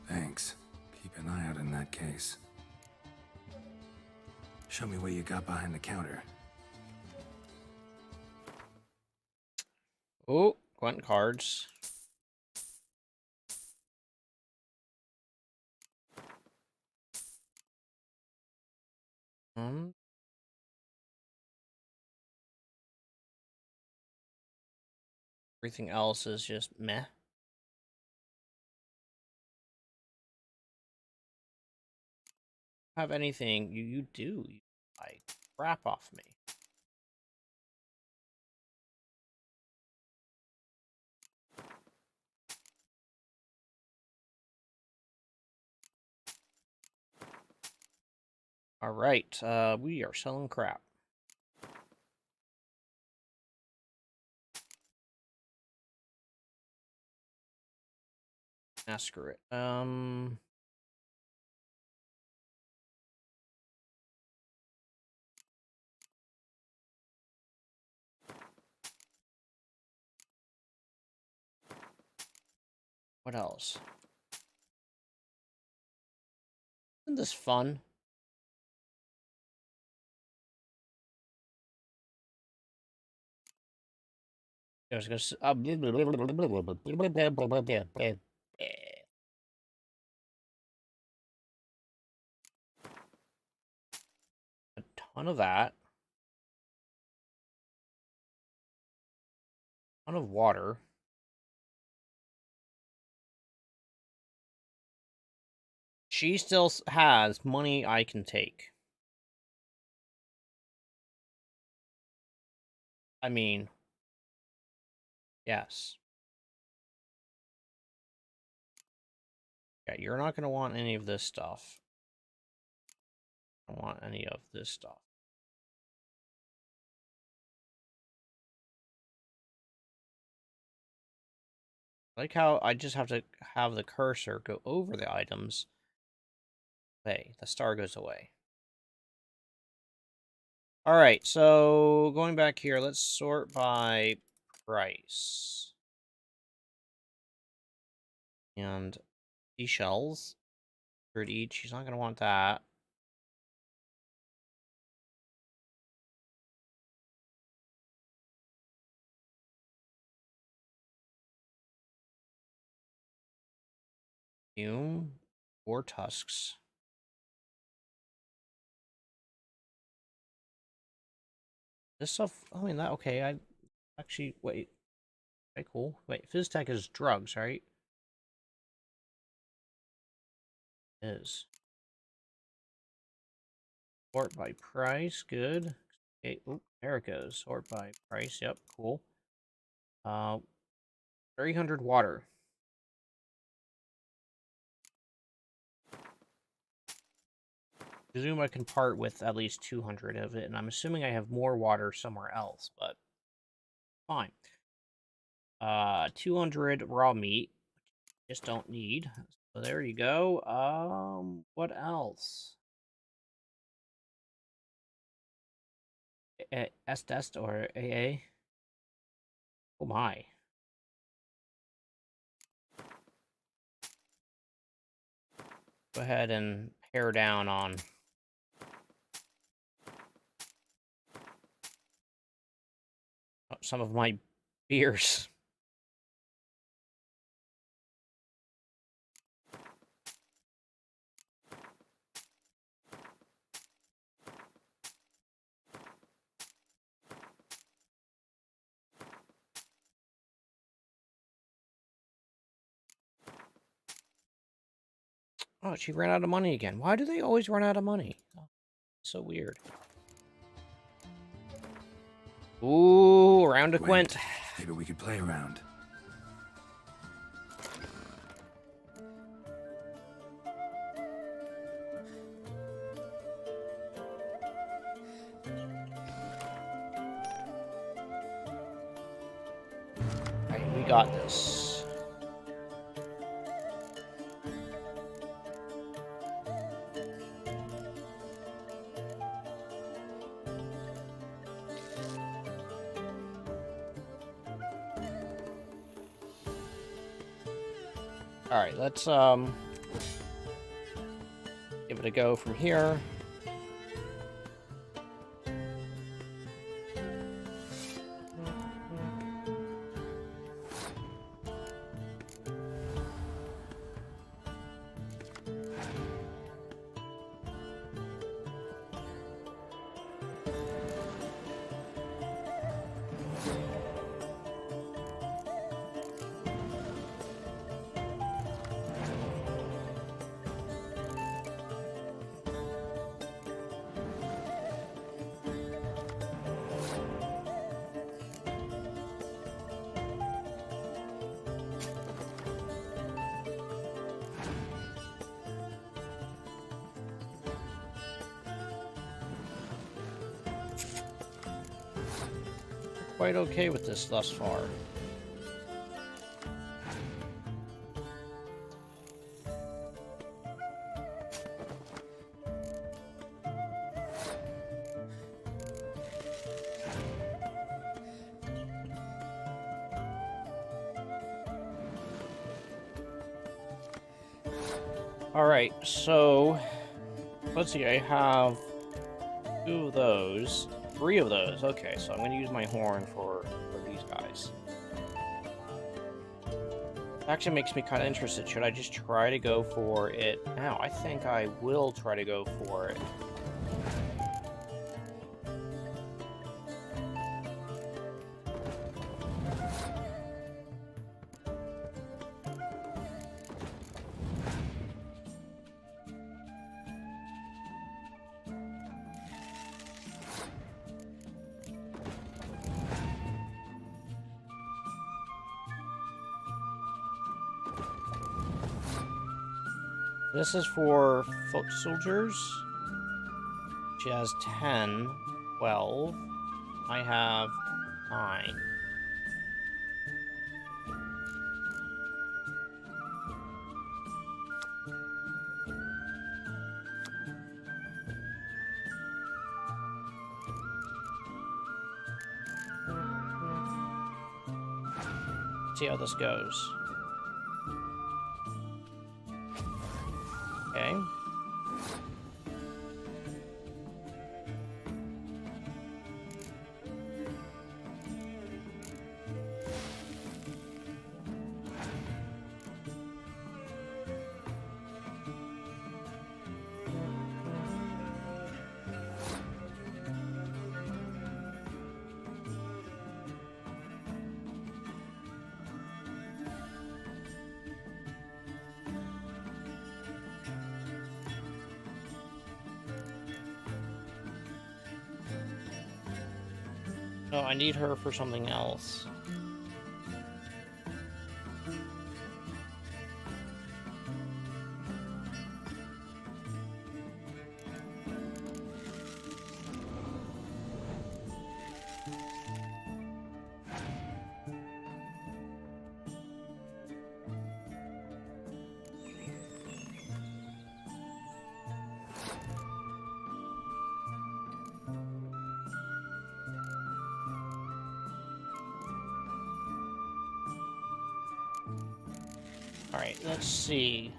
Thanks. Keep an eye out in that case. Show me what you got behind the counter. Oh, Gwent cards. Everything else is just meh. Have anything you do? You buy crap off me. All right, we are selling crap. Ah, screw it. What else? Isn't this fun? I was gonna a ton of that. A ton of water. She still has money I can take. I mean, yes. Yeah, you're not going to want any of this stuff. I don't want any of this stuff. I like how I just have to have the cursor go over the items. Hey, the star goes away. All right, so going back here, let's sort by price. And seashells. 100 each. She's not going to want that. Fume or tusks. This stuff, I mean, that, okay, I actually, wait. Okay, cool. Wait, Fizztech is drugs, right? Is. Sort by price, good. Okay, oh, there it goes. Sort by price, yep, cool. 300 water. I presume I can part with at least 200 of it, and I'm assuming I have more water somewhere else, but fine. 200 raw meat. Just don't need. So there you go. What else? Estes or AA. Oh my. Go ahead and pare down on some of my beers. Oh, she ran out of money again. Why do they always run out of money? Oh, so weird. Ooh, round a quint. Maybe we could play around. Alright, we got this. Alright, let's give it a go from here. Quite okay with this thus far. Alright, so let's see, I have 2 of those. 3 of those. Okay, so I'm going to use my horn for these guys. Actually makes me kind of interested. Should I just try to go for it now? I think I will try to go for it. This is for foot soldiers. She has 10, 12. I have 9. See how this goes. Okay. No, I need her for something else. Alright, let's see.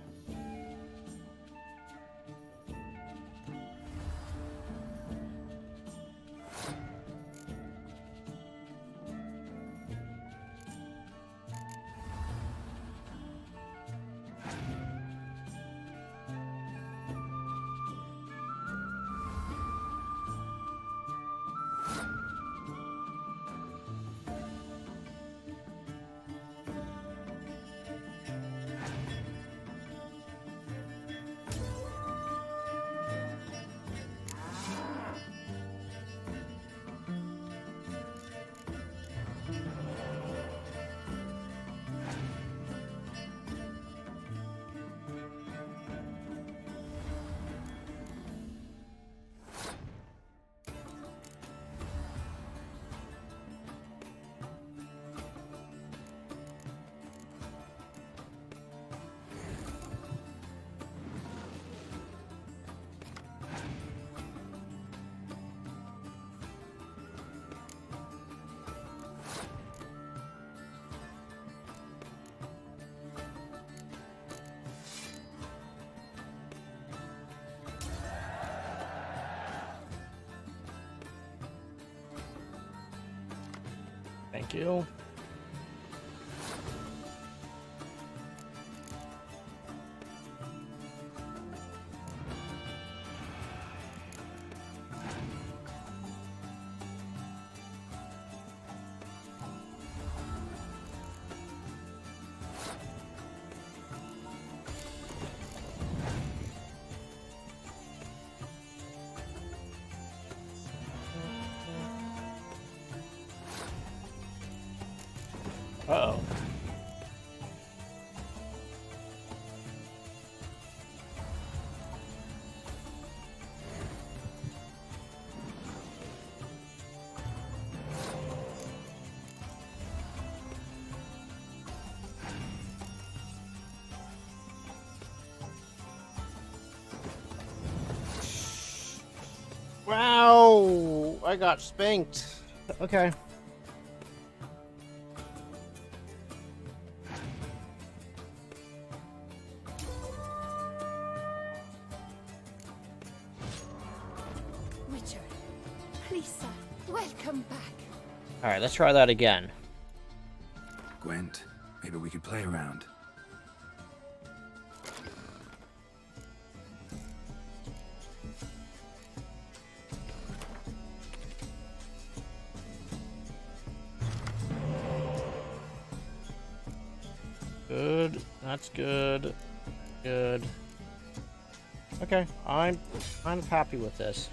Thank you. Uh-oh. Wow! I got spanked. Okay. Witcher, please, sir, welcome back. Alright, let's try that again. Gwent, maybe we could play around. Good. That's good. Good. Okay, I'm kind of happy with this.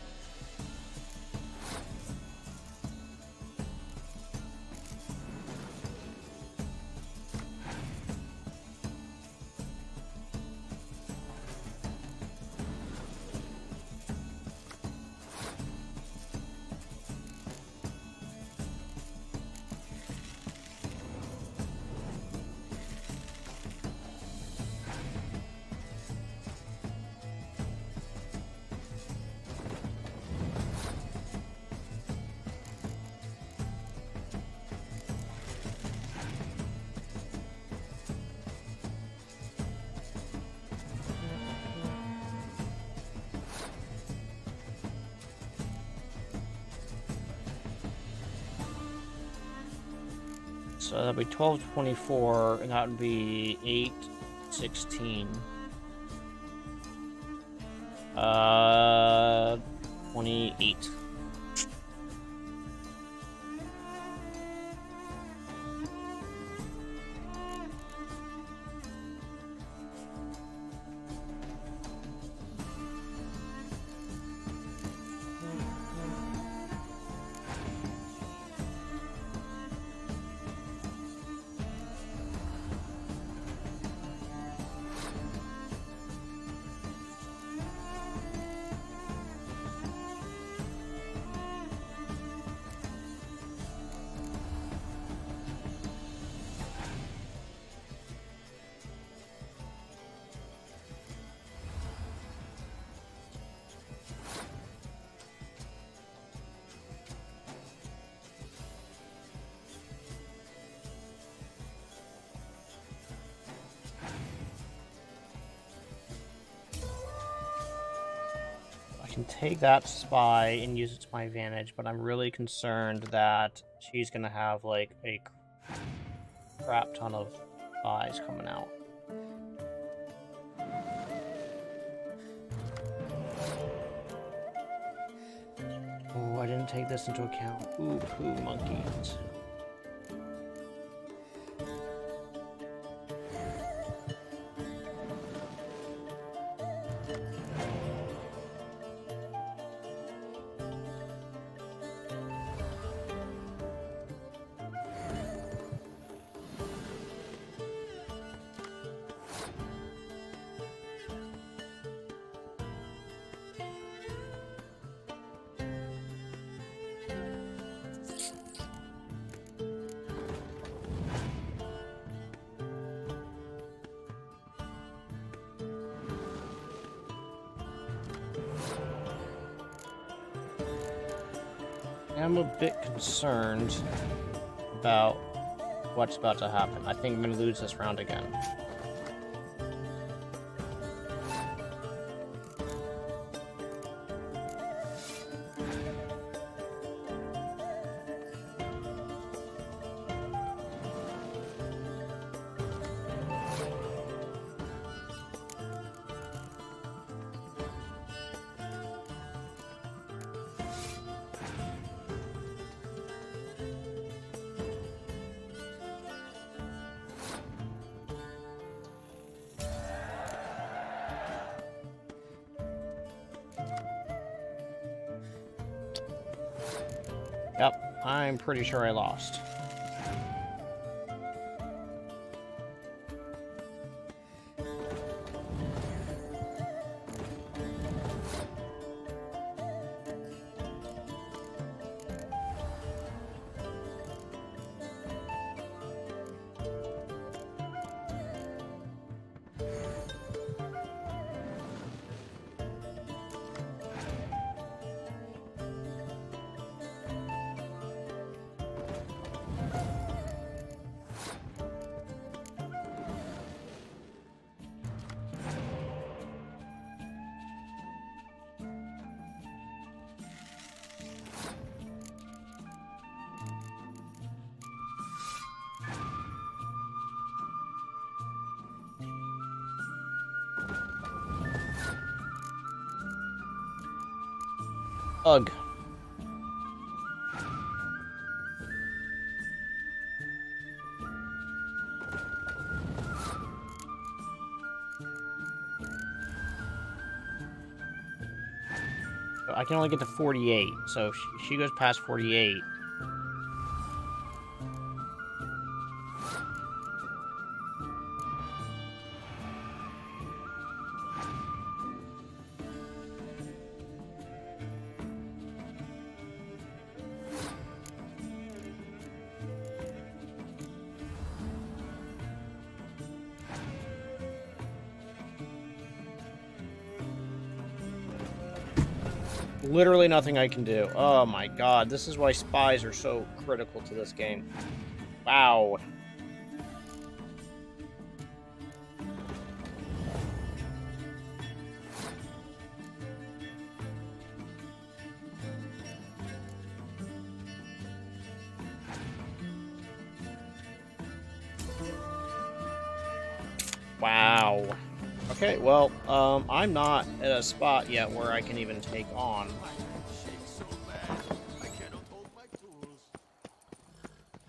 So that'd be 1224, and that would be 816. 28. can take that spy and use it to my advantage, but I'm really concerned that she's gonna have like a crap ton of spies coming out. Oh, I didn't take this into account. Ooh, poo monkeys. I'm a bit concerned about what's about to happen. I think I'm going to lose this round again. Yep, I'm pretty sure I lost. Ugh. I can only get to 48, so if she goes past 48. Literally nothing I can do. Oh my god, this is why spies are so critical to this game. Wow. Wow. Okay, well, I'm not at a spot yet where I can even take on.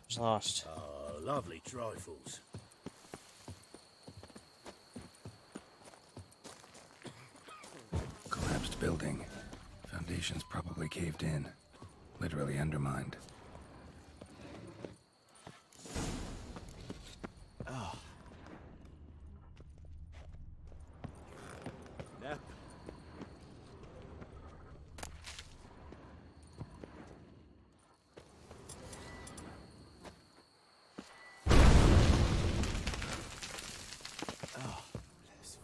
Just lost. Lovely trifles. Collapsed building. Foundations probably caved in. Literally undermined. Oh. Nap. Oh, bless.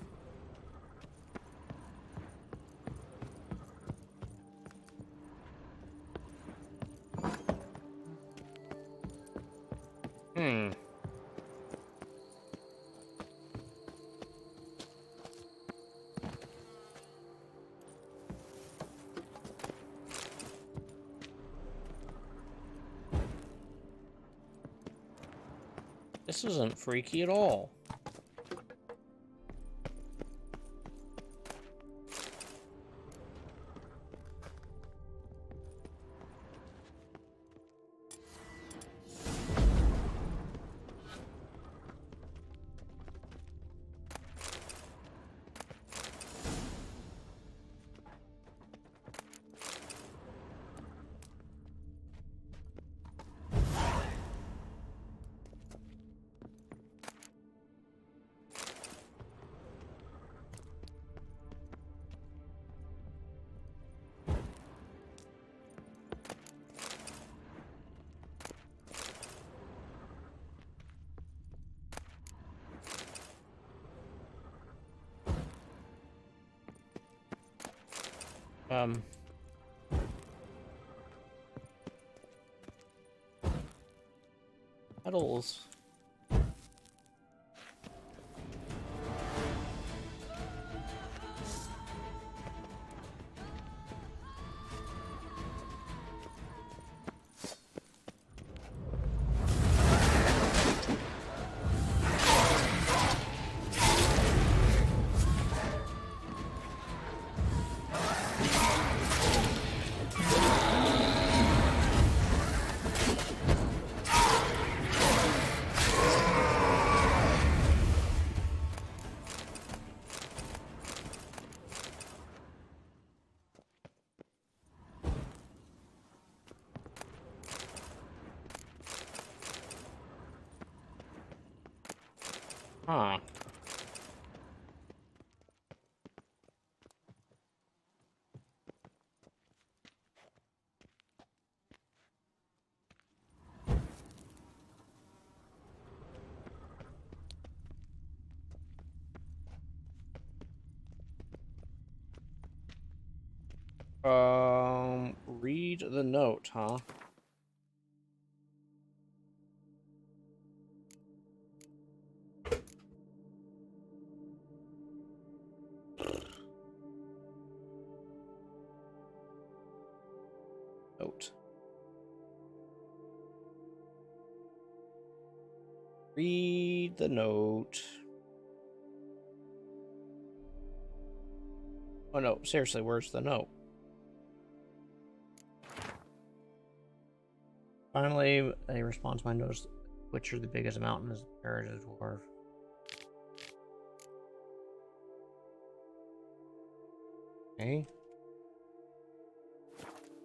This isn't freaky at all. Petals. Huh. Read the note, huh? Note. Read the note. Oh no, seriously, where's the note? Finally, a response my notice which are the biggest mountain is the Paradise Dwarf. Okay.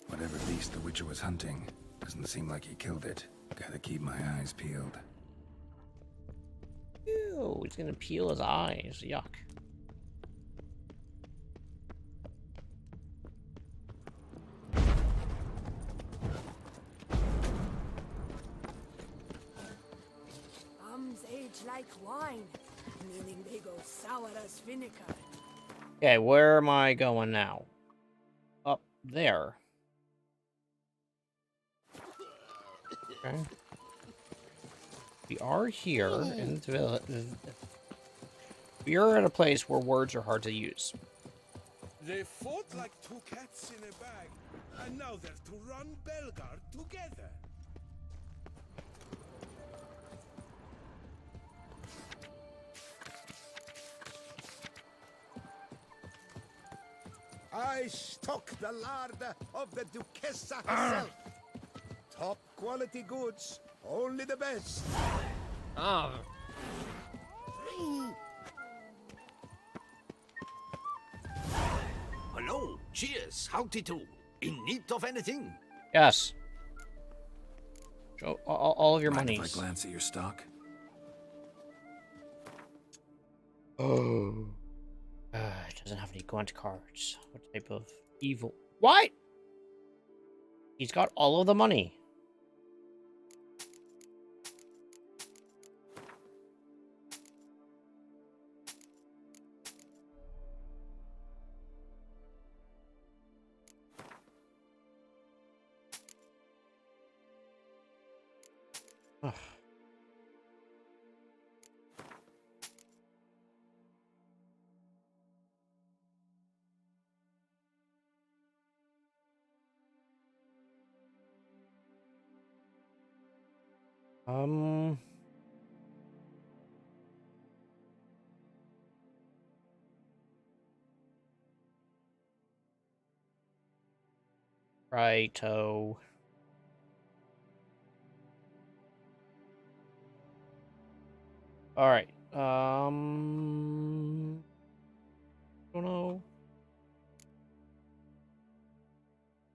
Whatever beast the Witcher was hunting, doesn't seem like he killed it. Gotta keep my eyes peeled. Ew, he's gonna peel his eyes. Yuck. Age like wine, meaning they go sour as vinegar. Okay, where am I going now? Up there. Okay. We are here in the village. We are at a place where words are hard to use. They fought like two cats in a bag, and now they're to run Belgard together. I stock the larder of the Duchessa herself. Top quality goods, only the best. Hello, cheers, howdy do. In need of anything? Yes. Show all of your Mind monies. if I glance at your stock? Oh. It doesn't have any Gwent cards. What type of evil? What? He's got all of the money. Ugh. Righto. Alright. Don't know.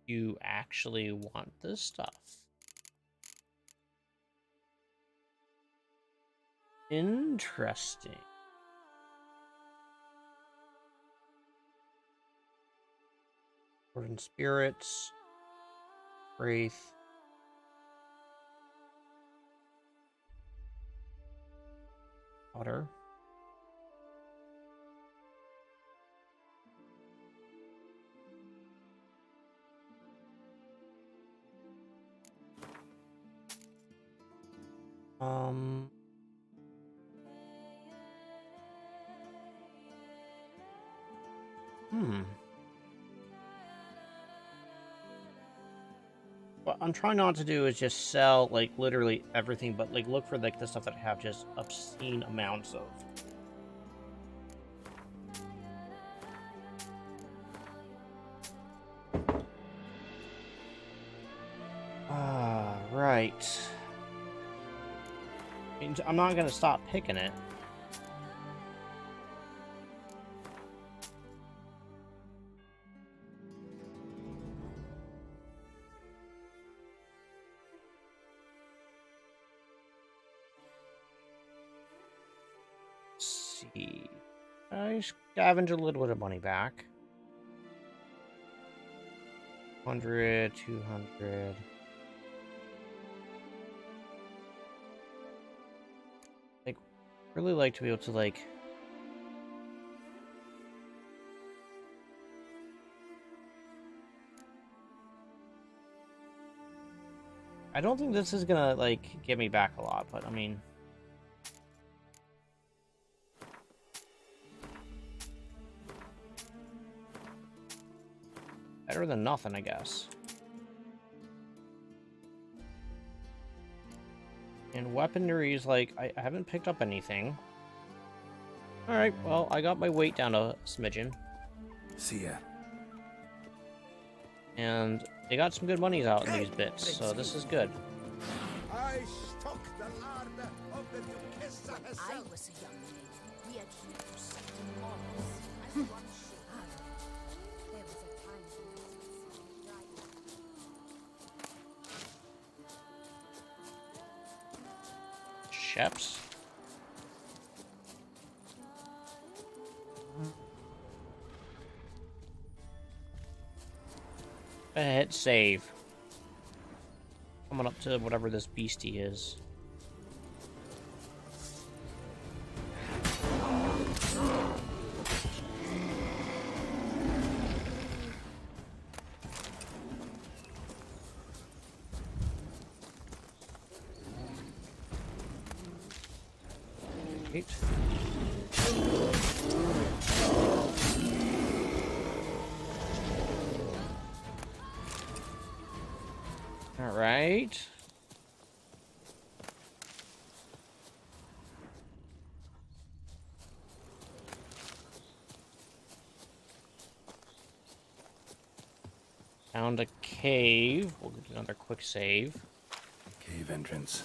You actually want this stuff. Interesting. Important spirits. Wraith. Water. What I'm trying not to do is just sell, like, literally everything, but, like, look for, like, the stuff that have just obscene amounts of. Right. I'm not gonna stop picking it. Let's see. I scavenge a little bit of money back. 100, 200. Like, really like to be able to, like, I don't think this is gonna, like, give me back a lot, but I mean, better than nothing, I guess. And weaponry is like, I haven't picked up anything. Alright, well, I got my weight down a smidgen. See ya. And they got some good monies out in these bits, so this is good. I stock the larder of the Duchessa herself. I was a young lady. We had to set morals. I once there was a time Sheps. Hit save. Coming up to whatever this beastie is. Right. All right. Found a cave. We'll do another quick save. Cave entrance.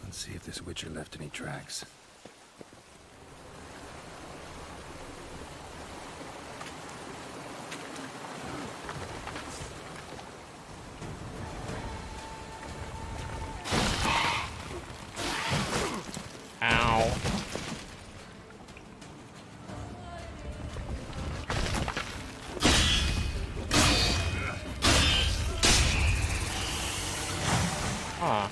Let's see if this Witcher left any tracks. Ow. Huh.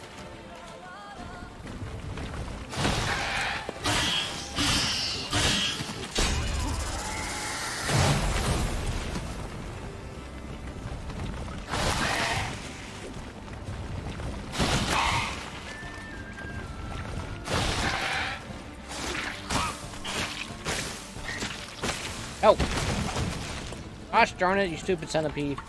Oh! Gosh darn it, you stupid centipede.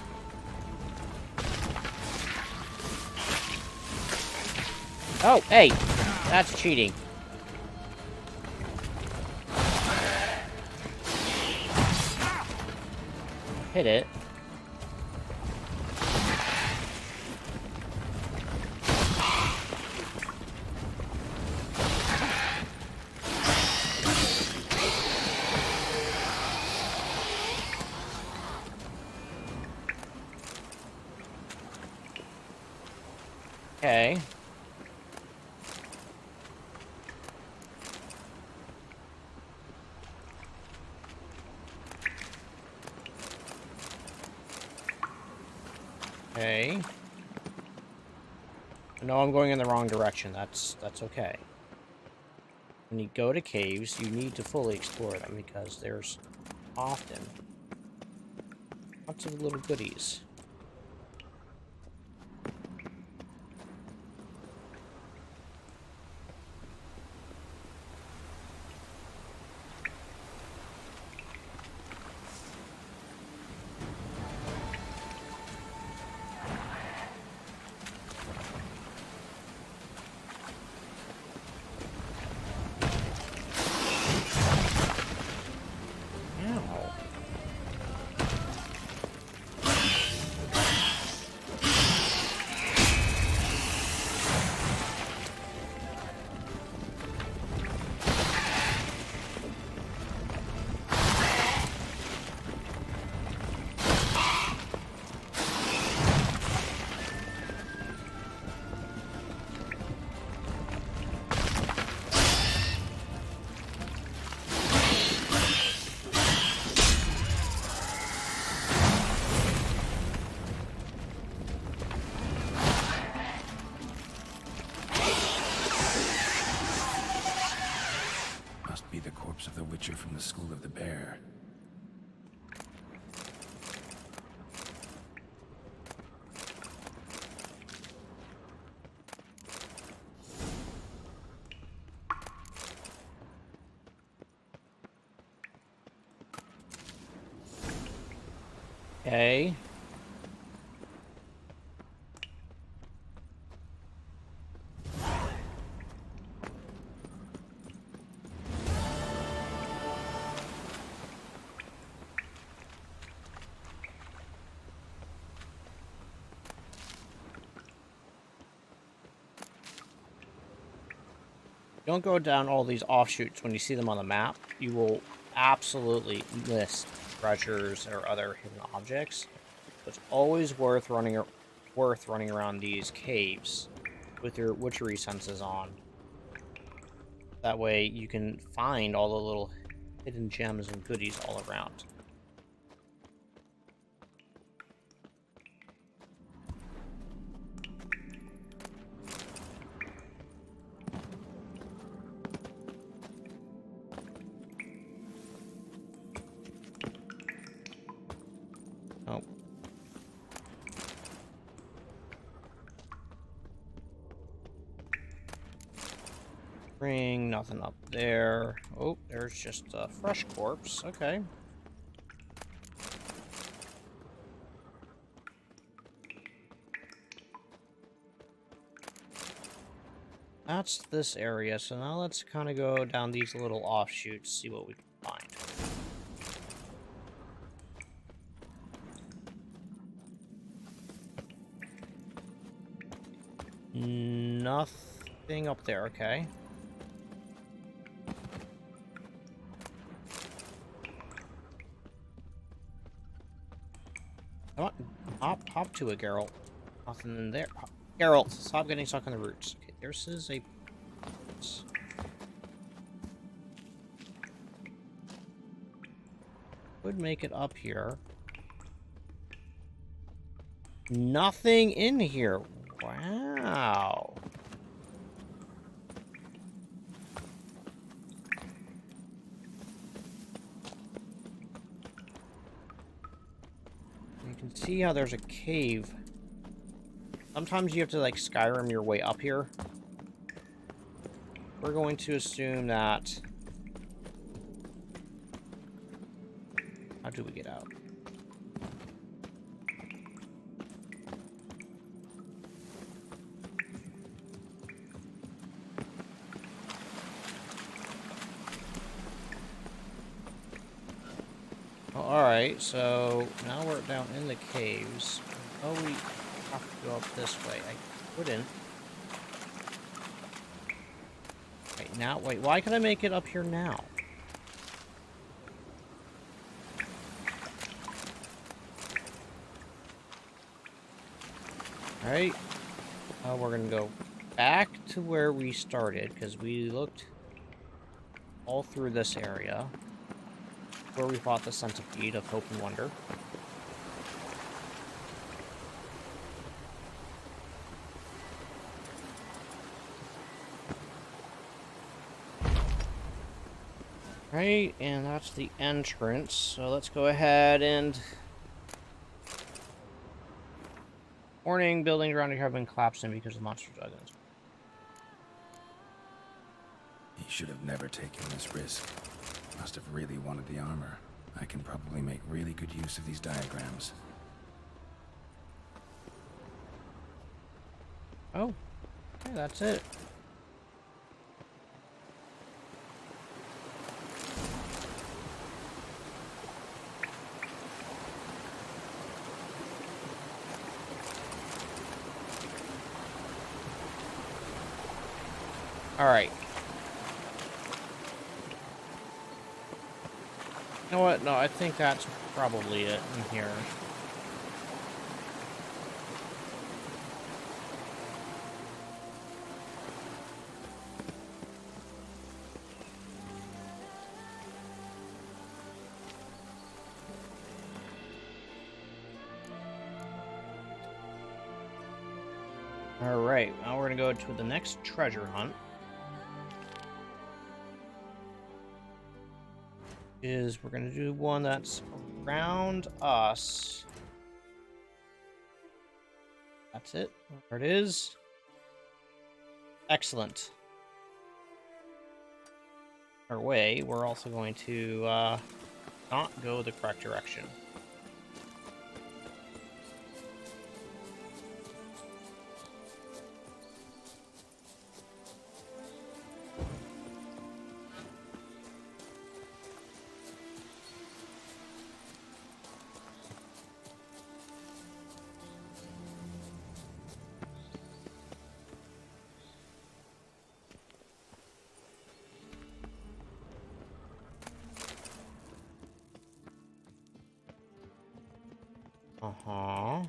Oh, hey! That's cheating. Hit it. Okay. Okay. I know I'm going in the wrong direction. That's okay. When you go to caves, you need to fully explore them because there's often lots of little goodies. Must be the corpse of the Witcher from the School of the Bear. Okay. Don't go down all these offshoots when you see them on the map. You will absolutely miss treasures or other hidden objects. It's always worth running around these caves with your witchery senses on. That way you can find all the little hidden gems and goodies all around. Oh. Ring, nothing up there. Oh, there's just a fresh corpse. Okay. That's this area, so now let's kind of go down these little offshoots, see what we can find. Nothing up there, okay. Come on, hop to it, Geralt. Nothing in there. Geralt, stop getting stuck on the roots. Okay, this is a... Would make it up here. Nothing in here. Wow. You can see how there's a cave. Sometimes you have to, like, Skyrim your way up here. We're going to assume that... How do we get out? Oh, alright, so now we're down in the caves. Oh, we have to go up this way. I couldn't. Wait, now, wait, why can I make it up here now? Alright. We're gonna go back to where we started, because we looked all through this area, where we fought the centipede of Hope and Wonder. Right, and that's the entrance, so let's go ahead and... Warning, buildings around here have been collapsing because of monster dragons. He should have never taken this risk. Must have really wanted the armor. I can probably make really good use of these diagrams. Oh, okay, that's it. Alright. You know what? No, I think that's probably it in here. Alright, now we're gonna go to the next treasure hunt. We're gonna do one that's around us. That's it. There it is. Excellent. Our way, we're also going to not go the correct direction. Uh-huh.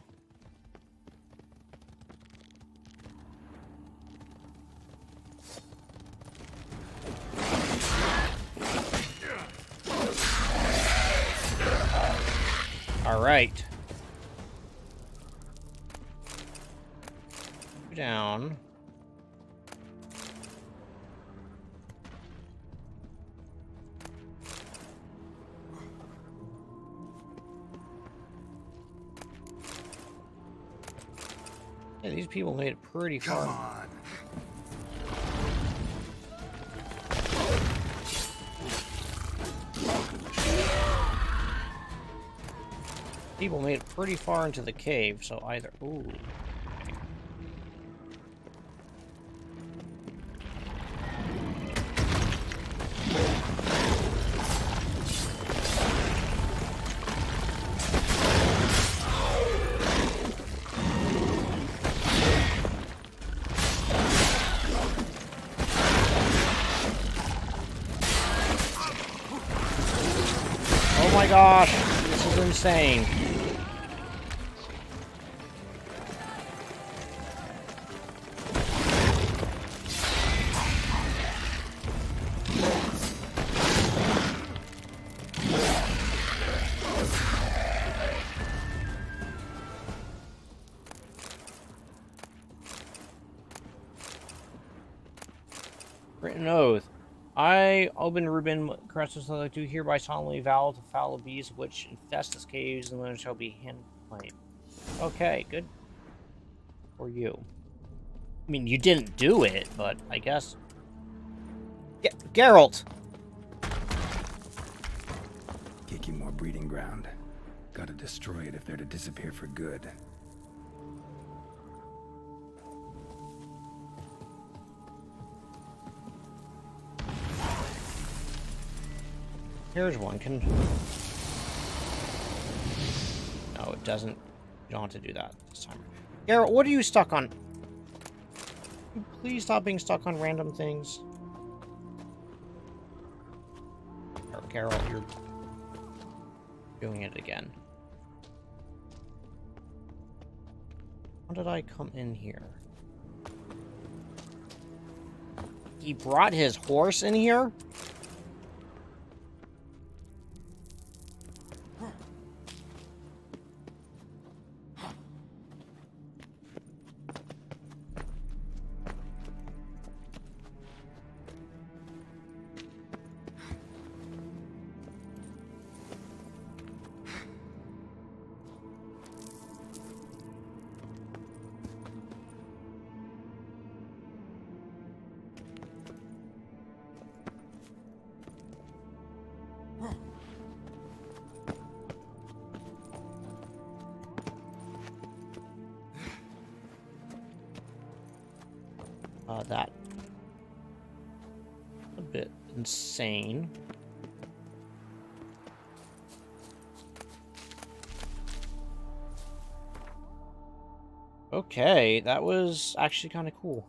All right. Down. Yeah, these people made it pretty far. Come on. People made it pretty far into the cave, so either... Ooh. Oh my gosh, this is insane. Written oath. I, Oben Reuben Crestus, do hereby solemnly vow to foul the beasts which infest this caves, and then shall be hand claimed. Okay, good for you. I mean, you didn't do it, but I guess. Geralt! Kicking more breeding ground. Gotta destroy it if they're to disappear for good. Here's one. No, it doesn't. You don't have to do that this time. Geralt, what are you stuck on? Please stop being stuck on random things. Geralt, you're doing it again. How did I come in here? He brought his horse in here? That a bit insane. Okay, that was actually kind of cool.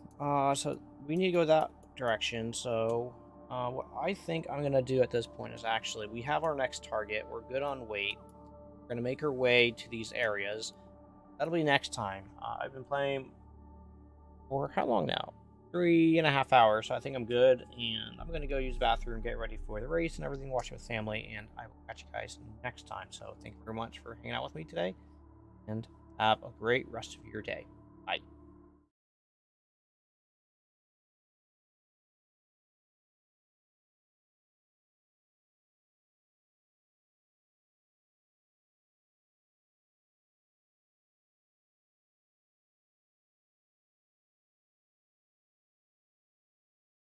So we need to go that direction. So, what I think I'm gonna do at this point is actually we have our next target. We're good on weight. We're gonna make our way to these areas. That'll be next time. I've been playing for how long now? 3.5 hours, so I think I'm good, and I'm gonna go use the bathroom, get ready for the race and everything, watch it with family, and I will catch you guys next time. So thank you very much for hanging out with me today, and have a great rest of your day. Bye.